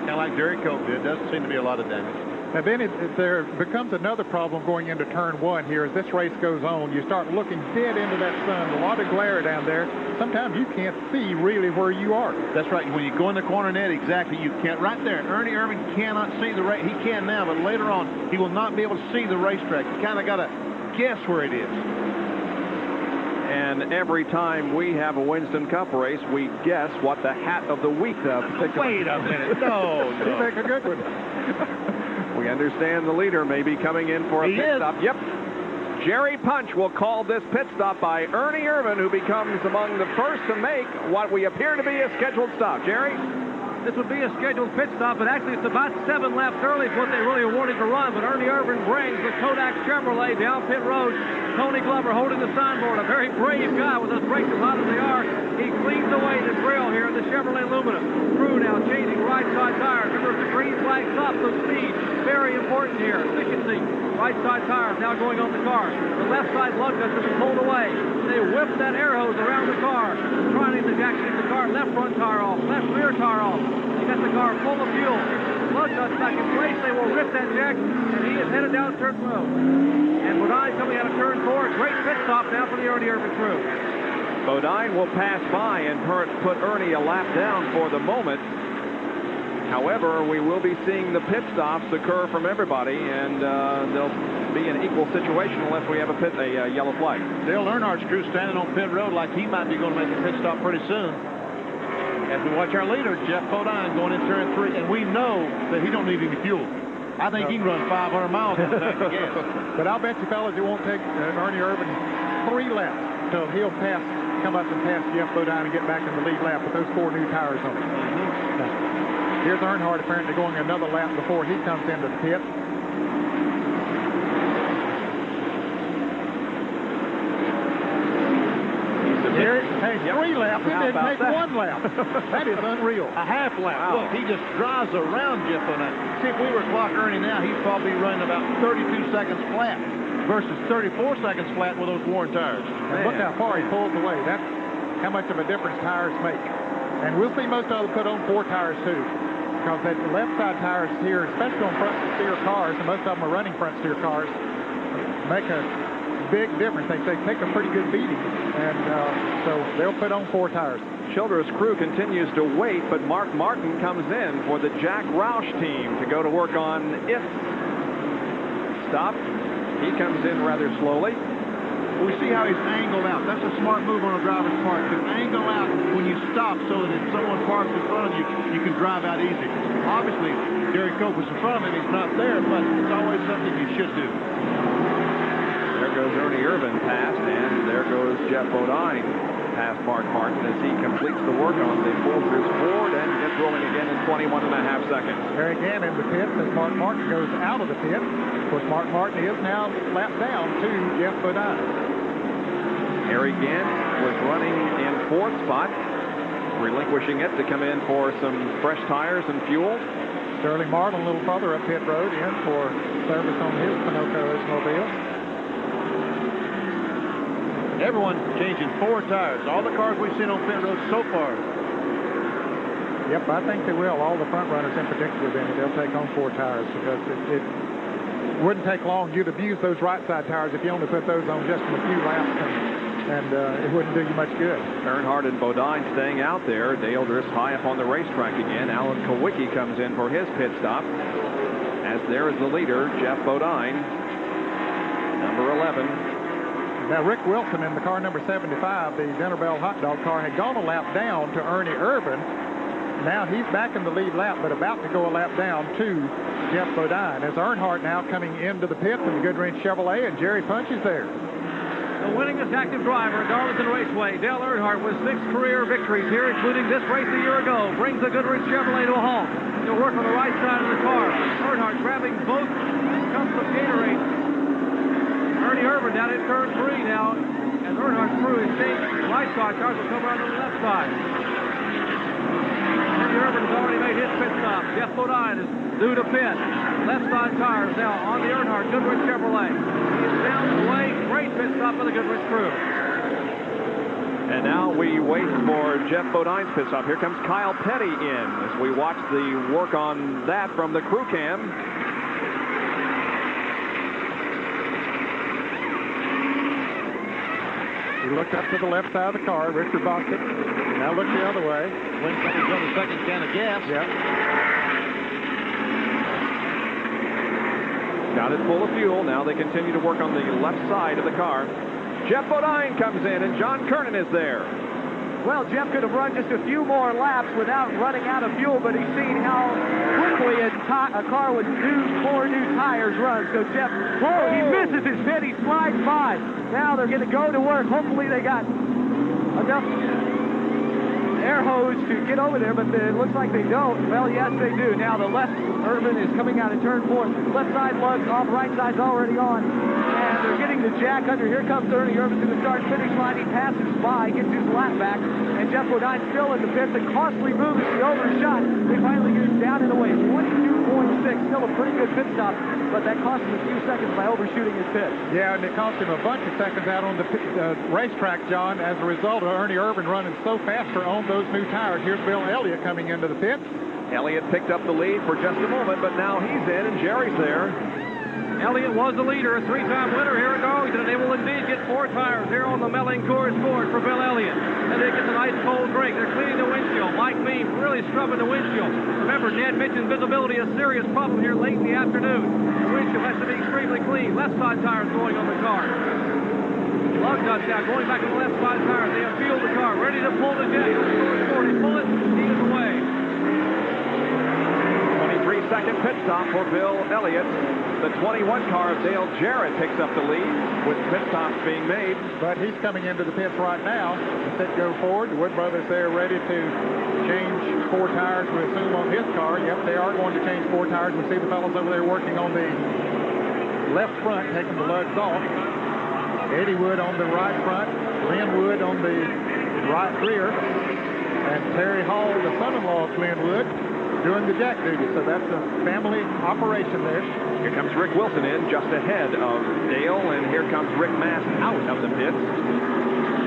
kind of like Derek Cope did. Doesn't seem to be a lot of damage. And then there becomes another problem going into turn 1 here. As this race goes on, you start looking dead into that sun. A lot of glare down there. Sometimes you can't see really where you are. That's right. When you go in the corner net, exactly, you can't. Right there, Ernie Irvin cannot see the race. He can now, but later on, he will not be able to see the racetrack. You kind of got to guess where it is. And every time we have a Winston Cup race, we guess what the hat of the week Wait a minute. No. You make a good one. We understand the leader may be coming in for a pit stop. Yep. Jerry Punch will call this pit stop by Ernie Irvin, who becomes among the first to make what we appear to be a scheduled stop. Jerry? This would be a scheduled pit stop, but actually it's about 7 laps early is what they really wanted to run. But Ernie Irvin brings the Kodak Chevrolet down pit road. Tony Glover holding the signboard, a very brave guy with us brakes as hot as they are. He cleans away the grill here in the Chevrolet Lumina. Crew now changing right side tires. Remember, if the green flag stops, so speed, very important here. Efficiency. Right side tires now going on the car. The left side lug nuts have been pulled away. They whip that air hose around the car, trying to jack the car. Left front tire off, left rear tire off. They got the car full of fuel. Lug nuts back in place. They will rip that jack, and he is headed down turn 12. And Bodine coming out of turn 4. Great pit stop now for the Ernie Irvin crew. Bodine will pass by and put Ernie a lap down for the moment. However, we will be seeing the pit stops occur from everybody, and they'll be an equal situation unless we have a yellow flag. Dale Earnhardt's crew standing on pit road like he might be going to make a pit stop pretty soon. As we watch our leader, Jeff Bodine, going in turn 3, and we know that he don't need any fuel. I think he can run 500 miles on the tank of gas. But I'll bet you fellas it won't take Ernie Irvin 3 laps till he'll come up and pass Jeff Bodine and get back in the lead lap with those 4 new tires on it. Here's Earnhardt apparently going another lap before he comes into the pit. Hey, 3 laps. He didn't make 1 lap. That is unreal. A half lap. Wow. Look, he just drives around Jeff Bodine. See, if we were clock Ernie now, he'd probably running about 32 seconds flat versus 34 seconds flat with those worn tires. And look how far he pulls away. That's how much of a difference tires make. And we'll see most of them put on 4 tires too. Because that left side tires here, especially on front steer cars, and most of them are running front steer cars, make a big difference. They take a pretty good beating. And so they'll put on 4 tires. Childress' crew continues to wait, but Mark Martin comes in for the Jack Roush team to go to work on its stop. He comes in rather slowly. We see how he's angled out. That's a smart move on a driver's part, to angle out when you stop so that if someone parks in front of you, you can drive out easy. Obviously, Derek Cope was in front of him. He's not there, but it's always something you should do. There goes Ernie Irvin past, and there goes Jeff Bodine past Mark Martin as he completes the work on the Folgers Ford and gets rolling again in 21.5 seconds. There again in the pit as Mark Martin goes out of the pit. Of course, Mark Martin is now lapped down to Jeff Bodine. Harry Gant was running in 4th spot, relinquishing it to come in for some fresh tires and fuel. Sterling Martin a little further up pit road in for service on his Sunoco Oldsmobile. Everyone changing 4 tires. All the cars we've seen on pit road so far. Yep, I think they will. All the front runners in particular, Benny, they'll take on 4 tires because it wouldn't take long. You'd abuse those right side tires if you only put those on just in a few laps, and it wouldn't do you much good. Earnhardt and Bodine staying out there. Dale Durst high up on the racetrack again. Alan Kowicki comes in for his pit stop. As there is the leader, Jeff Bodine, number 11. Now, Rick Wilson in the car number 75, the Dinner Bell hot dog car, had gone a lap down to Ernie Irvin. Now he's back in the lead lap, but about to go a lap down to Jeff Bodine. As Earnhardt now coming into the pits in the Goodwrench Chevrolet, and Jerry Punch is there. The winningest active driver at Darlington Raceway, Dale Earnhardt, with 6 career victories here, including this race a year ago, brings the Goodwrench Chevrolet to a halt. He'll work on the right side of the car. Earnhardt grabbing both cups of Gatorade. Ernie Irvin down in turn 3 now, as Earnhardt's crew is changed. Right side cars will come around to the left side. Ernie Irvin has already made his pit stop. Jeff Bodine is due to pit. Left side tires now on the Earnhardt Goodwrench Chevrolet. He is down the way. Great pit stop for the Goodwrench crew. And now we wait for Jeff Bodine's pit stop. Here comes Kyle Petty in as we watch the work on that from the crew cam. He looked up to the left side of the car, Richard Bostic. Now look the other way. Winston's on the second can of gas. Yep. Got it full of fuel. Now they continue to work on the left side of the car. Jeff Bodine comes in, and John Kernan is there. Well, Jeff could have run just a few more laps without running out of fuel, but he's seen how quickly a car with 4 new tires runs. So Jeff, he misses his pit. He slides by. Now they're going to go to work. Hopefully they got enough air hose to get over there, but it looks like they don't. Well, yes, they do. Now the left Irvin is coming out of turn 4. Left side lugs off, right side's already on. And they're getting the jack under. Here comes Ernie Irvin to the start-finish line. He passes by, gets his lap back, and Jeff Bodine still in the pits. A costly move as he overshot. They finally get him down and away. 22.6, still a pretty good pit stop, but that cost him a few seconds by overshooting his pit. Yeah, and it cost him a bunch of seconds out on the racetrack, John, as a result of Ernie Irvin running so faster on those new tires. Here's Bill Elliott coming into the pits. Elliott picked up the lead for just a moment, but now he's in, and Jerry's there. Elliott was the leader, a 3-time winner here at Darlington, and they will indeed get 4 tires here on the Melling Coors Ford for Bill Elliott. And they get a nice cold drink. They're cleaning the windshield. Mike Means really scrubbing the windshield. Remember, Ned mentioned visibility, a serious problem here late in the afternoon. The windshield has to be extremely clean. Left side tires going on the car. Lug nuts now going back to the left side tires. They have fueled the car, ready to pull the jack. They pull it, he is away. 23-second pit stop for Bill Elliott. The 21 car of Dale Jarrett picks up the lead with pit stops being made. But he's coming into the pits right now. The pit go forward. The Wood brothers there ready to change 4 tires, we assume, on his car. Yep, they are going to change 4 tires. We see the fellows over there working on the left front, taking the lugs off. Eddie Wood on the right front, Glenn Wood on the right rear, and Terry Hall, the son-in-law of Glenn Wood, doing the jack duty. So that's a family operation there. Here comes Rick Wilson in just ahead of Dale, and here comes Rick Mast out of the pits.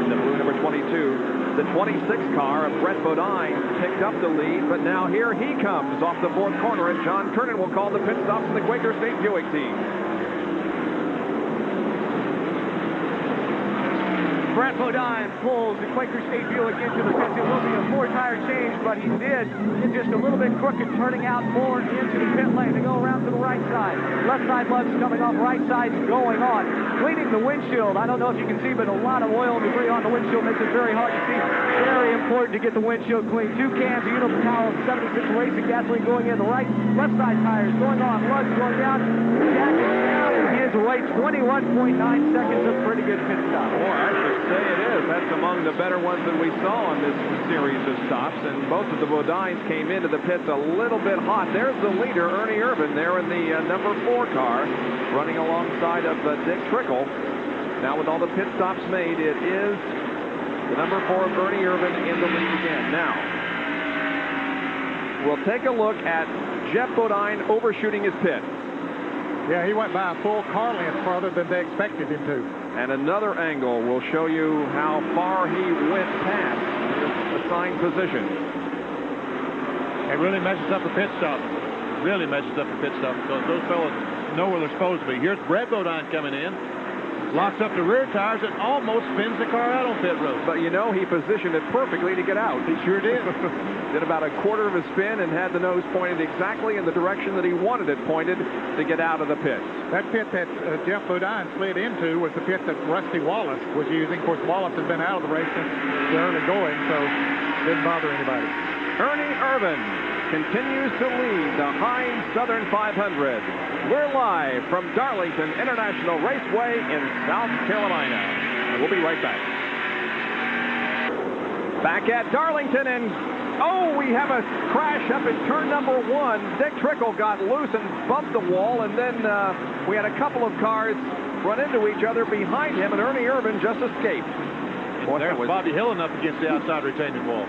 The blue number 22. The 26 car of Brett Bodine picked up the lead, but now here he comes off the 4th corner, and John Kernan will call the pit stops in the Quaker State Buick team. Brett Bodine pulls the Quaker State Buick into the pits. It will be a 4-tire change, but he did get just a little bit crooked, turning out more into the pit lane to go around to the right side. Left side lugs coming off, right side's going on. Cleaning the windshield. I don't know if you can see, but a lot of oil and debris on the windshield makes it very hard to see. Very important to get the windshield clean. 2 cans of Unipower 76 racing gasoline going in. The left side tires going on. Lugs going down. Jack is down, and he is away. 21.9 seconds. A pretty good pit stop. Boy, I should say it is. That's among the better ones that we saw in this series of stops, and both of the Bodines came into the pits a little bit hot. There's the leader, Ernie Irvin, there in the number 4 car, running alongside of Dick Trickle. Now with all the pit stops made, it is the number 4 of Ernie Irvin in the lead again. Now, we'll take a look at Jeff Bodine overshooting his pit. Yeah, he went by a full car length farther than they expected him to. And another angle will show you how far he went past his assigned position. It really messes up the pit stop. Really messes up the pit stop because those fellas know where they're supposed to be. Here's Brett Bodine coming in. locks up the rear tires and almost spins the car out on pit road. But you know, he positioned it perfectly to get out. He sure did. Did about a quarter of a spin and had the nose pointed exactly in the direction that he wanted it pointed to get out of the pit. That pit that Jeff Bodine slid into was the pit that Rusty Wallace was using. Of course, Wallace has been out of the race since the early going, so didn't bother anybody. Ernie Irvin continues to lead the Heinz Southern 500. We're live from Darlington International Raceway in South Carolina. And we'll be right back. Back at Darlington, and we have a crash up in turn number 1. Dick Trickle got loose and bumped the wall, and then we had a couple of cars run into each other behind him, and Ernie Irvin just escaped. Boy, there's Bobby Hillen up against the outside retaining wall.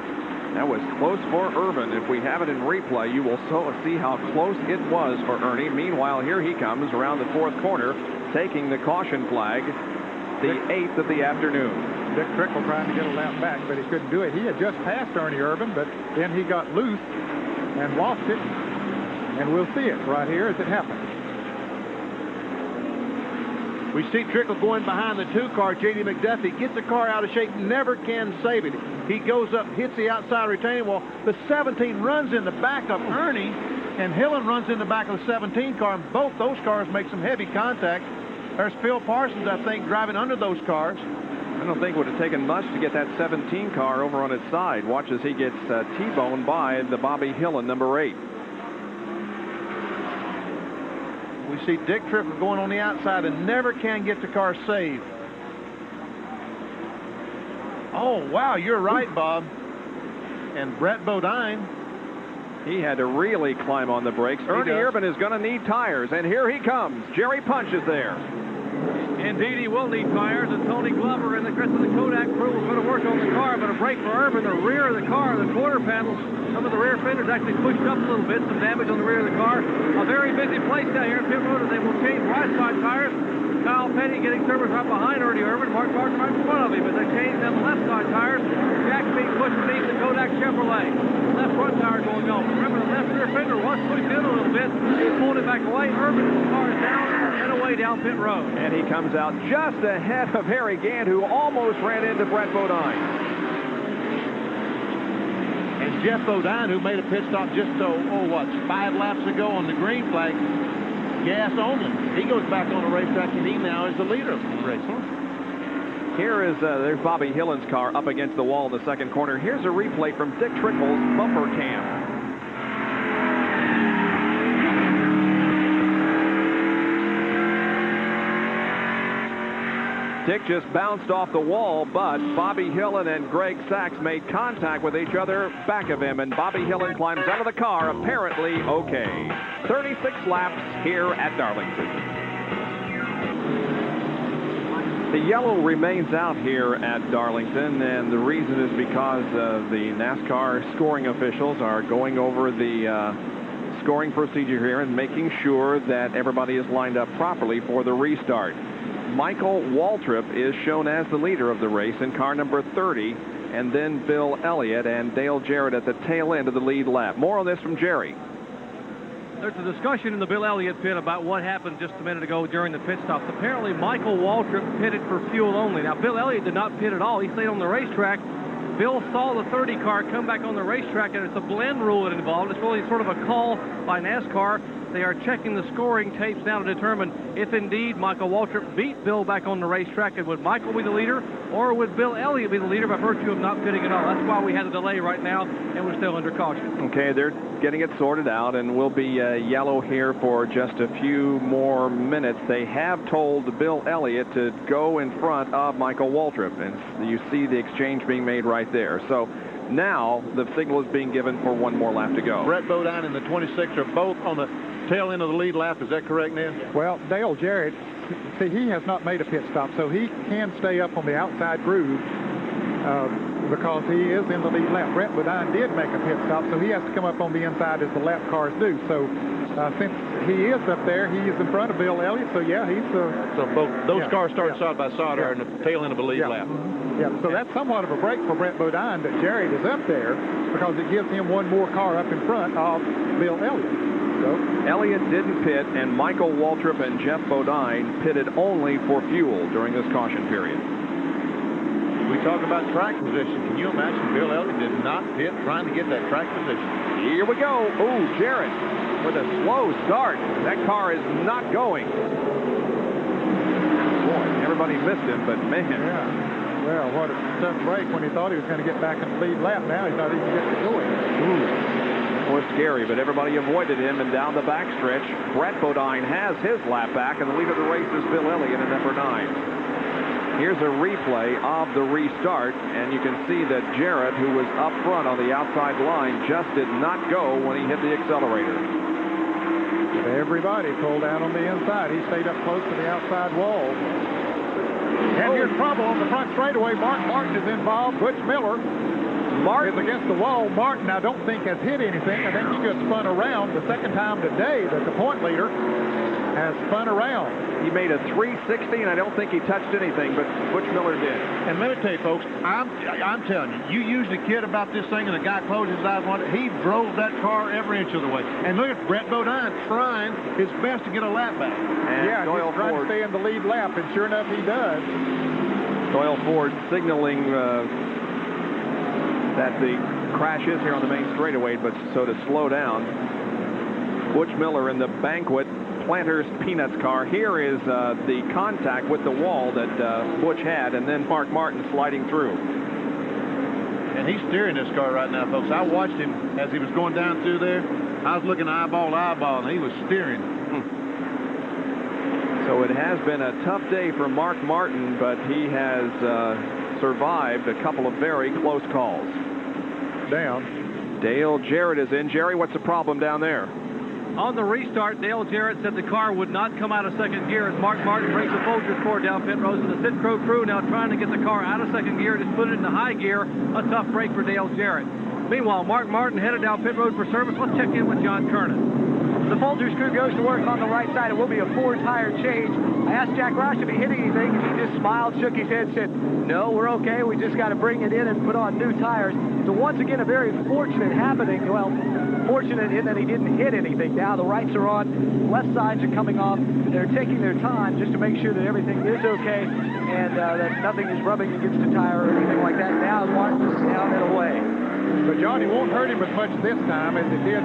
That was close for Irvin. If we have it in replay, you will see how close it was for Ernie. Meanwhile, here he comes around the 4th corner, taking the caution flag, the 8th of the afternoon. Dick Trickle trying to get a lap back, but he couldn't do it. He had just passed Ernie Irvin, but then he got loose and lost it. And we'll see it right here as it happens. We see Trickle going behind the 2 car. J.D. McDuffie gets the car out of shape, never can save it. He goes up, hits the outside retaining wall. The 17 runs in the back of Ernie, and Hillen runs in the back of the 17 car, and both those cars make some heavy contact. There's Phil Parsons, I think, driving under those cars. I don't think it would have taken much to get that 17 car over on its side. Watch as he gets T-boned by the Bobby Hillen, number 8. We see Dick Trickle going on the outside and never can get the car saved. Oh, wow, you're right, Bob. And Brett Bodine. He had to really climb on the brakes. Ernie Irvin is going to need tires, and here he comes. Jerry Punch is there. Indeed, he will need tires, and Tony Glover and the rest of the Kodak crew is going to work on the car, but a brake for Irvin. The rear of the car, the quarter panels, some of the rear fenders actually pushed up a little bit, some damage on the rear of the car. A very busy place down here in pit road as they will change right side tires. Kyle Petty getting service right behind Ernie Irvin. Mark Barton right in front of him as they change them left side tires. Jack being pushed beneath the Kodak Chevrolet. Left front tire going off. Remember, the left rear fender was pushed in a little bit. He pulled it back away. Irvin's car is down and away down pit road. And he comes out just ahead of Harry Gant, who almost ran into Brett Bodine. And Jeff Bodine, who made a pit stop just, 5 laps ago on the green flag, gas only. He goes back on the racetrack, and he now is the leader of the race. Here is, there's Bobby Hillen's car up against the wall in the 2nd corner. Here's a replay from Dick Trickle's bumper cam. Dick just bounced off the wall, but Bobby Hillen and Greg Sachs made contact with each other back of him, and Bobby Hillen climbs out of the car, apparently okay. 36 laps here at Darlington. The yellow remains out here at Darlington, and the reason is because the NASCAR scoring officials are going over the scoring procedure here and making sure that everybody is lined up properly for the restart. Michael Waltrip is shown as the leader of the race in car number 30, and then Bill Elliott and Dale Jarrett at the tail end of the lead lap. More on this from Jerry. There's a discussion in the Bill Elliott pit about what happened just a minute ago during the pit stops. Apparently, Michael Waltrip pitted for fuel only. Now, Bill Elliott did not pit at all. He stayed on the racetrack. Bill saw the 30 car come back on the racetrack, and it's a blend rule that involved. It's really sort of a call by NASCAR. They are checking the scoring tapes now to determine if indeed Michael Waltrip beat Bill back on the racetrack, and would Michael be the leader, or would Bill Elliott be the leader by virtue of not pitting at all. That's why we had a delay right now, and we're still under caution. Okay, they're getting it sorted out, and we'll be yellow here for just a few more minutes. They have told Bill Elliott to go in front of Michael Waltrip, and you see the exchange being made right there. So now the signal is being given for one more lap to go. Brett Bodine and the 26 are both on the tail end of the lead lap. Is that correct, Ned? Well, Dale Jarrett, see, he has not made a pit stop, so he can stay up on the outside groove because he is in the lead lap. Brett Bodine did make a pit stop, so he has to come up on the inside as the lap cars do. So since he is up there, he is in front of Bill Elliott. So yeah, he's so both those cars started side by side are in the tail end of the lead lap. Yeah, so that's somewhat of a break for Brett Bodine that Jared is up there because it gives him one more car up in front of Bill Elliott. So Elliott didn't pit, and Michael Waltrip and Jeff Bodine pitted only for fuel during this caution period. We talk about track position. Can you imagine Bill Elliott did not pit trying to get that track position? Here we go. Oh, Jarrett with a slow start. That car is not going. Boy, everybody missed him, but man. Yeah. Well, what a tough break when he thought he was going to get back in the lead lap. Now he thought he could get to going. It was scary, but everybody avoided him, and down the backstretch, Brett Bodine has his lap back, and the leader of the race is Bill Elliott in number 9. Here's a replay of the restart, and you can see that Jarrett, who was up front on the outside line, just did not go when he hit the accelerator. Everybody pulled out on the inside. He stayed up close to the outside wall. And here's trouble on the front straightaway. Mark Martin is involved. Butch Miller is against the wall. Martin, I don't think, has hit anything. I think he just spun around the second time today that the point leader has spun around. He made a 360, and I don't think he touched anything, but Butch Miller did. And let me tell you, folks, I'm telling you, you usually kid about this thing, and the guy closes his eyes on it. He drove that car every inch of the way. And look at Brett Bodine trying his best to get a lap back. And yeah, Doyle he's trying Ford to stay in the lead lap, and sure enough, he does. Doyle Ford signaling that the crash is here on the main straightaway, but so to slow down. Butch Miller in the Banquet Planters Peanuts car. Here is the contact with the wall that Butch had, and then Mark Martin sliding through. And he's steering this car right now, folks. I watched him as he was going down through there. I was looking eyeball to eyeball, and he was steering. So it has been a tough day for Mark Martin, but he has survived a couple of very close calls. Down. Dale Jarrett is in. Jerry, what's the problem down there? On the restart, Dale Jarrett said the car would not come out of second gear as Mark Martin brings the Folgers core down pit road. And the Sitco crew now trying to get the car out of second gear, just put it into high gear. A tough break for Dale Jarrett. Meanwhile, Mark Martin headed down pit road for service. Let's check in with John Kernan. The Folgers crew goes to work on the right side. It will be a 4-tire change. I asked Jack Roush if he hit anything, and he just smiled, shook his head, said, no, we're okay. We just got to bring it in and put on new tires. So once again, a very fortunate happening. Well, fortunate in that he didn't hit anything. Now the rights are on, left sides are coming off. They're taking their time just to make sure that everything is okay and that nothing is rubbing against the tire or anything like that. Now Martin's down and away. But Johnny won't hurt him as much this time as it did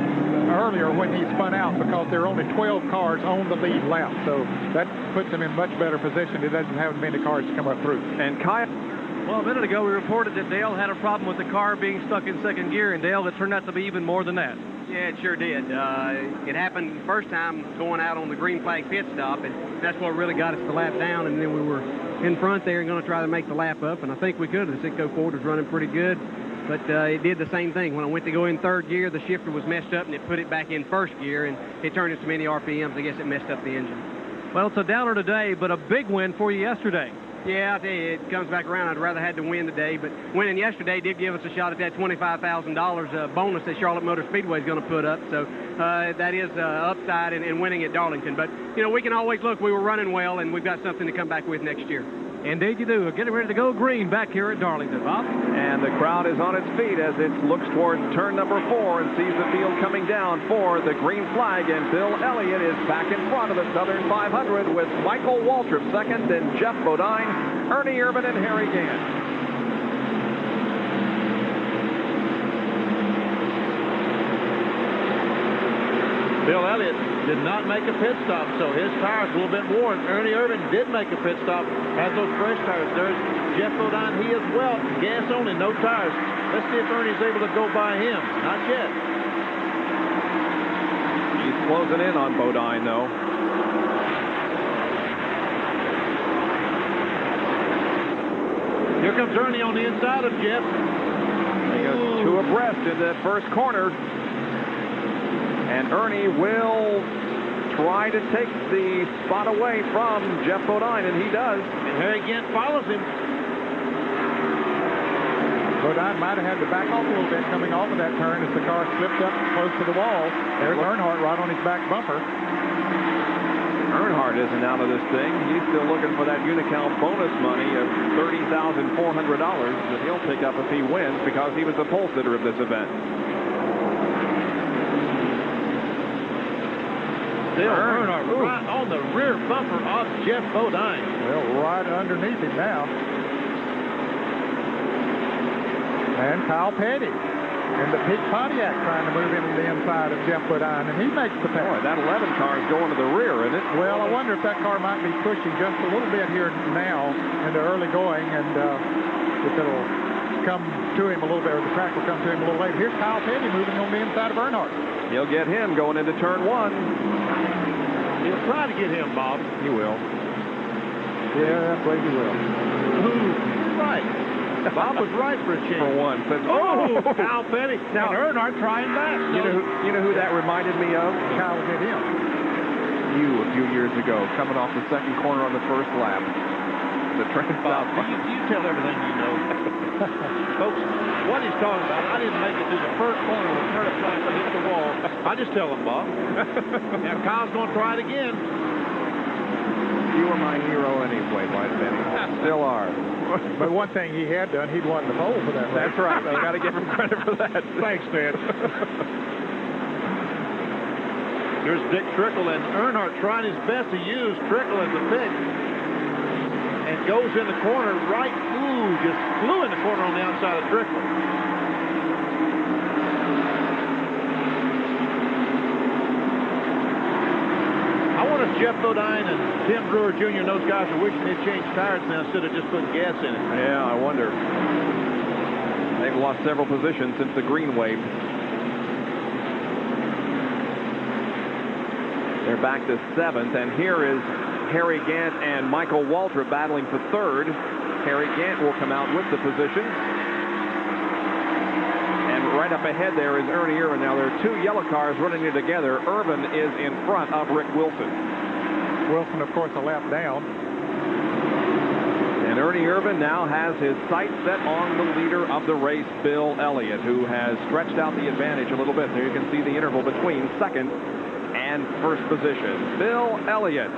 earlier when he spun out because there are only 12 cars on the lead lap. So that puts him in much better position. He doesn't have many cars to come up through. And Kyle. Well, a minute ago, we reported that Dale had a problem with the car being stuck in second gear, and Dale, it turned out to be even more than that. Yeah, it sure did. It happened the first time going out on the green flag pit stop, and that's what really got us the lap down, and then we were in front there and going to try to make the lap up, and I think we could. The Sitco Ford was running pretty good, but it did the same thing. When I went to go in third gear, the shifter was messed up, and it put it back in first gear, and it turned it so many RPMs, I guess it messed up the engine. Well, it's a downer today, but a big win for you yesterday. Yeah, I tell you, it comes back around. I'd rather had to win today, but winning yesterday did give us a shot at that $25,000 bonus that Charlotte Motor Speedway is going to put up. So that is upside in winning at Darlington. But, you know, we can always look. We were running well, and we've got something to come back with next year. Indeed you do. Getting ready to go green back here at Darlington, Bob. And the crowd is on its feet as it looks toward turn number 4 and sees the field coming down for the green flag. And Bill Elliott is back in front of the Southern 500 with Michael Waltrip second and Jeff Bodine, Ernie Irvin, and Harry Gant. Bill Elliott did not make a pit stop, so his tires a little bit worn. Ernie Irvin did make a pit stop, has those fresh tires. There's Jeff Bodine, he as well, gas only, no tires. Let's see if Ernie's able to go by him. Not yet. He's closing in on Bodine, though. Here comes Ernie on the inside of Jeff. They go 2 abreast in the first corner. And Ernie will try to take the spot away from Jeff Bodine, and he does. And Harry Gant follows him. Bodine might have had to back off a little bit coming off of that turn as the car slipped up close to the wall. There's Earnhardt right on his back bumper. Earnhardt isn't out of this thing. He's still looking for that Unocal bonus money of $30,400 that he'll pick up if he wins because he was the pole sitter of this event. Dale Earnhardt right on the rear bumper of Jeff Bodine. Well, right underneath him now. And Kyle Petty in the pink Pontiac trying to move into the inside of Jeff Bodine, and he makes the pass. Boy, that 11 car is going to the rear, isn't it? Well, I wonder if that car might be pushing just a little bit here now into early going, and if it'll come to him a little bit, or the track will come to him a little later. Here's Kyle Petty moving on the inside of Earnhardt. He'll get him going into turn 1. He'll try to get him, Bob. He will. Yeah, I believe he will. Right. Bob was right for a change. For one. Oh, Kyle Petty. Now Earnhardt trying back. You know who that reminded me of? Kyle hit him. You a few years ago, coming off the second corner on the first lap. The train Bob, you tell everything you know. Folks, what he's talking about, I didn't make it through the first corner with turn flat to hit the wall. I just tell him, Bob. Now Kyle's going to try it again. You were my hero anyway, White Benny. Still are. But one thing he had done, he'd won the pole for that. That's right. I've got to give him credit for that. Thanks, man. Here's Dick Trickle, and Earnhardt trying his best to use Trickle as a pick. And goes in the corner right. Ooh, just flew in the corner on the outside of Trickle. I wonder if Jeff Bodine and Tim Brewer Jr. and those guys are wishing they'd changed tires now instead of just putting gas in it. Yeah, I wonder. They've lost several positions since the green wave. They're back to 7th, and here is Harry Gant and Michael Waltrip battling for 3rd. Harry Gant will come out with the position. And right up ahead there is Ernie Irvin. Now there are 2 yellow cars running here together. Irvin is in front of Rick Wilson. Wilson, of course, a lap down. And Ernie Irvin now has his sights set on the leader of the race, Bill Elliott, who has stretched out the advantage a little bit. There you can see the interval between 2nd and 1st position. Bill Elliott,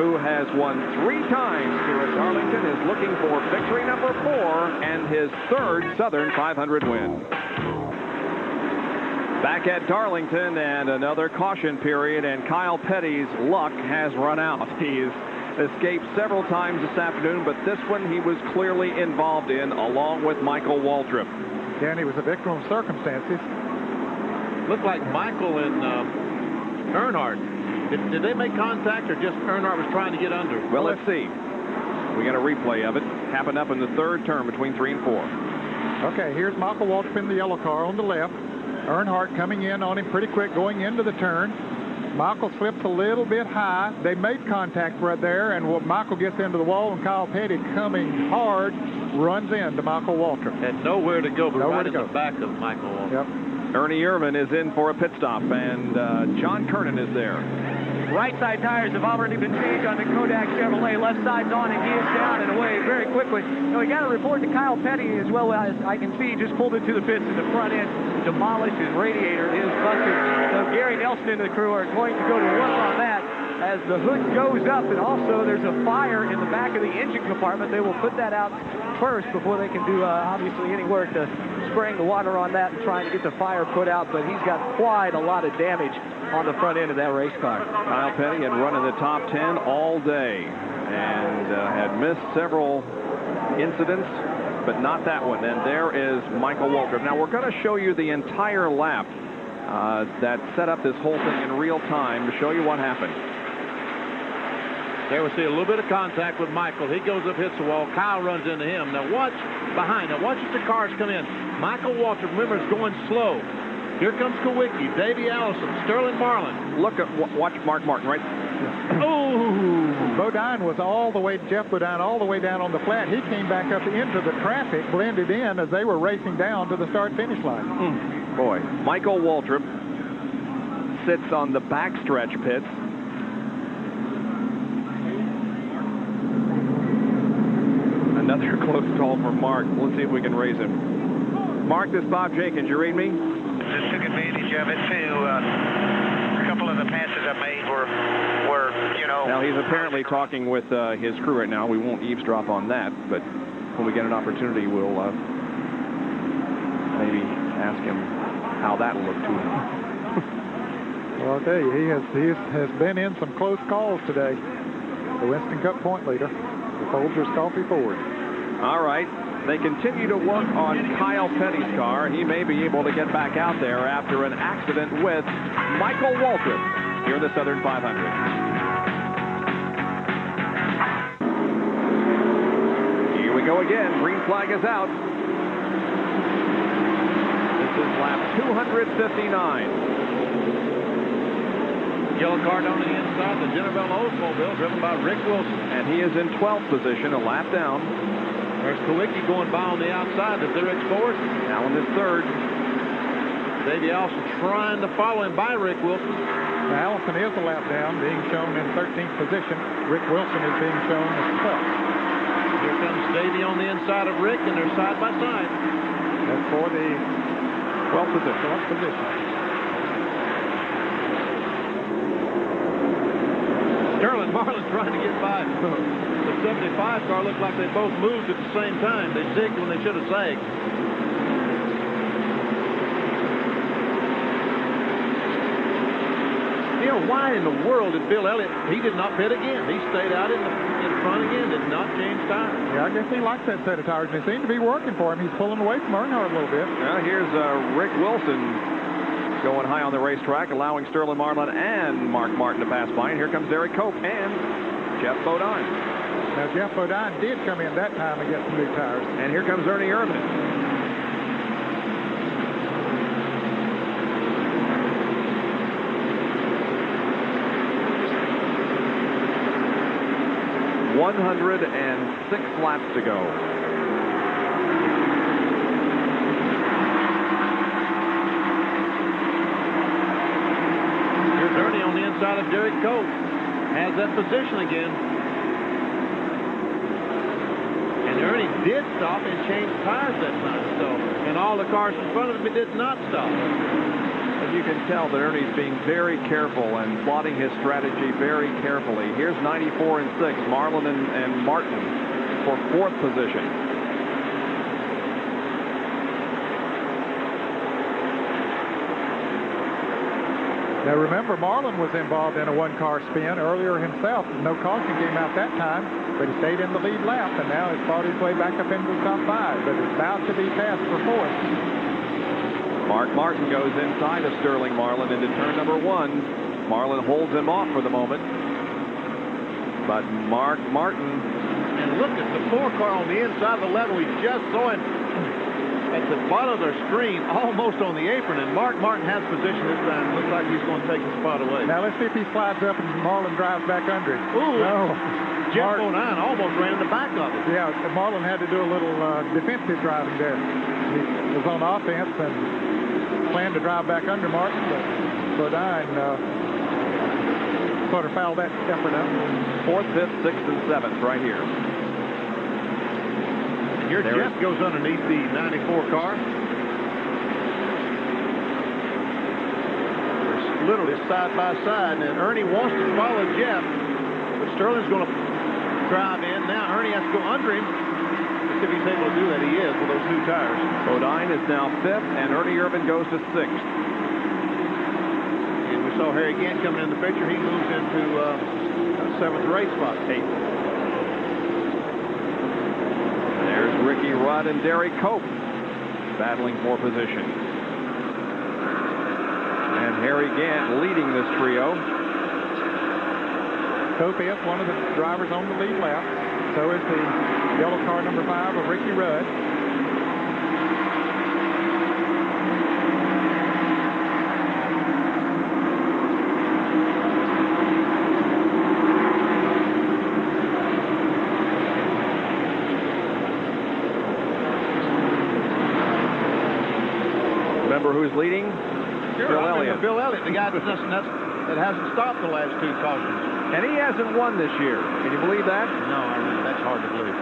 who has won 3 times here at Darlington, is looking for victory number 4 and his 3rd Southern 500 win. Back at Darlington, and another caution period, and Kyle Petty's luck has run out. He's escaped several times this afternoon, but this one he was clearly involved in, along with Michael Waltrip. Yeah, and he was a victim of circumstances. Looked like Michael and Earnhardt. Did they make contact, or just Earnhardt was trying to get under? Well, let's see. We got a replay of it. Happened up in the 3rd turn between 3 and 4. Okay, here's Michael Waltrip in the yellow car on the left. Earnhardt coming in on him pretty quick going into the turn. Michael slips a little bit high. They made contact right there, and Michael gets into the wall, and Kyle Petty, coming hard, runs into Michael Waltrip. Had nowhere to go but Nowhere right to in go. the back of Michael Waltrip. Yep. Ernie Irvin is in for a pit stop, and John Kernan is there. Right side tires have already been changed on the Kodak Chevrolet. Left side's on, and he is down and away very quickly. Now, we got a report to Kyle Petty as well as I can see. Just pulled into the pits in the front end, demolished his radiator, is busted. So Gary Nelson and the crew are going to go to work on that as the hood goes up, and also there's a fire in the back of the engine compartment. They will put that out first before they can do obviously any work to spraying the water on that and trying to get the fire put out, but he's got quite a lot of damage on the front end of that race car. Kyle Petty had run in the top 10 all day and had missed several incidents, but not that one. And there is Michael Waltrip. Now we're going to show you the entire lap that set up this whole thing in real time to show you what happened. There we see a little bit of contact with Michael. He goes up, hits the wall. Kyle runs into him. Now watch behind. Now watch as the cars come in. Michael Waltrip, remember, is going slow. Here comes Kawicki, Davey Allison, Sterling Marlin. Look at, watch Mark Martin, right? Oh! Bodine was all the way, Jeff Bodine, all the way down on the flat. He came back up into the traffic, blended in as they were racing down to the start-finish line. Boy, Michael Waltrip sits on the backstretch pits. Another close call for Mark. Let's see if we can raise him. Mark, this is Bob Jenkins. You read me? Just took advantage of it, too. A couple of the passes I made were he's apparently talking with his crew right now. We won't eavesdrop on that, but when we get an opportunity, we'll maybe ask him how that'll look to him. Well, I'll tell you, he has been in some close calls today. The Winston Cup point leader, the Folgers Coffee Ford. All right. They continue to work on Kyle Petty's car. He may be able to get back out there after an accident with Michael Waltrip here in the Southern 500. Here we go again. Green flag is out. This is lap 259. Yellow car down the inside, the Jennerville Oldsmobile, driven by Rick Wilson. And he is in 12th position, a lap down. There's Kawicki going by on the outside as they're exposed. Allen is third. Davey Allison trying to follow him by Rick Wilson. Now, Allison is a lap down, being shown in 13th position. Rick Wilson is being shown as 12th. Here comes Davey on the inside of Rick, and they're side by side. That's for the 12th position. 12th position. Sterling Marlin trying to get by. The 75 car looked like they both moved at the same time. They zigged when they should have zagged. You know, why in the world did Bill Elliott, he did not pit again. He stayed out in front again, did not change tires. Yeah, I guess he likes that set of tires, and it seemed to be working for him. He's pulling away from Earnhardt a little bit. Now here's Rick Wilson going high on the racetrack, allowing Sterling Marlin and Mark Martin to pass by. And here comes Derek Cope and Jeff Bodine. Now, Jeff Bodine did come in that time and get some new tires. And here comes Ernie Irvin. ...106 laps to go. Ernie on the inside of Derek Cope has that position again. And Ernie did stop and change tires that time. So, and all the cars in front of him did not stop. As you can tell that Ernie's being very careful and plotting his strategy very carefully. Here's 94 and 6, Marlin and Martin for 4th position. Now remember, Marlin was involved in a one-car spin earlier himself. No caution came out that time, but he stayed in the lead lap, and now he's fought his way back up into the top 5, but it's about to be passed for 4th. Mark Martin goes inside of Sterling Marlin into turn number 1. Marlin holds him off for the moment, but Mark Martin... And look at the 4 car on the inside of the level. We just saw him at the bottom of their screen, almost on the apron, and Mark Martin has position this time. Looks like he's going to take the spot away. Now let's see if he slides up and Marlin drives back under him. Ooh, no. Jeff Bodine almost ran in the back of it. Yeah, Marlin had to do a little defensive driving there. He was on offense and planned to drive back under Martin, but Bodine sort of fouled that effort up. 4th, 5th, 6th, and 7th right here. Here Jeff goes underneath the 94 car. They're literally side by side, and Ernie wants to follow Jeff, but Sterling's going to drive in. Now Ernie has to go under him. Let's see if he's able to do that. He is with those new tires. Bodine is now 5th, and Ernie Irvin goes to 6th. And we saw Harry Gant coming in the picture. He moves into 7th race spot, 8th. There's Ricky Rudd and Derek Cope battling for position. And Harry Gant leading this trio. Cope is one of the drivers on the lead lap. So is the yellow car number 5 of Ricky Rudd. Remember who's leading? Sure, Bill Elliott. Bill Elliott, the guy that hasn't stopped the last 2 cautions. And he hasn't won this year. Can you believe that? No, that's hard to believe.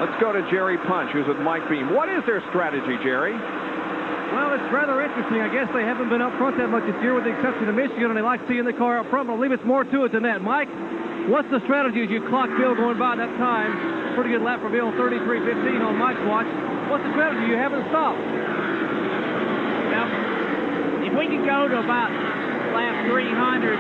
Let's go to Jerry Punch, who's with Mike Beam. What is their strategy, Jerry? Well, it's rather interesting. I guess they haven't been up front that much this year, with the exception of Michigan, and they like seeing the car up front, but I believe it's more to it than that. Mike? What's the strategy as you clock Bill going by that time? Pretty good lap for Bill, 33.15 on Mike's watch. What's the strategy? You haven't stopped. Well, if we can go to about lap 300,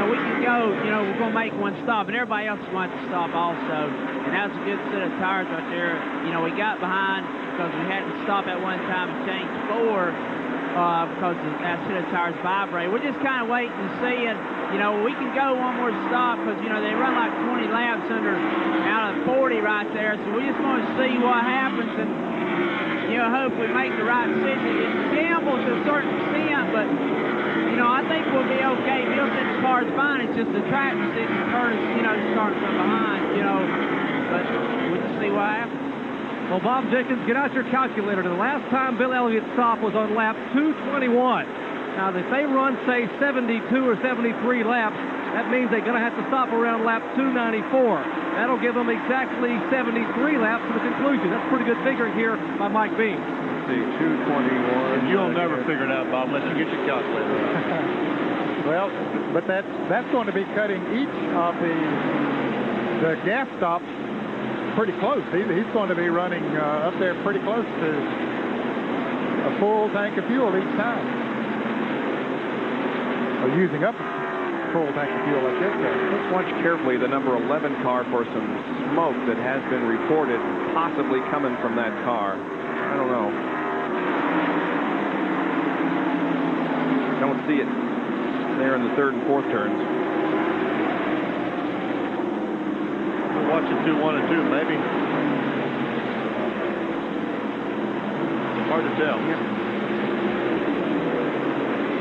we can go, we're going to make one stop, and everybody else wants to stop also. And that was a good set of tires right there. We got behind because we had to stop at one time and change 4 because that set of tires vibrate. We're just kind of waiting and seeing, we can go one more stop because, they run like 20 laps out of 40 right there. So we just want to see what happens and, hope we make the right decision. It's gamble to a certain extent, but I think we'll be okay. Bill said the car's fine. It's just the track decision turns, starting from behind, but we'll just see what happens. Well, Bob Jenkins, get out your calculator. The last time Bill Elliott's stop was on lap 221. Now, if they run, say, 72 or 73 laps, that means they're going to have to stop around lap 294. That'll give them exactly 73 laps to the conclusion. That's pretty good figuring here by Mike Beam. See, 221. And you'll never figure it out, Bob, unless you get your calculator. Well, but that's going to be cutting each of the gas stops pretty close. He's going to be running up there pretty close to a full tank of fuel each time. Or using up a full tank of fuel like this guy. Let's watch carefully the number 11 car for some smoke that has been reported possibly coming from that car. I don't know. Don't see it there in the 3rd and 4th turns. We're watching 2, 1, and 2, maybe. Hard to tell.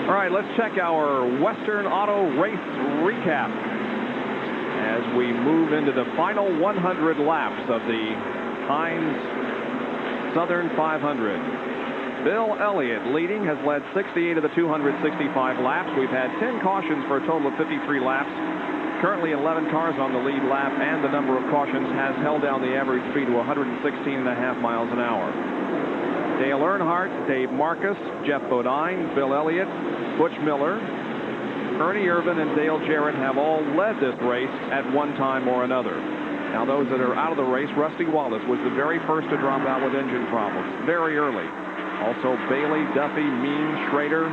All right, let's check our Western Auto race recap as we move into the final 100 laps of the Heinz Southern 500. Bill Elliott leading, has led 68 of the 265 laps. We've had 10 cautions for a total of 53 laps. Currently 11 cars on the lead lap, and the number of cautions has held down the average speed to 116.5 miles an hour. Dale Earnhardt, Dave Marcus, Jeff Bodine, Bill Elliott, Butch Miller, Ernie Irvin, and Dale Jarrett have all led this race at one time or another. Now those that are out of the race, Rusty Wallace was the very first to drop out with engine problems very early. Also Bailey, Duffy, Mean, Schrader,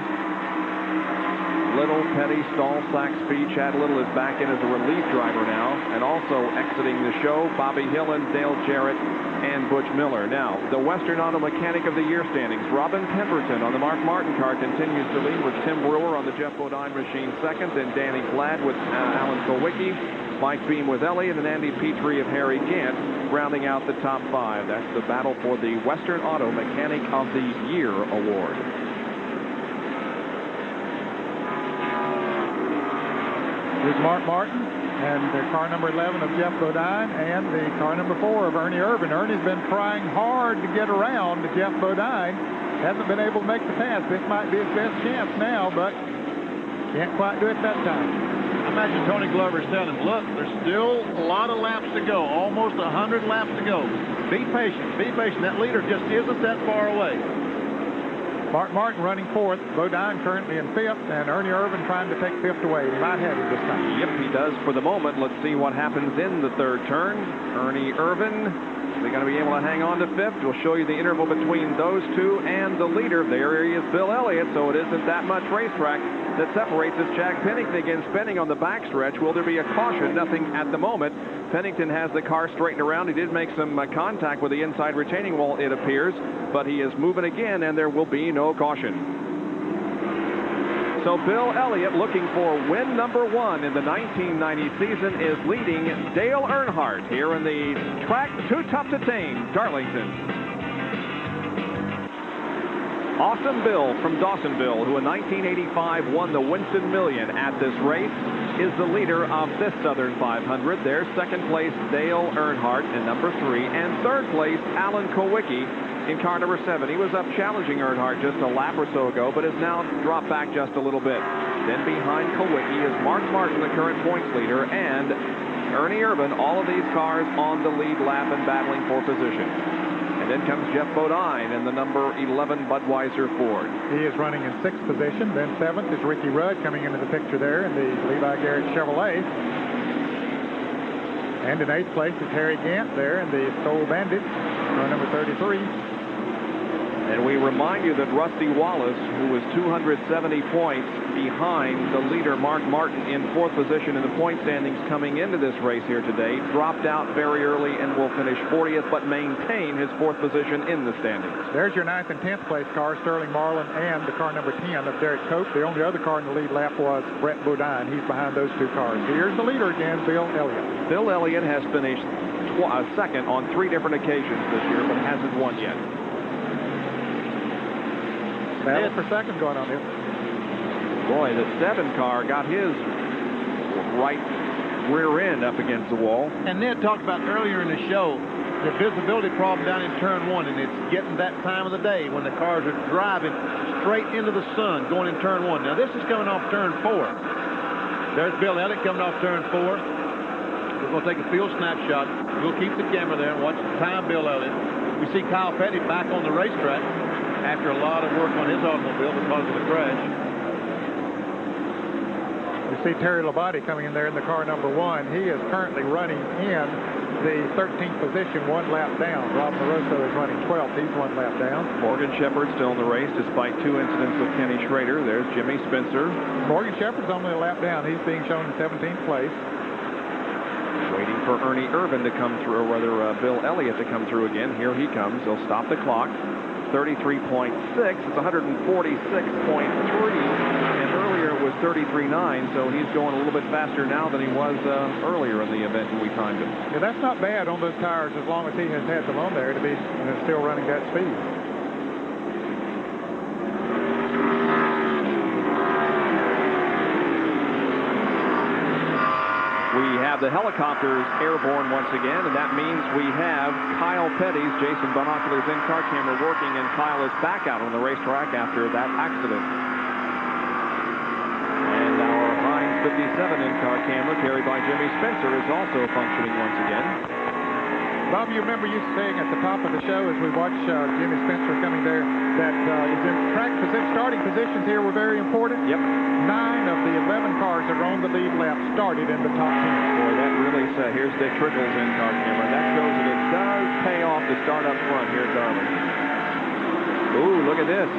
Little, Petty, Stahl, Saxby. Chad Little is back in as a relief driver now. And also exiting the show, Bobby Hillen, Dale Jarrett, and Butch Miller. Now, the Western Auto Mechanic of the Year standings. Robin Pemberton on the Mark Martin car continues to lead with Tim Brewer on the Jeff Bodine machine second. Then Danny Glad with Alan Kowicki. Mike Beam with Elliott, and Andy Petrie of Harry Gant rounding out the top 5. That's the battle for the Western Auto Mechanic of the Year award. Here's Mark Martin and the car number 11 of Jeff Bodine and the car number 4 of Ernie Irvin. Ernie's been trying hard to get around to Jeff Bodine. Hasn't been able to make the pass. This might be his best chance now, but can't quite do it that time. I imagine Tony Glover's telling him, look, there's still a lot of laps to go, almost 100 laps to go. Be patient, be patient. That leader just isn't that far away. Mark Martin running 4th, Bodine currently in 5th, and Ernie Irvin trying to take 5th away. He might have it this time. Yep, he does for the moment. Let's see what happens in the 3rd turn. Ernie Irvin, they're going to be able to hang on to 5th. We'll show you the interval between those two and the leader. There he is, Bill Elliott, so it isn't that much racetrack that separates us. Jack Pennington again spinning on the backstretch. Will there be a caution? Nothing at the moment. Pennington has the car straightened around. He did make some contact with the inside retaining wall, it appears, but he is moving again, and there will be no caution. So Bill Elliott, looking for win number 1 in the 1990 season, is leading Dale Earnhardt here in the track Too Tough to Tame, Darlington. Awesome Bill from Dawsonville, who in 1985 won the Winston Million at this race, is the leader of this Southern 500. There's 2nd place Dale Earnhardt in number 3, and 3rd place Alan Kowicki in car number 7. He was up challenging Earnhardt just a lap or so ago, but has now dropped back just a little bit. Then behind Kowicki is Mark Martin, the current points leader, and Ernie Irvin. All of these cars on the lead lap and battling for position. And then comes Jeff Bodine in the number 11 Budweiser Ford. He is running in 6th position. Then 7th is Ricky Rudd coming into the picture there in the Levi Garrett Chevrolet. And in 8th place is Harry Gant there in the Soul Bandit, car number 33. And we remind you that Rusty Wallace, who was 270 points behind the leader Mark Martin in 4th position in the point standings coming into this race here today, dropped out very early and will finish 40th but maintain his 4th position in the standings. There's your 9th and 10th place car, Sterling Marlin, and the car number 10 of Derek Cope. The only other car in the lead lap was Brett Bodine. He's behind those 2 cars. Here's the leader again, Bill Elliott. Bill Elliott has finished second on 3 different occasions this year but hasn't won yet. Battle for second going on here. Boy, the 7 car got his right rear end up against the wall. And Ned talked about earlier in the show the visibility problem down in turn 1, and it's getting that time of the day when the cars are driving straight into the sun going in turn 1. Now this is coming off turn 4. There's Bill Elliott coming off turn 4. We're going to take a field snapshot. We'll keep the camera there and watch the time Bill Elliott. We see Kyle Petty back on the racetrack after a lot of work on his automobile because of the crash. You see Terry Labate coming in there in the car number 1. He is currently running in the 13th position, 1 lap down. Rob Moroso is running 12th. He's 1 lap down. Morgan Shepherd still in the race despite 2 incidents with Kenny Schrader. There's Jimmy Spencer. Morgan Shepherd's only a lap down. He's being shown in 17th place. Waiting for Ernie Irvin to come through, or rather Bill Elliott to come through again. Here he comes. He'll stop the clock. 33.6. It's 146.3. And earlier it was 33.9, so he's going a little bit faster now than he was earlier in the event when we timed him. Yeah, that's not bad on those tires as long as he has had them on there to be still running that speed. We have the helicopters airborne once again, and that means we have Kyle Petty's Jason Binoculars in-car camera working, and Kyle is back out on the racetrack after that accident. And our Heinz 57 in-car camera, carried by Jimmy Spencer, is also functioning once again. Bob, you remember you saying at the top of the show as we watch Jimmy Spencer coming there that his track starting positions here were very important? Yep. 9 of the 11 cars that are on the lead lap started in the top 10. Boy, that really here's Dick Trickle's in-car camera. That shows that it does pay off to start up front here at Darlington. Ooh, look at this.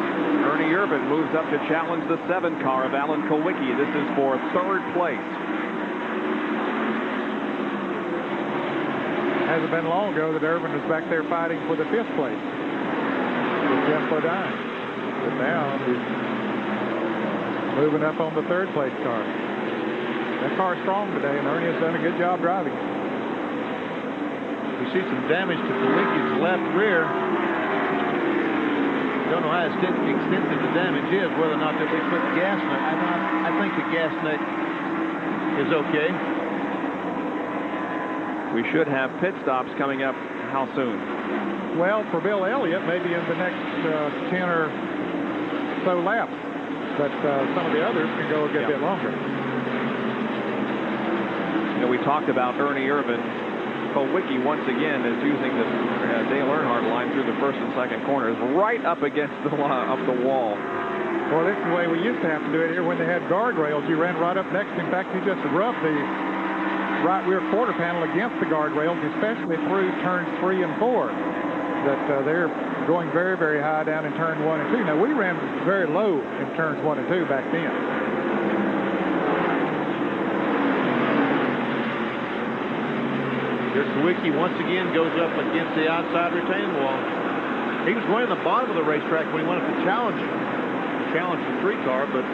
Ernie Irvin moves up to challenge the 7 car of Alan Kulwicki. This is for 3rd place. Hasn't been long ago that Irvin was back there fighting for the 5th place with Jeff Bodine. But now he's moving up on the 3rd place car. That car's strong today, and Ernie has done a good job driving. We see some damage to Kulwicki's left rear. Don't know how extensive the damage is, whether or not that they put gas in it. I think the gas neck is okay. We should have pit stops coming up. How soon? Well, for Bill Elliott, maybe in the next 10 or so laps. But some of the others can go a good bit longer. You know, we talked about Ernie Irvin. Kulwicki once again is using the Dale Earnhardt line through the 1st and 2nd corners, right up against the wall. Well, this is the way we used to have to do it here when they had guardrails. You ran right up next. In fact, you just rubbed the right rear quarter panel against the guardrails, especially through turns 3 and 4. That they're going very, very high down in turn 1 and 2. Now, we ran very low in turns 1 and 2 back then. Here's Kulwicki once again goes up against the outside retaining wall. He was running the bottom of the racetrack when he went up to challenge the 3 car, but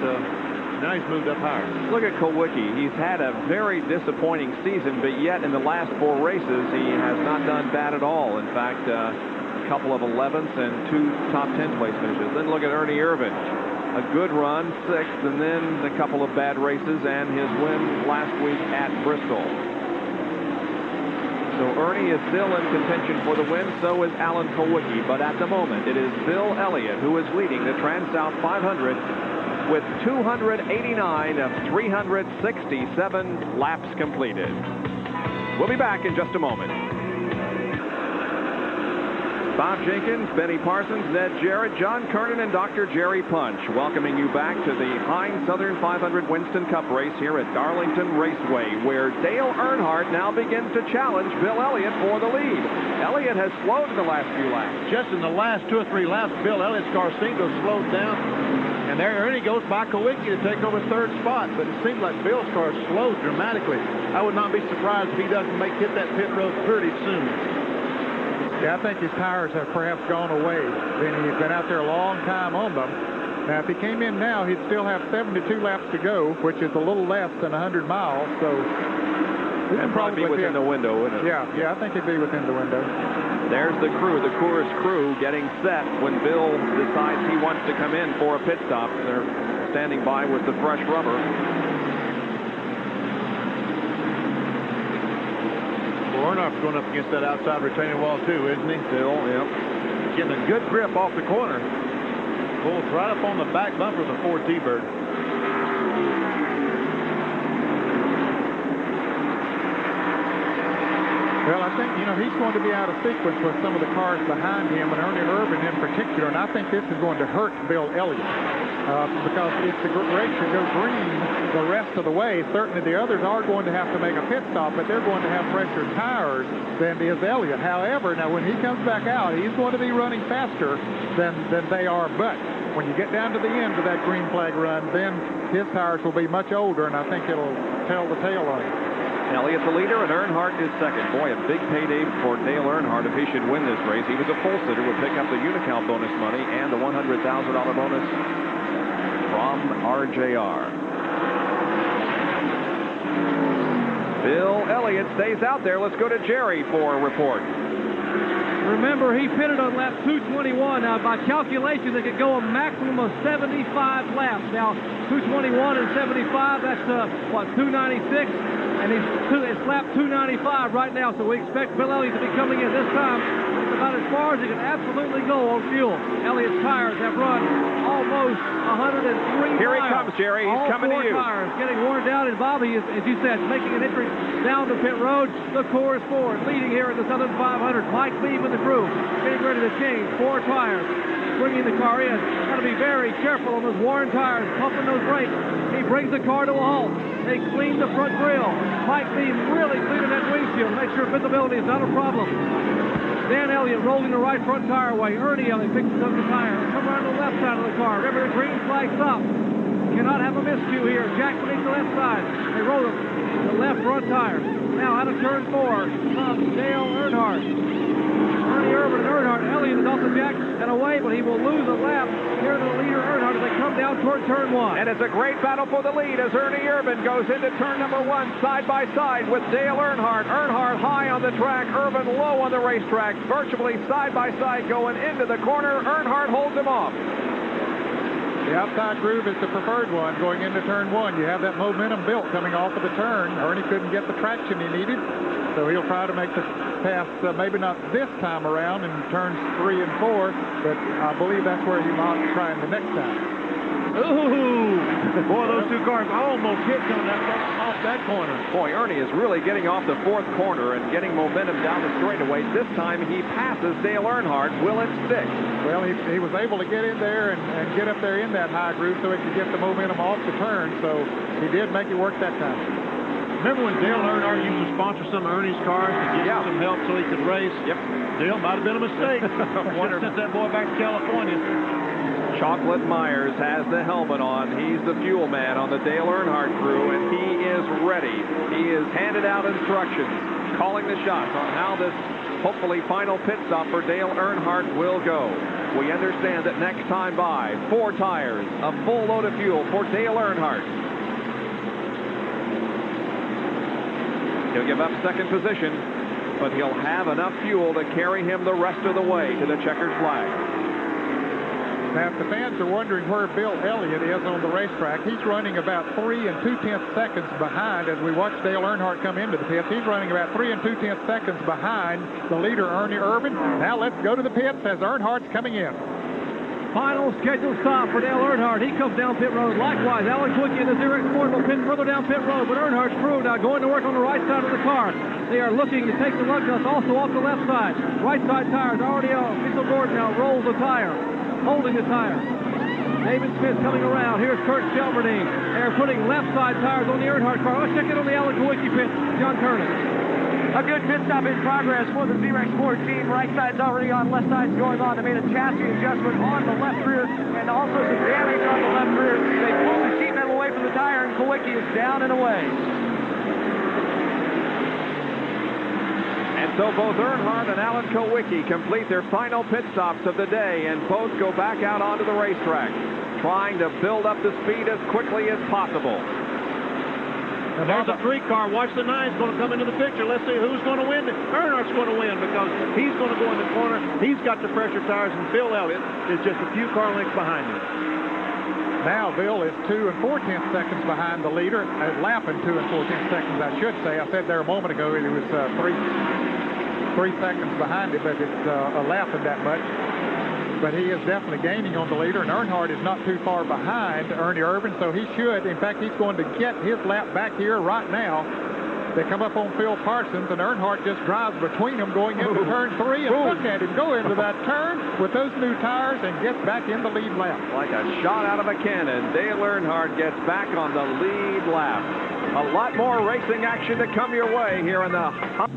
now he's moved up higher. Look at Kulwicki. He's had a very disappointing season, but yet in the last 4 races, he has not done bad at all. In fact, a couple of 11th and 2 top 10 place finishes. Then look at Ernie Irvin. A good run, 6th, and then a couple of bad races, and his win last week at Bristol. So Ernie is still in contention for the win, so is Alan Kulwicki. But at the moment, it is Bill Elliott who is leading the Trans-South 500 with 289 of 367 laps completed. We'll be back in just a moment. Bob Jenkins, Benny Parsons, Ned Jarrett, John Kernan, and Dr. Jerry Punch welcoming you back to the Heinz Southern 500 Winston Cup race here at Darlington Raceway, where Dale Earnhardt now begins to challenge Bill Elliott for the lead. Elliott has slowed in the last few laps. Just in the last 2 or 3 laps, Bill Elliott's car seemed to have slowed down. And there Ernie goes by Kowicki to take over third spot, but it seems like Bill's car slowed dramatically. I would not be surprised if he doesn't hit that pit road pretty soon. Yeah, I think his tires have perhaps gone away. He's been out there a long time on them. Now, if he came in now, he'd still have 72 laps to go, which is a little less than 100 miles. So and probably be within the window, wouldn't it? Yeah, I think he'd be within the window. There's the crew, the Coors crew, getting set when Bill decides he wants to come in for a pit stop. They're standing by with the fresh rubber. Earnhardt's going up against that outside retaining wall too, isn't he? Still, yep. Getting a good grip off the corner. Pulls right up on the back bumper of the Ford T-Bird. Well, I think, he's going to be out of sequence with some of the cars behind him, and Ernie Irvin in particular, and I think this is going to hurt Bill Elliott. Because if the race should go green the rest of the way, certainly the others are going to have to make a pit stop, but they're going to have fresher tires than is Elliott. However, now when he comes back out, he's going to be running faster than they are, but when you get down to the end of that green flag run, then his tires will be much older, and I think it'll tell the tale on it. Elliott the leader, and Earnhardt is second. Boy, a big payday for Dale Earnhardt if he should win this race. He was a pole sitter, would pick up the Unocal bonus money and the $100,000 bonus from RJR. Bill Elliott stays out there. Let's go to Jerry for a report. Remember, he pitted on lap 221. Now, by calculation, they could go a maximum of 75 laps. Now, 221 and 75, that's, 296? And it's lap 295 right now, so we expect Bill Elliott to be coming in this time. It's about as far as he can absolutely go on fuel. Elliott's tires have run almost 103 Here miles. he comes, Jerry. He's All coming to you. Tires getting worn down, and Bobby is, as you said, making an entry down the pit road. The Coors Ford leading here in the Southern 500. Mike Beam and the crew getting ready to change 4 tires, bringing the car in. Got to be very careful on those worn tires, pumping those brakes. He brings the car to a halt. They clean the front grille. Mike Beam really cleaning that windshield, make sure visibility is not a problem. Dan Elliott rolling the right front tire away. Ernie Elliott fixes up the tire. Come around to the left side of the car. Remember, the green flag stop. Cannot have a miscue here. Jack beneath the left side. They roll the left front tire. Now out of turn 4 comes Dale Earnhardt. Ernie Irvin and Earnhardt. Elliott is off the jack and away, but he will lose a lap here to the leader Earnhardt as they come down toward turn 1. And it's a great battle for the lead as Ernie Irvin goes into turn number 1 side by side with Dale Earnhardt. Earnhardt high on the track, Irvin low on the racetrack, virtually side by side going into the corner. Earnhardt holds him off. The outside groove is the preferred one going into turn 1. You have that momentum built coming off of the turn. Ernie couldn't get the traction he needed, so he'll try to make the pass, maybe not this time around in turns 3 and 4, but I believe that's where he might try in the next time. Ooh! Boy, those 2 cars almost hit coming off that corner. Boy, Ernie is really getting off the 4th corner and getting momentum down the straightaway. This time he passes Dale Earnhardt. Will it stick? Well, he was able to get in there and get up there in that high groove so he could get the momentum off the turn, so he did make it work that time. Remember when Dale Earnhardt used to sponsor some of Ernie's cars to give him some help so he could race? Yep. Dale might have been a mistake. Sent that boy back to California. Chocolate Myers has the helmet on. He's the fuel man on the Dale Earnhardt crew, and he is ready. He has handed out instructions, calling the shots on how this hopefully final pit stop for Dale Earnhardt will go. We understand that next time by, 4 tires, a full load of fuel for Dale Earnhardt. He'll give up second position, but he'll have enough fuel to carry him the rest of the way to the checkered flag. Now, if the fans are wondering where Bill Elliott is on the racetrack, he's running about 3 2/10 seconds behind as we watch Dale Earnhardt come into the pits. He's running about 3 2/10 seconds behind the leader, Ernie Irvin. Now let's go to the pits as Earnhardt's coming in. Final scheduled stop for Dale Earnhardt. He comes down pit road. Likewise, Alan Quickie in the Xerox Ford will pit further down pit road, but Earnhardt's crew now going to work on the right side of the car. They are looking to take the lug nuts also off the left side. Right side tires already out. Mitchell Gordon now rolls the tire, holding the tire. David Smith coming around. Here's Kurt Shelverdine. They're putting left side tires on the Earnhardt car. Let's check it on the Alan Quickie pit. John Kernan. A good pit stop in progress for the Xerox Ford team. Right side's already on, left side's going on. They made a chassis adjustment on the left rear and also some damage on the left rear. They pulled the sheet metal away from the tire, and Kawicki is down and away. And so both Earnhardt and Alan Kawicki complete their final pit stops of the day, and both go back out onto the racetrack, trying to build up the speed as quickly as possible. And there's a 3-car. Watch the 9's going to come into the picture. Let's see who's going to win. Earnhardt's going to win because he's going to go in the corner. He's got the pressure tires, and Bill Elliott is just a few car lengths behind him. Now Bill is 2 4/10 seconds behind the leader. A lap and 2 4/10 seconds, I should say. I said there a moment ago it was 3 seconds behind him, but it's a lap and that much. But he is definitely gaining on the leader, and Earnhardt is not too far behind Ernie Irvan, so he should. In fact, he's going to get his lap back here right now. They come up on Phil Parsons, and Earnhardt just drives between them going into turn 3, and look at him go into that turn with those new tires and gets back in the lead lap. Like a shot out of a cannon, Dale Earnhardt gets back on the lead lap. A lot more racing action to come your way here in the...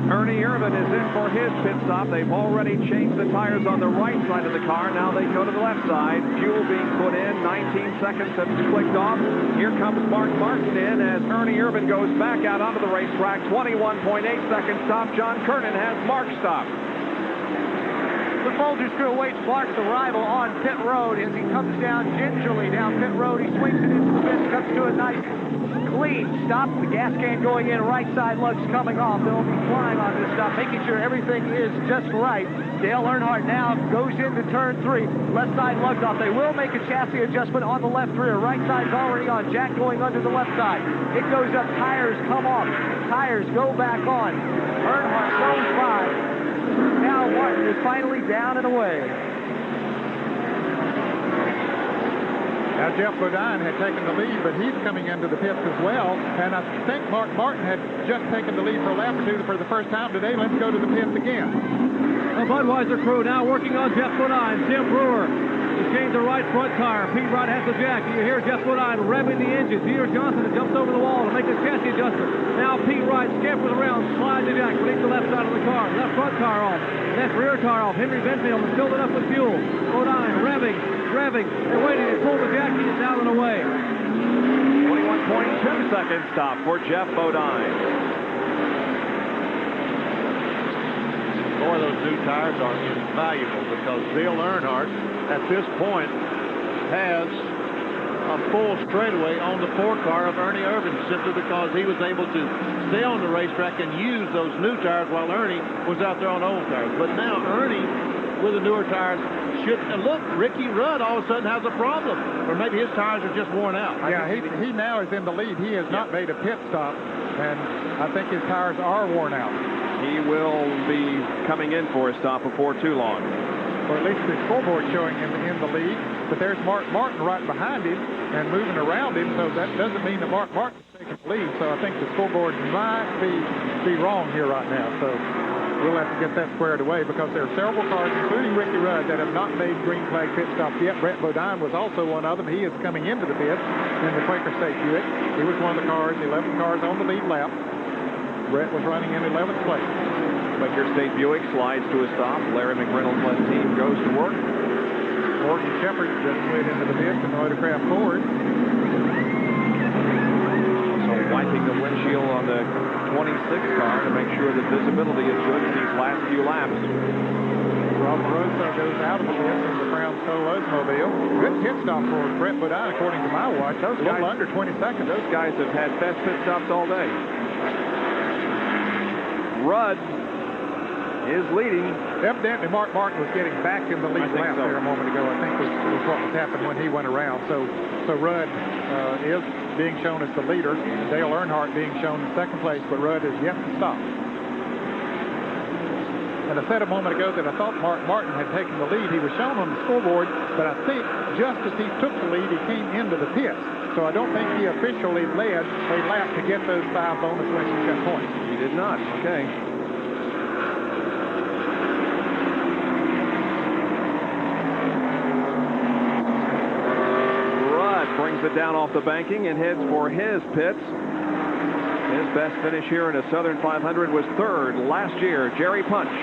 Ernie Irvan is in for his pit stop. They've already changed the tires on the right side of the car. Now they go to the left side. Fuel being put in. 19 seconds have clicked off. Here comes Mark Martin in as Ernie Irvan goes back out onto the racetrack. 21.8 second stop. John Kernan has Mark stopped. The Folgers crew awaits Mark's arrival on pit road as he comes down gingerly down pit road. He swings it into the pits, comes to a nice clean stop. The gas can going in, right side lugs coming off. They'll be flying on this stop, making sure everything is just right. Dale Earnhardt now goes into turn 3. Left side lugs off. They will make a chassis adjustment on the left rear. Right side's already on. Jack going under the left side. It goes up. Tires come off. Tires go back on. Earnhardt goes by. Now Martin is finally down and away. Now Jeff Bodine had taken the lead, but he's coming into the pits as well. And I think Mark Martin had just taken the lead for a lap or two for the first time today. Let's go to the pits again. The Budweiser crew now working on Jeff Bodine. Tim Brewer has changed the right front tire. Pete Wright has the jack. You hear Jeff Bodine revving the engine. Peter Johnson jumps over the wall to make the chassis adjustment. Now Pete Wright scampers around, slides the jack beneath the left side of the car. Left front tire off. Left rear tire off. Henry Benfield has filled it up with fuel. Bodine revving. They're waiting to pull the jack. He is down and away. 21.2 second stop for Jeff Bodine. Boy, those new tires are invaluable because Dale Earnhardt at this point has a full straightaway on the 4-car of Ernie Irvan simply because he was able to stay on the racetrack and use those new tires while Ernie was out there on old tires. But now Ernie, with the newer tires, look, Ricky Rudd all of a sudden has a problem, or maybe his tires are just worn out. Yeah, he now is in the lead. He has not made a pit stop, and I think his tires are worn out. He will be coming in for a stop before too long. Or at least the scoreboard showing him in the lead. But there's Mark Martin right behind him and moving around him, so that doesn't mean that Mark Martin's taking the lead. So I think the scoreboard might be wrong here right now. So we'll have to get that squared away because there are several cars, including Ricky Rudd, that have not made green flag pit stops yet. Brett Bodine was also one of them. He is coming into the pits in the Quaker State Buick. He was one of the cars, 11 cars on the lead lap. Brett was running in 11th place. Quaker State Buick slides to a stop. Larry McReynolds' team goes to work. Morgan Shepard just slid into the pits in the Motorcraft Ford. So wiping the windshield on the 26 car to make sure that visibility is good in these last few laps. Rob Rosa goes out of the pits in the Brown Stowe Oldsmobile. Good pit stop for Brett Bodine, according to my watch. Those guys, under 20 seconds. Those guys have had fast pit stops all day. Rudd is leading. Evidently, Mark Martin was getting back in the lead lap there a moment ago. I think was what was happening when he went around. So Rudd is being shown as the leader. Dale Earnhardt being shown in second place, but Rudd is yet to stop. And I said a moment ago that I thought Mark Martin had taken the lead. He was shown on the scoreboard, but I think just as he took the lead, he came into the pits. So I don't think he officially led a lap to get those 5 bonus Lexington points. He did not. Okay. Brings it down off the banking and heads for his pits. His best finish here in a Southern 500 was 3rd last year. Jerry Punch.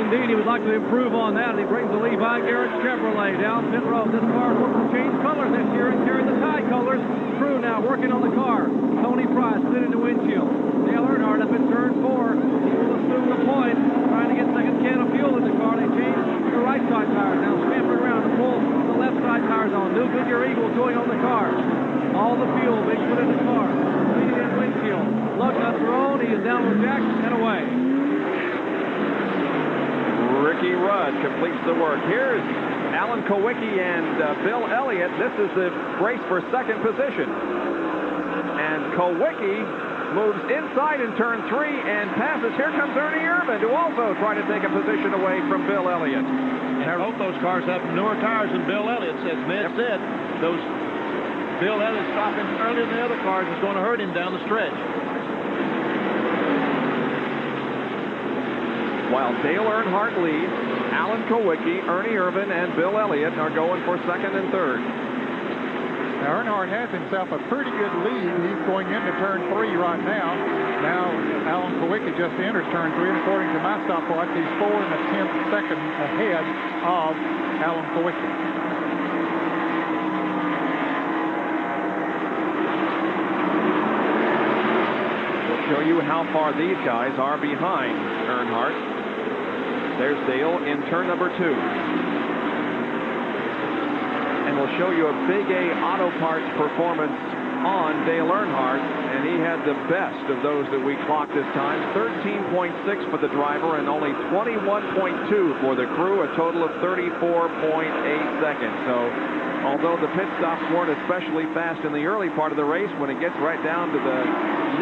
Indeed, he would like to improve on that. He brings the Levi Garrett Chevrolet down pit road. This car is looking to change colors this year and carry the tie colors. Crew now working on the car. Tony Price split in the windshield. Dale Earnhardt up in turn 4. He will assume the point, trying to get second can of fuel in the car. They change the right side tires now, scampering around to pull the left side tires on. New Goodyear Eagles going on the car. All the fuel being put in the car. Leading in windshield. Lug nuts are on. He is down with Jack and away. Ricky Rudd completes the work. Here's Alan Kowicki and Bill Elliott. This is the race for second position. And Kowicki moves inside in turn 3 and passes. Here comes Ernie Irvin to also try to take a position away from Bill Elliott. And both those cars have newer tires than Bill Elliott, as Ned said. Those Bill Elliott stopping earlier than the other cars is going to hurt him down the stretch. While Dale Earnhardt leads, Alan Kowicki, Ernie Irvin, and Bill Elliott are going for 2nd and 3rd. Now, Earnhardt has himself a pretty good lead. He's going into turn 3 right now. Now, Alan Kowicki just enters turn 3. According to my stopwatch, he's 4 1/10 seconds ahead of Alan Kowicki. We'll show you how far these guys are behind Earnhardt. There's Dale in turn number 2. And we'll show you a Big A Auto Parts performance on Dale Earnhardt, and he had the best of those that we clocked this time. 13.6 for the driver and only 21.2 for the crew, a total of 34.8 seconds. So although the pit stops weren't especially fast in the early part of the race, when it gets right down to the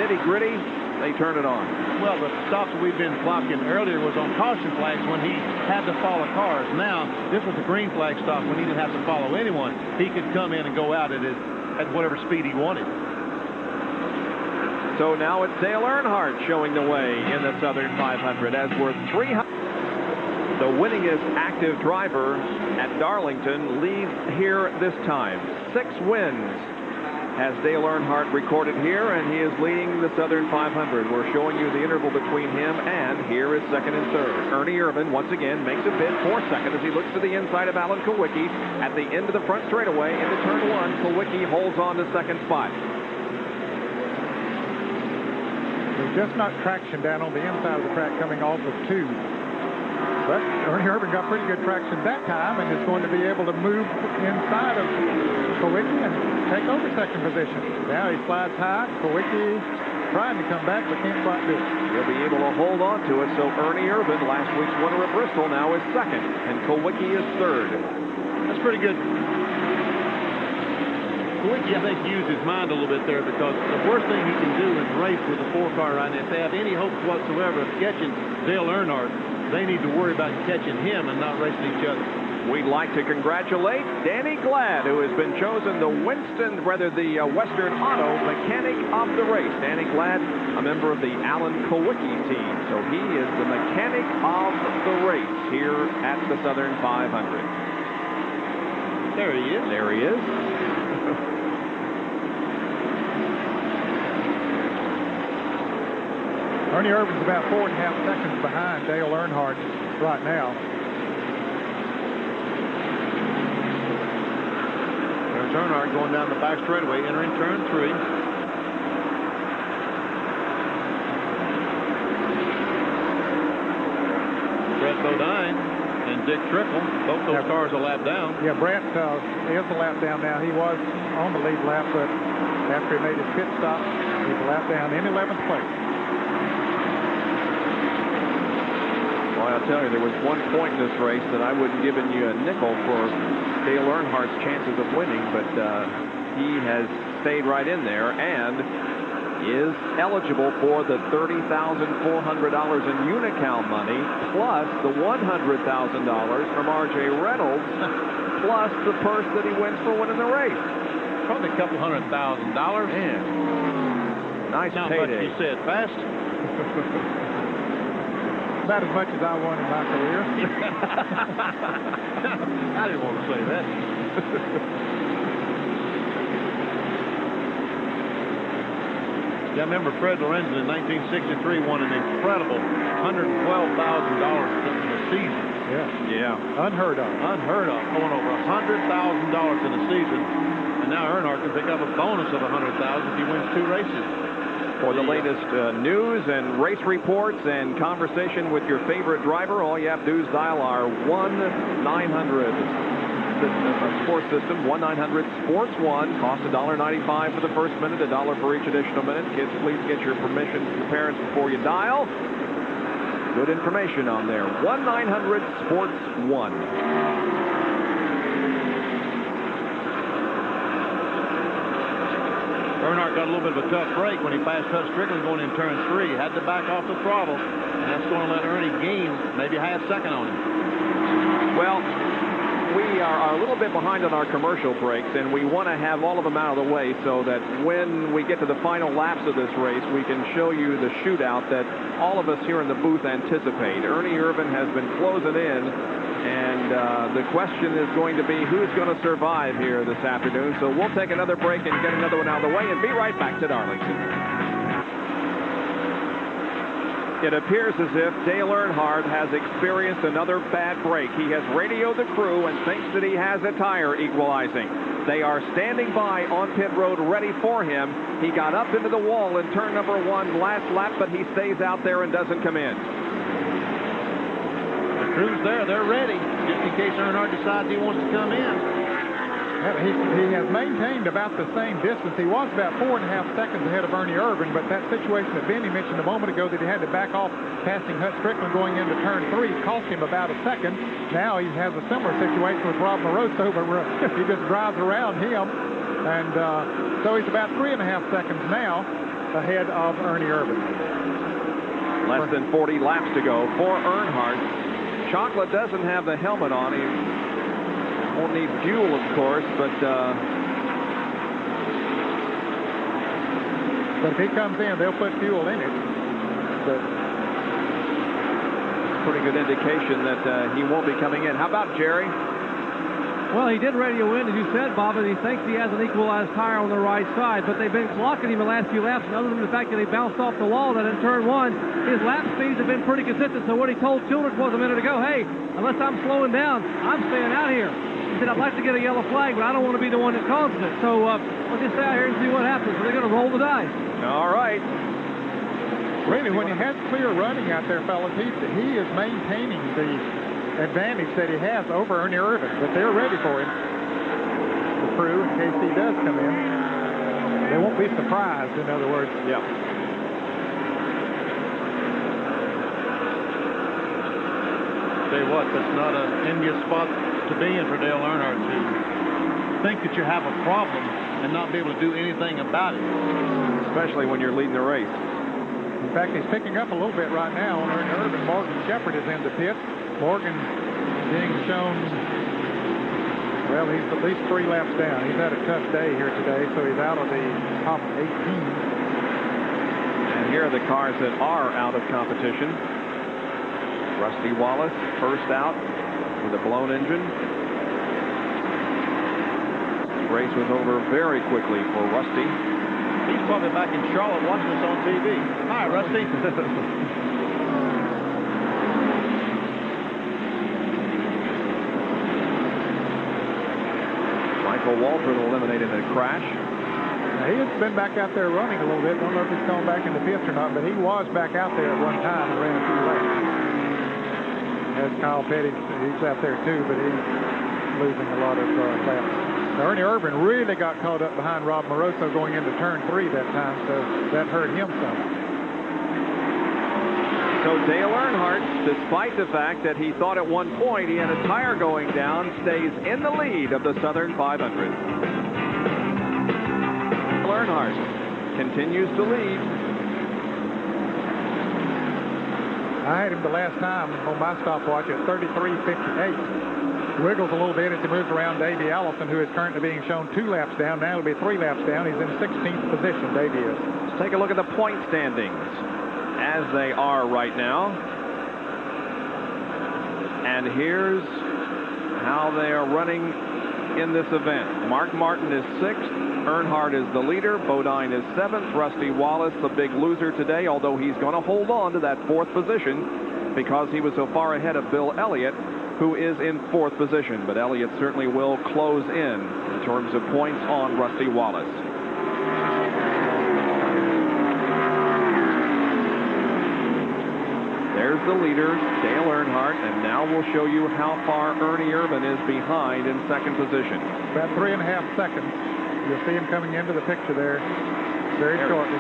nitty-gritty, they turn it on. Well, the stops we've been clocking earlier was on caution flags when he had to follow cars. Now, this was a green flag stop when he didn't have to follow anyone. He could come in and go out at whatever speed he wanted. So now it's Dale Earnhardt showing the way in the Southern 500 as we're 300. The winningest active driver at Darlington leads here this time. 6 wins has Dale Earnhardt recorded here, and he is leading the Southern 500. We're showing you the interval between him and here is 2nd and 3rd. Ernie Irvin once again makes a bid for 2nd as he looks to the inside of Alan Kowicki at the end of the front straightaway into turn 1. Kowicki holds on to 2nd spot. There's just not traction down on the inside of the track coming off of 2. But Ernie Irvin got pretty good traction that time and is going to be able to move inside of Kowicki and take over 2nd position. Now he slides high. Kowicki trying to come back but can't quite do it. He'll be able to hold on to it. So Ernie Irvin, last week's winner at Bristol, now is 2nd, and Kowicki is 3rd. That's pretty good. Kowicki, I think, used his mind a little bit there, because the worst thing he can do is race with a 4-car right now. If they have any hopes whatsoever of catching Dale Earnhardt, they need to worry about catching him and not racing each other. We'd like to congratulate Danny Glad, who has been chosen the Western Auto Mechanic of the Race. Danny Glad, a member of the Alan Kowicki team. So he is the mechanic of the race here at the Southern 500. There he is. There he is. Ernie Irvin's about 4.5 seconds behind Dale Earnhardt right now. There's Earnhardt going down the back straightaway, entering turn 3. Brett Bodine and Dick Trickle, both those cars a lap down. Yeah, Brett is a lap down now. He was on the lead lap, but after he made his pit stop, he's a lap down in 11th place. Well, I'll tell you, there was one point in this race that I wouldn't given you a nickel for Dale Earnhardt's chances of winning, but he has stayed right in there, and is eligible for the $30,400 in Unocal money, plus the $100,000 from R.J. Reynolds, plus the purse that he wins for winning the race. Probably a couple $100,000. Yeah. Nice Not payday. much, you said, fast. About as much as I won in my career. I didn't want to say that. Yeah, I remember Fred Lorenzen in 1963 won an incredible $112,000 in a season. Yeah. Unheard of. Unheard of. Going over $100,000 in a season. And now Earnhardt can pick up a bonus of $100,000 if he wins 2 races. For the latest news and race reports and conversation with your favorite driver, all you have to do is dial our 1-900 sports system, 1-900-SPORTS-1. Cost $1.95 for the first minute, $1 for each additional minute. Kids, please get your permission from your parents before you dial. Good information on there. 1-900-SPORTS-1. Earnhardt got a little bit of a tough break when he passed Hut Strickland going in turn 3. Had to back off the throttle, and that's going to let Ernie gain maybe a half second on him. Well, we are a little bit behind on our commercial breaks, and we want to have all of them out of the way so that when we get to the final laps of this race, we can show you the shootout that all of us here in the booth anticipate. Ernie Irvan has been closing in, and the question is going to be who's going to survive here this afternoon. So we'll take another break and get another one out of the way and be right back to Darlington. It appears as if Dale Earnhardt has experienced another bad break. He has radioed the crew and thinks that he has a tire equalizing. They are standing by on pit road ready for him. He got up into the wall in turn number 1 last lap, but he stays out there and doesn't come in. The crew's there. They're ready, just in case Earnhardt decides he wants to come in. He has maintained about the same distance. He was about 4.5 seconds ahead of Ernie Irvan, but that situation that Benny mentioned a moment ago that he had to back off passing Hut Strickland going into turn 3 cost him about a second. Now he has a similar situation with Rob Moroso, but he just drives around him. And so he's about 3.5 seconds now ahead of Ernie Irvan. Less than 40 laps to go for Earnhardt. Chocolate doesn't have the helmet on. He won't need fuel, of course, but if he comes in, they'll put fuel in it. But pretty good indication that he won't be coming in. How about Jerry? Well, he did radio in, as you said, Bob, and he thinks he has an equalized tire on the right side, but they've been clocking him the last few laps, and other than the fact that he bounced off the wall that in turn 1, his lap speeds have been pretty consistent. So what he told Childress was a minute ago, hey, unless I'm slowing down, I'm staying out here. He said, I'd like to get a yellow flag, but I don't want to be the one that causes it. So we'll just stay out here and see what happens. So they're going to roll the dice. All right. Really, when he has clear running out there, fellas, he is maintaining the advantage that he has over Ernie Irvan, but they're ready for him. The crew, in case he does come in. They won't be surprised, in other words. Yeah. Tell you what, that's not an envious spot to be in for Dale Earnhardt to think that you have a problem and not be able to do anything about it. Especially when you're leading the race. In fact, he's picking up a little bit right now on Ernie Irvan. Morgan Shepherd is in the pit. Morgan being shown, well, he's at least 3 laps down. He's had a tough day here today, so he's out of the top 18. And here are the cars that are out of competition. Rusty Wallace, first out with a blown engine. Race was over very quickly for Rusty. He's probably back in Charlotte watching us on TV. Hi, Rusty. Michael Waldron eliminated in a crash. He has been back out there running a little bit. Don't know if he's coming back in the pits or not, but he was back out there at one time and ran a few laps. As Kyle Petty, he's out there too, but he's losing a lot of laps. Now, Ernie Irvan really got caught up behind Rob Moroso going into turn 3 that time, so that hurt him some. So Dale Earnhardt, despite the fact that he thought at one point he had a tire going down, stays in the lead of the Southern 500. Earnhardt continues to lead. I had him the last time on my stopwatch at 33.58. Wiggles a little bit as he moves around Davey Allison, who is currently being shown 2 laps down. Now it'll be 3 laps down. He's in 16th position, Davey is. Let's take a look at the point standings as they are right now. And here's how they are running in this event. Mark Martin is 6th. Earnhardt is the leader. Bodine is 7th. Rusty Wallace, the big loser today, although he's going to hold on to that 4th position because he was so far ahead of Bill Elliott, who is in 4th position. But Elliott certainly will close in terms of points on Rusty Wallace. There's the leader, Dale Earnhardt, and now we'll show you how far Ernie Irvan is behind in 2nd position. About 3.5 seconds. You'll see him coming into the picture there very shortly.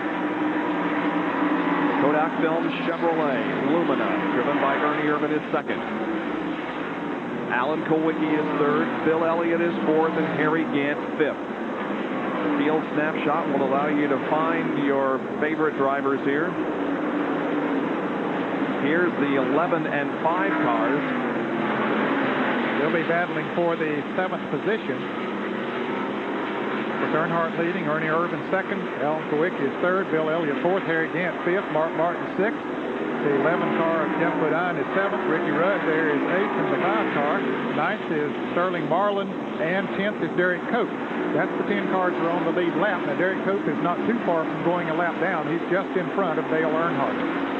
Kodak Film Chevrolet Lumina, driven by Ernie Irvan, is 2nd. Alan Kulwicki is 3rd. Bill Elliott is 4th, and Harry Gant 5th. The field snapshot will allow you to find your favorite drivers here. Here's the 11 and 5 cars. They'll be battling for the 7th position. With Earnhardt leading, Ernie Irvan 2nd, Alan Kulwicki is 3rd, Bill Elliott 4th, Harry Gant 5th, Mark Martin 6th. The 11 car of Jeff Bodine is 7th. Ricky Rudd there is 8th in the 5 car. 9th is Sterling Marlin, and 10th is Derek Cope. That's the 10 cars that are on the lead lap. Now, Derek Cope is not too far from going a lap down. He's just in front of Dale Earnhardt.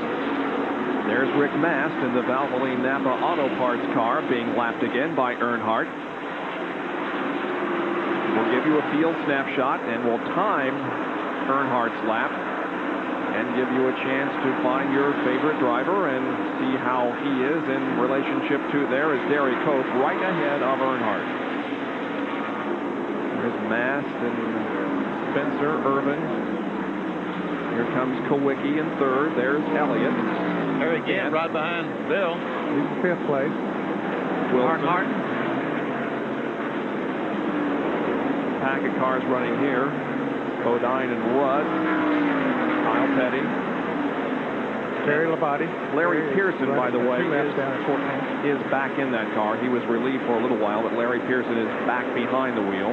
There's Rick Mast in the Valvoline Napa Auto Parts car being lapped again by Earnhardt. We'll give you a field snapshot and we'll time Earnhardt's lap and give you a chance to find your favorite driver and see how he is in relationship to. There is Derek Cope right ahead of Earnhardt. There's Mast and Spencer Irvin. Here comes Kulwicki in 3rd. There's Elliott. Harry Gant right behind Bill. He's in 5th place. Wilson. Pack of cars running here. Bodine and Rudd. Kyle Petty. Terry Labonte. Larry Pearson, by the way, 2 laps down at 14th. is back in that car. He was relieved for a little while, but Larry Pearson is back behind the wheel.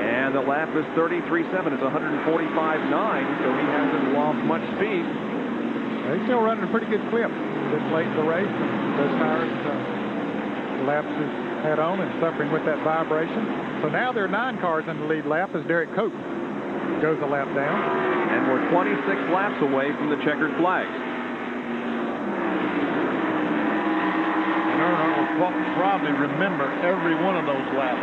And the lap is 33.7. It's 145.9, so he hasn't lost much speed. He's still running a pretty good clip this late in the race. And those tires, the laps he's had on and suffering with that vibration. So now there are 9 cars in the lead lap as Derek Cope goes a lap down. And we're 26 laps away from the checkered flags. And Earnhardt will probably remember every one of those laps.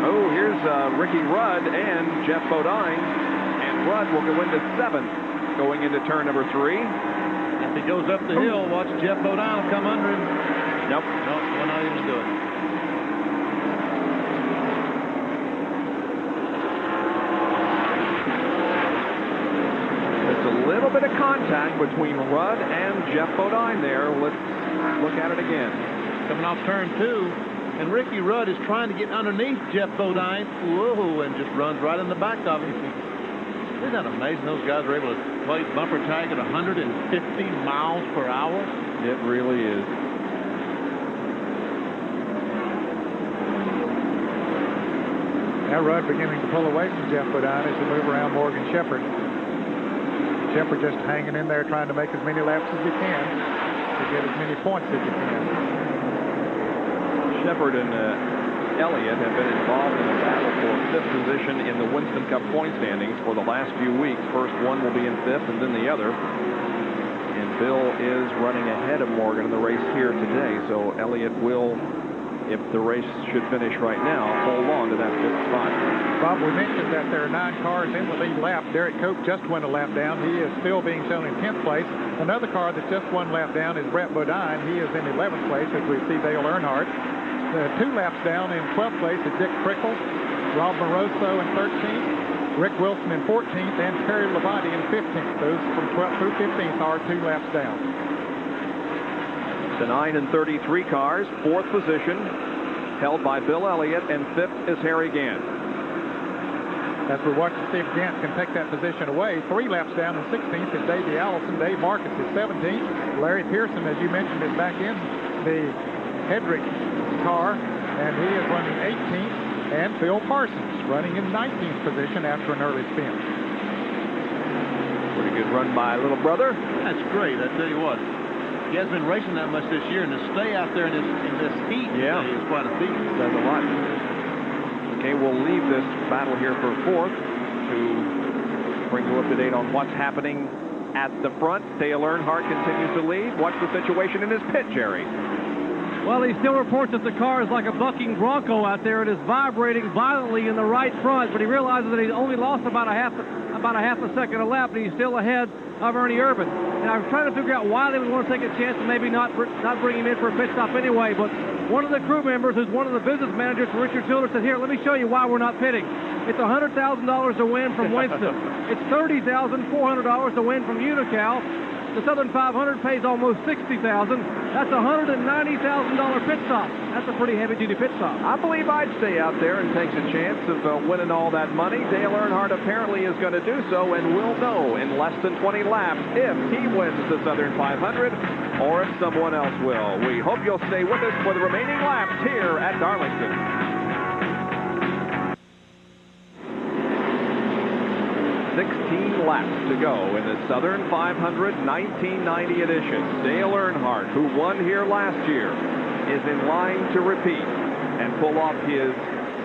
Oh, here's Ricky Rudd and Jeff Bodine. And Rudd will go into 7th going into turn number 3. If he goes up the hill, watch Jeff Bodine will come under him. Nope. No, we're not even doing it. There's a little bit of contact between Rudd and Jeff Bodine there. Let's look at it again. Coming off turn 2. And Ricky Rudd is trying to get underneath Jeff Bodine. Whoa, and just runs right in the back of him. Isn't that amazing? Those guys are able to play bumper tag at 150 miles per hour. It really is. Now Rudd beginning to pull away from Jeff Bodine as he move around Morgan Shepherd. Shepherd just hanging in there trying to make as many laps as he can to get as many points as he can. Shepherd and Elliott have been involved in a battle for 5th position in the Winston Cup point standings for the last few weeks. First one will be in 5th and then the other. And Bill is running ahead of Morgan in the race here today. So Elliott will, if the race should finish right now, hold on to that 5th spot. Bob, we mentioned that there are 9 cars in the lead lap. Derek Cope just went a lap down. He is still being shown in 10th place. Another car that's just 1 lap down is Brett Bodine. He is in 11th place as we see Dale Earnhardt. 2 laps down in 12th place is Dick Prickle, Rob Moroso in 13th, Rick Wilson in 14th, and Terry Labonte in 15th. Those from 12th through 15th are 2 laps down. The 9 and 33 cars, 4th position, held by Bill Elliott, and 5th is Harry Gant. as we watch to see if Gant can take that position away. 3 laps down in 16th is Davey Allison. Dave Marcus is 17th. Larry Pearson, as you mentioned, is back in the Hedrick car, and he is running 18th. And Phil Parsons running in 19th position after an early spin. Pretty good run by little brother. That's great. I tell you what, he hasn't been racing that much this year, and to stay out there in this heat today is quite a feat. Does a lot. Okay, we'll leave this battle here for 4th to bring you up to date on what's happening at the front. Dale Earnhardt continues to lead. What's the situation in his pit, Jerry? Well, he still reports that the car is like a bucking bronco out there. It is vibrating violently in the right front, but he realizes that he's only lost about a half a second a lap, but he's still ahead of Ernie Irvan. And I was trying to figure out why they would want to take a chance and maybe not bring him in for a pit stop anyway. But one of the crew members, who's one of the business managers for Richard Childers, said, "Here, let me show you why we're not pitting. It's $100,000 to win from Winston. It's $30,400 to win from Unical. The Southern 500 pays almost $60,000. That's a $190,000 pit stop. That's a pretty heavy-duty pit stop." I believe I'd stay out there and take a chance of winning all that money. Dale Earnhardt apparently is going to do so, and we'll know in less than 20 laps if he wins the Southern 500 or if someone else will. We hope you'll stay with us for the remaining laps here at Darlington. 16 laps to go in the Southern 500 1990 edition. Dale Earnhardt, who won here last year, is in line to repeat and pull off his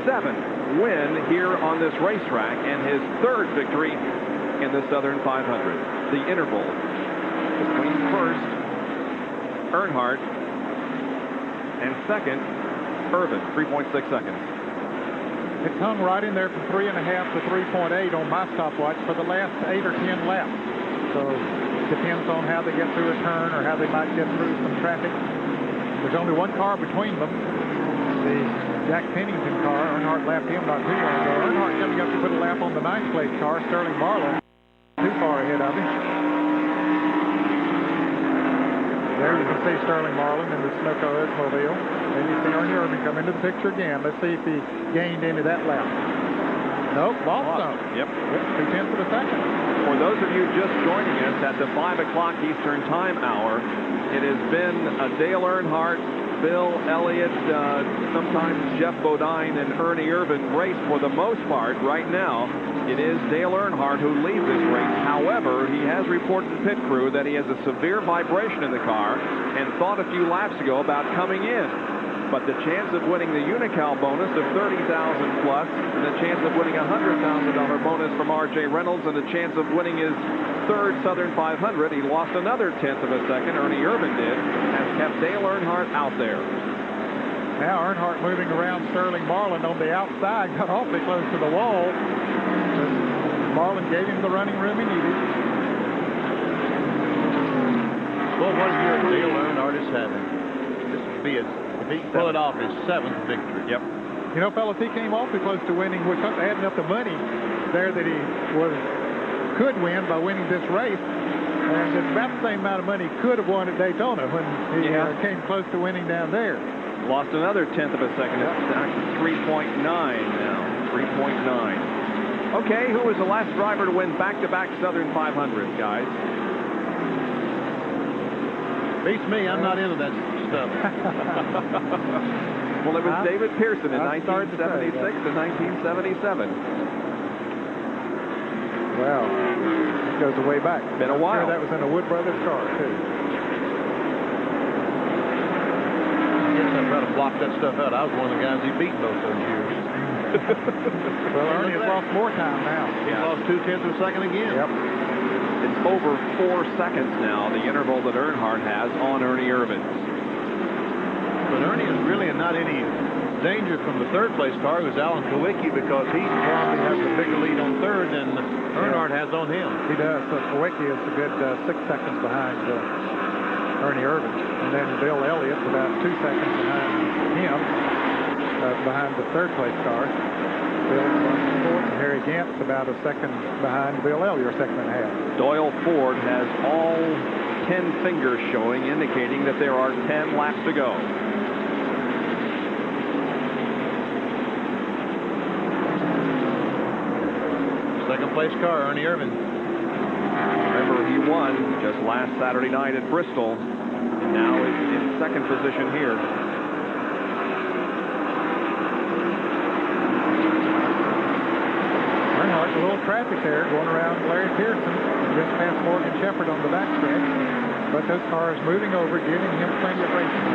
7th win here on this racetrack and his 3rd victory in the Southern 500. The interval between first Earnhardt and second Irvan, 3.6 seconds. It's hung right in there from 3.5 to 3.8 on my stopwatch for the last 8 or 10 laps. So it depends on how they get through a turn or how they might get through some traffic. There's only one car between them. The Jack Pennington car. Earnhardt lapped him not too long ago. Earnhardt coming up to put a lap on the 9th place car, Sterling Marlin, too far ahead of him. There you can see Sterling Marlin in the Sunoco Oldsmobile. And you see Ernie Irvan come into the picture again. Let's see if he gained into that lap. Nope, lost some. Yep. 2/10 of a second. For those of you just joining us at the 5 o'clock Eastern Time hour, it has been a Dale Earnhardt, Bill Elliott, sometimes Jeff Bodine and Ernie Irvan race for the most part. Right now, it is Dale Earnhardt who leads this race. However, he has reported to pit crew that he has a severe vibration in the car and thought a few laps ago about coming in. But the chance of winning the Unical bonus of $30,000 plus, and the chance of winning a $100,000 bonus from R.J. Reynolds, and the chance of winning his 3rd Southern 500, he lost another 1/10 of a second, Ernie Irvan did, has kept Dale Earnhardt out there. Now Earnhardt moving around Sterling Marlin on the outside, got awfully close to the wall. Marlin gave him the running room he needed. Well, what a year Dale Earnhardt is having. This would be if he pulled off his 7th victory. Yep. You know, fellas, he came awfully close to winning. We're adding up the money there that he could win by winning this race. And it's about the same amount of money he could have won at Daytona when he came close to winning down there. Lost another 1/10 of a second. It's down to 3.9 now. 3.9. Okay, who was the last driver to win back-to-back Southern 500s, guys? Beats me. I'm not into that stuff. Well, it was David Pearson in 1976 and 1977. Well, it goes way back. Been a while. Sure that was in a Wood Brothers car, too. I guess I'd rather block that stuff out. I was one of the guys he beat both those years. Well, Ernie has lost more time now. He lost 2/10 of a second again. Yep. It's over 4 seconds now, the interval that Earnhardt has on Ernie Irvan. But Ernie is really not any danger from the 3rd place car. It was Alan Kowicki, because he probably has a bigger lead on 3rd than Earnhardt has on him. He does. So Kowicki is a good 6 seconds behind Ernie Irvan. And then Bill Elliott's about 2 seconds behind him, behind the 3rd place car. Bill's 4th, and Harry Gant's about a second behind Bill Elliott, 2.5 seconds. Doyle Ford has all 10 fingers showing, indicating that there are 10 laps to go. Second place car, Ernie Irvin. Remember, he won just last Saturday night at Bristol, and now is in second position here. Earnhardt, a little traffic there going around Larry Pearson, just past Morgan Shepherd on the backstretch. But those cars moving over, giving him plenty of racing.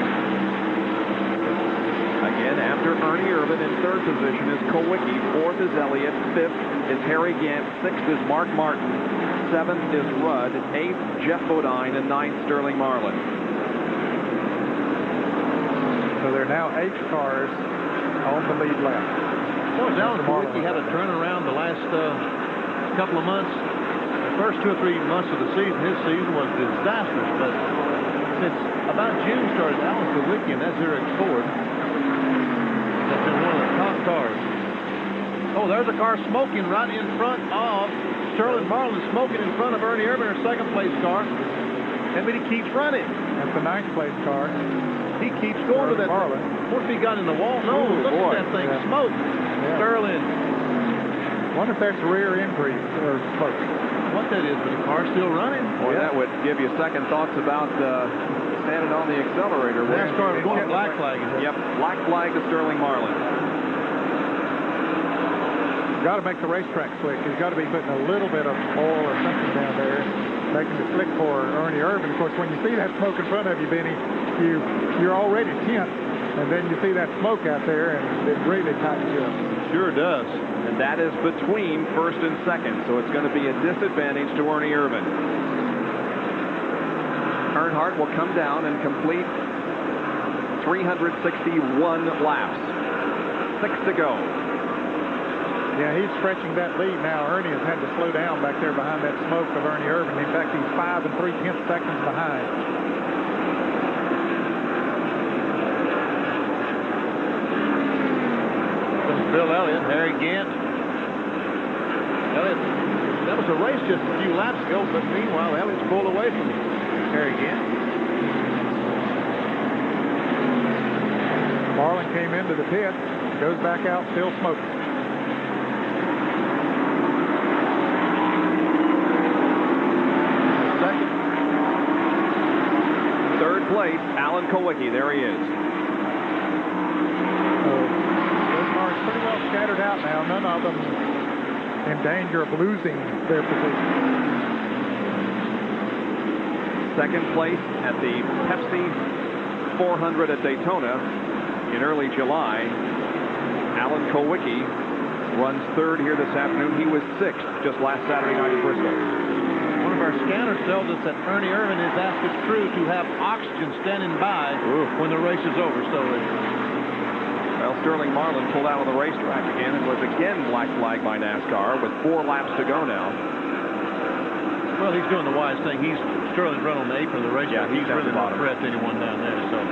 Again, after Ernie Irvin, in third position is Kowicki, fourth is Elliott, fifth is Harry Gant, sixth is Mark Martin, seventh is Rudd, eighth Jeff Bodine, and ninth Sterling Marlin. So there are now 8 cars on the lead lap. Boy, Alan Kowicki had a turnaround the last couple of months. The first 2 or 3 months of the season, his season was disastrous, but since about June started, Alan Kowicki and that Zurich Ford has been one of the top cars. Oh, there's a car smoking right in front of Sterling Marlin, smoking in front of Ernie Irvin, our second place car. And but he keeps running. That's the 9th place car. He keeps going to that. Marlin. What if he got in the wall? No, look at that thing smoke. Yeah. Sterling. Wonder if that's rear end grease or smoke. What that is, but the car's still running. Boy, that would give you second thoughts about standing on the accelerator. NASCAR is going black flag. Yep, black flag to Sterling Marlin. Got to make the racetrack slick. He's got to be putting a little bit of oil or something down there, making it slick for Ernie Irvin. Of course, when you see that smoke in front of you, Benny, you're already tense, and then you see that smoke out there, and it really tightens you up. Sure does. And that is between first and second, so it's going to be a disadvantage to Ernie Irvin. Earnhardt will come down and complete 361 laps. 6 to go. Yeah, he's stretching that lead now. Ernie has had to slow down back there behind that smoke of Ernie Irvin. In fact, he's 5 3/10 seconds behind. Bill Elliott, Harry Gant. Elliott, that was a race just a few laps ago, but meanwhile, Elliott's pulled away from Harry Gant. Marlin came into the pit, goes back out, still smoking. Second. Third place, Alan Kowicki. There he is. Pretty well scattered out now. None of them in danger of losing their position. Second place at the Pepsi 400 at Daytona in early July. Alan Kowicki runs third here this afternoon. He was 6th just last Saturday night at Bristol. One of our scanners tells us that Ernie Irvin has asked his crew to have oxygen standing by when the race is over. So well, Sterling Marlin pulled out of the racetrack again and was again black flagged by NASCAR with 4 laps to go now. Well, he's doing the wise thing. Sterling's run on the apron of the racetrack. Yeah, he's really not a threat to anyone down there. So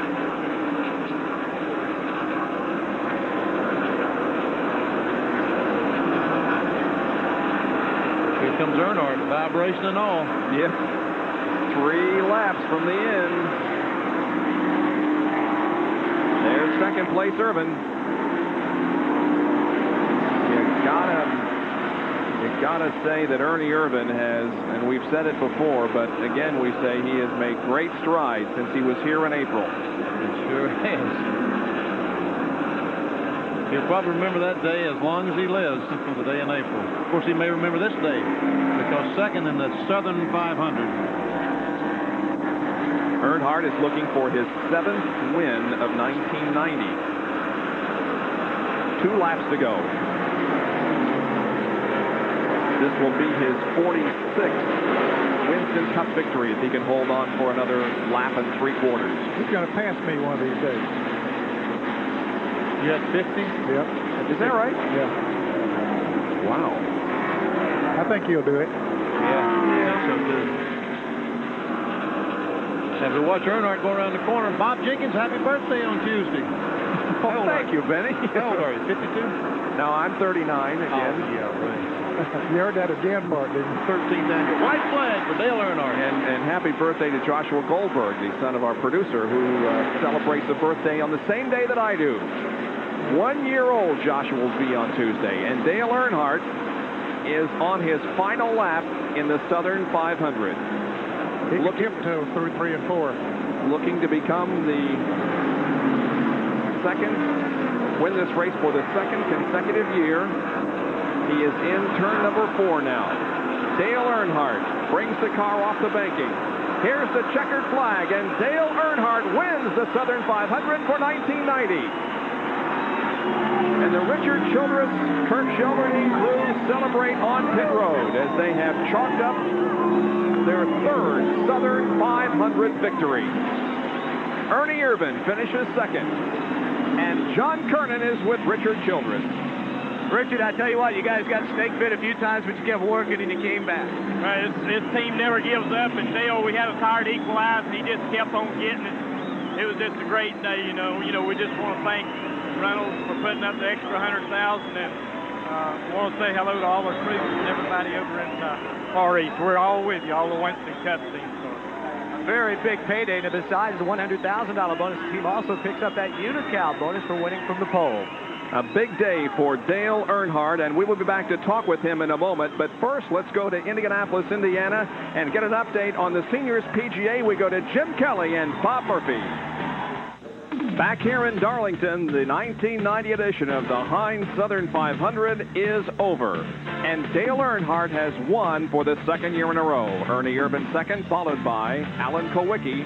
here comes Earnhardt, vibration and all. Yep. 3 laps from the end. There's second place Irvin. You gotta say that Ernie Irvin has, and we've said it before, but again we say he has made great strides since he was here in April. It sure has. He'll probably remember that day as long as he lives, the day in April. Of course, he may remember this day because second in the Southern 500. Earnhardt is looking for his 7th win of 1990. 2 laps to go. This will be his 46th Winston Cup victory if he can hold on for another lap and 3/4. He's going to pass me one of these days. You had 50? Yep. Is that right? Yeah. Wow. I think he'll do it. Yeah, so too. As we watch Earnhardt go around the corner, Bob Jenkins, happy birthday on Tuesday. Oh, thank you, Benny. How old are you, 52? No, I'm 39 again. Oh, yeah, right. You heard that again, Bart, didn't you? 13th annual white flag for Dale Earnhardt. And happy birthday to Joshua Goldberg, the son of our producer, who celebrates a birthday on the same day that I do. 1 year old Joshua will be on Tuesday. And Dale Earnhardt is on his final lap in the Southern 500. He can tiptoe through 3 and 4. Looking to become the win this race for the second consecutive year. He is in turn number 4 now. Dale Earnhardt brings the car off the banking. Here's the checkered flag, and Dale Earnhardt wins the Southern 500 for 1990. And the Richard Childress, Kirk Shelburne crew celebrate on pit road as they have chalked up their 3rd Southern 500 victory. Ernie Irvan finishes 2nd, and John Kernan is with Richard Childress. Richard, I tell you what, you guys got snake bit a few times, but you kept working and you came back. Right, his team never gives up, and Dale, we had a tire to equalize, and he just kept on getting it. It was just a great day, you know. We just want to thank Reynolds for putting up the extra 100,000, and want to say hello to all our crews and everybody over in Far East. We're all with you, all the Winston Cup team. Very big payday. Now, besides the $100,000 bonus, the team also picks up that Unical bonus for winning from the pole. A big day for Dale Earnhardt, and we will be back to talk with him in a moment. But first, let's go to Indianapolis, Indiana, and get an update on the Seniors PGA. We go to Jim Kelly and Bob Murphy. Back here in Darlington, the 1990 edition of the Heinz Southern 500 is over. And Dale Earnhardt has won for the 2nd year in a row. Ernie Irvan 2nd, followed by Alan Kulwicki.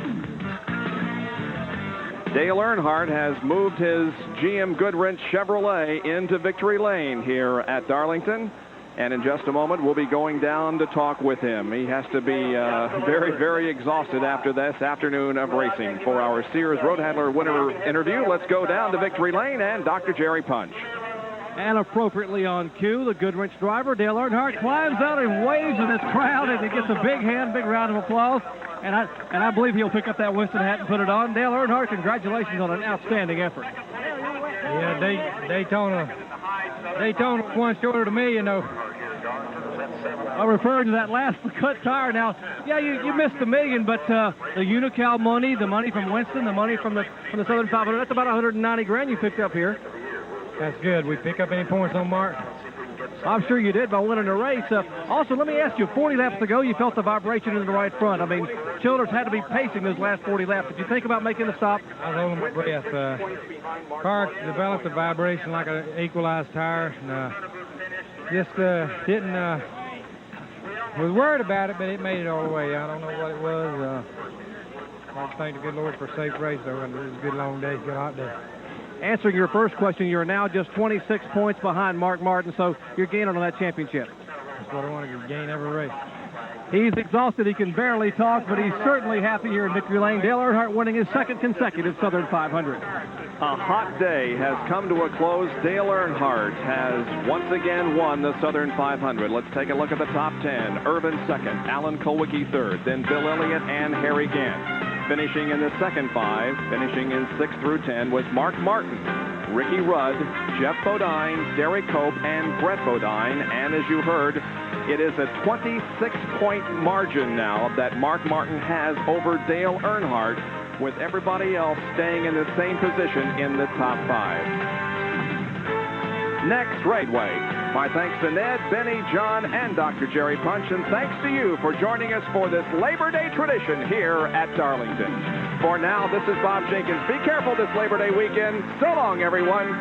Dale Earnhardt has moved his GM Goodwrench Chevrolet into victory lane here at Darlington. And in just a moment, we'll be going down to talk with him. He has to be very, very exhausted after this afternoon of racing. For our Sears Road Handler winner interview, let's go down to victory lane and Dr. Jerry Punch. And appropriately on cue, the Goodwrench driver, Dale Earnhardt, climbs out and waves in this crowd, and he gets a big round of applause. And I believe he'll pick up that Winston hat and put it on. Dale Earnhardt, congratulations on an outstanding effort. Yeah, Daytona one shorter to me, you know. I'm referring to that last cut tire. Now, yeah, you missed the million, but the Unical money, the money from Winston, the money from the Southern 500, that's about 190 grand you picked up here. That's good. We pick up any points on Mark? I'm sure you did by winning the race. Also, let me ask you, 40 laps ago, you felt the vibration in the right front. I mean, Childers had to be pacing those last 40 laps. Did you think about making a stop? I was holding my breath. Car developed a vibration like an equalized tire. And, was worried about it, but it made it all the way. I don't know what it was. I thank the good Lord for a safe race, though. It was a good long day, good hot day. Answering your first question, you're now just 26 points behind Mark Martin, so you're gaining on that championship. That's what I want to gain every race. He's exhausted. He can barely talk, but he's certainly happy here in victory lane. Dale Earnhardt winning his 2nd consecutive Southern 500. A hot day has come to a close. Dale Earnhardt has once again won the Southern 500. Let's take a look at the top 10. Irvan 2nd, Alan Kulwicki 3rd, then Bill Elliott and Harry Gant. Finishing in the second 5, finishing in 6 through 10 was Mark Martin, Ricky Rudd, Jeff Bodine, Derek Cope, and Brett Bodine. And as you heard, it is a 26-point margin now that Mark Martin has over Dale Earnhardt, with everybody else staying in the same position in the top 5. Next, Raidway. My thanks to Ned, Benny, John, and Dr. Jerry Punch, and thanks to you for joining us for this Labor Day tradition here at Darlington. For now, this is Bob Jenkins. Be careful this Labor Day weekend. So long, everyone.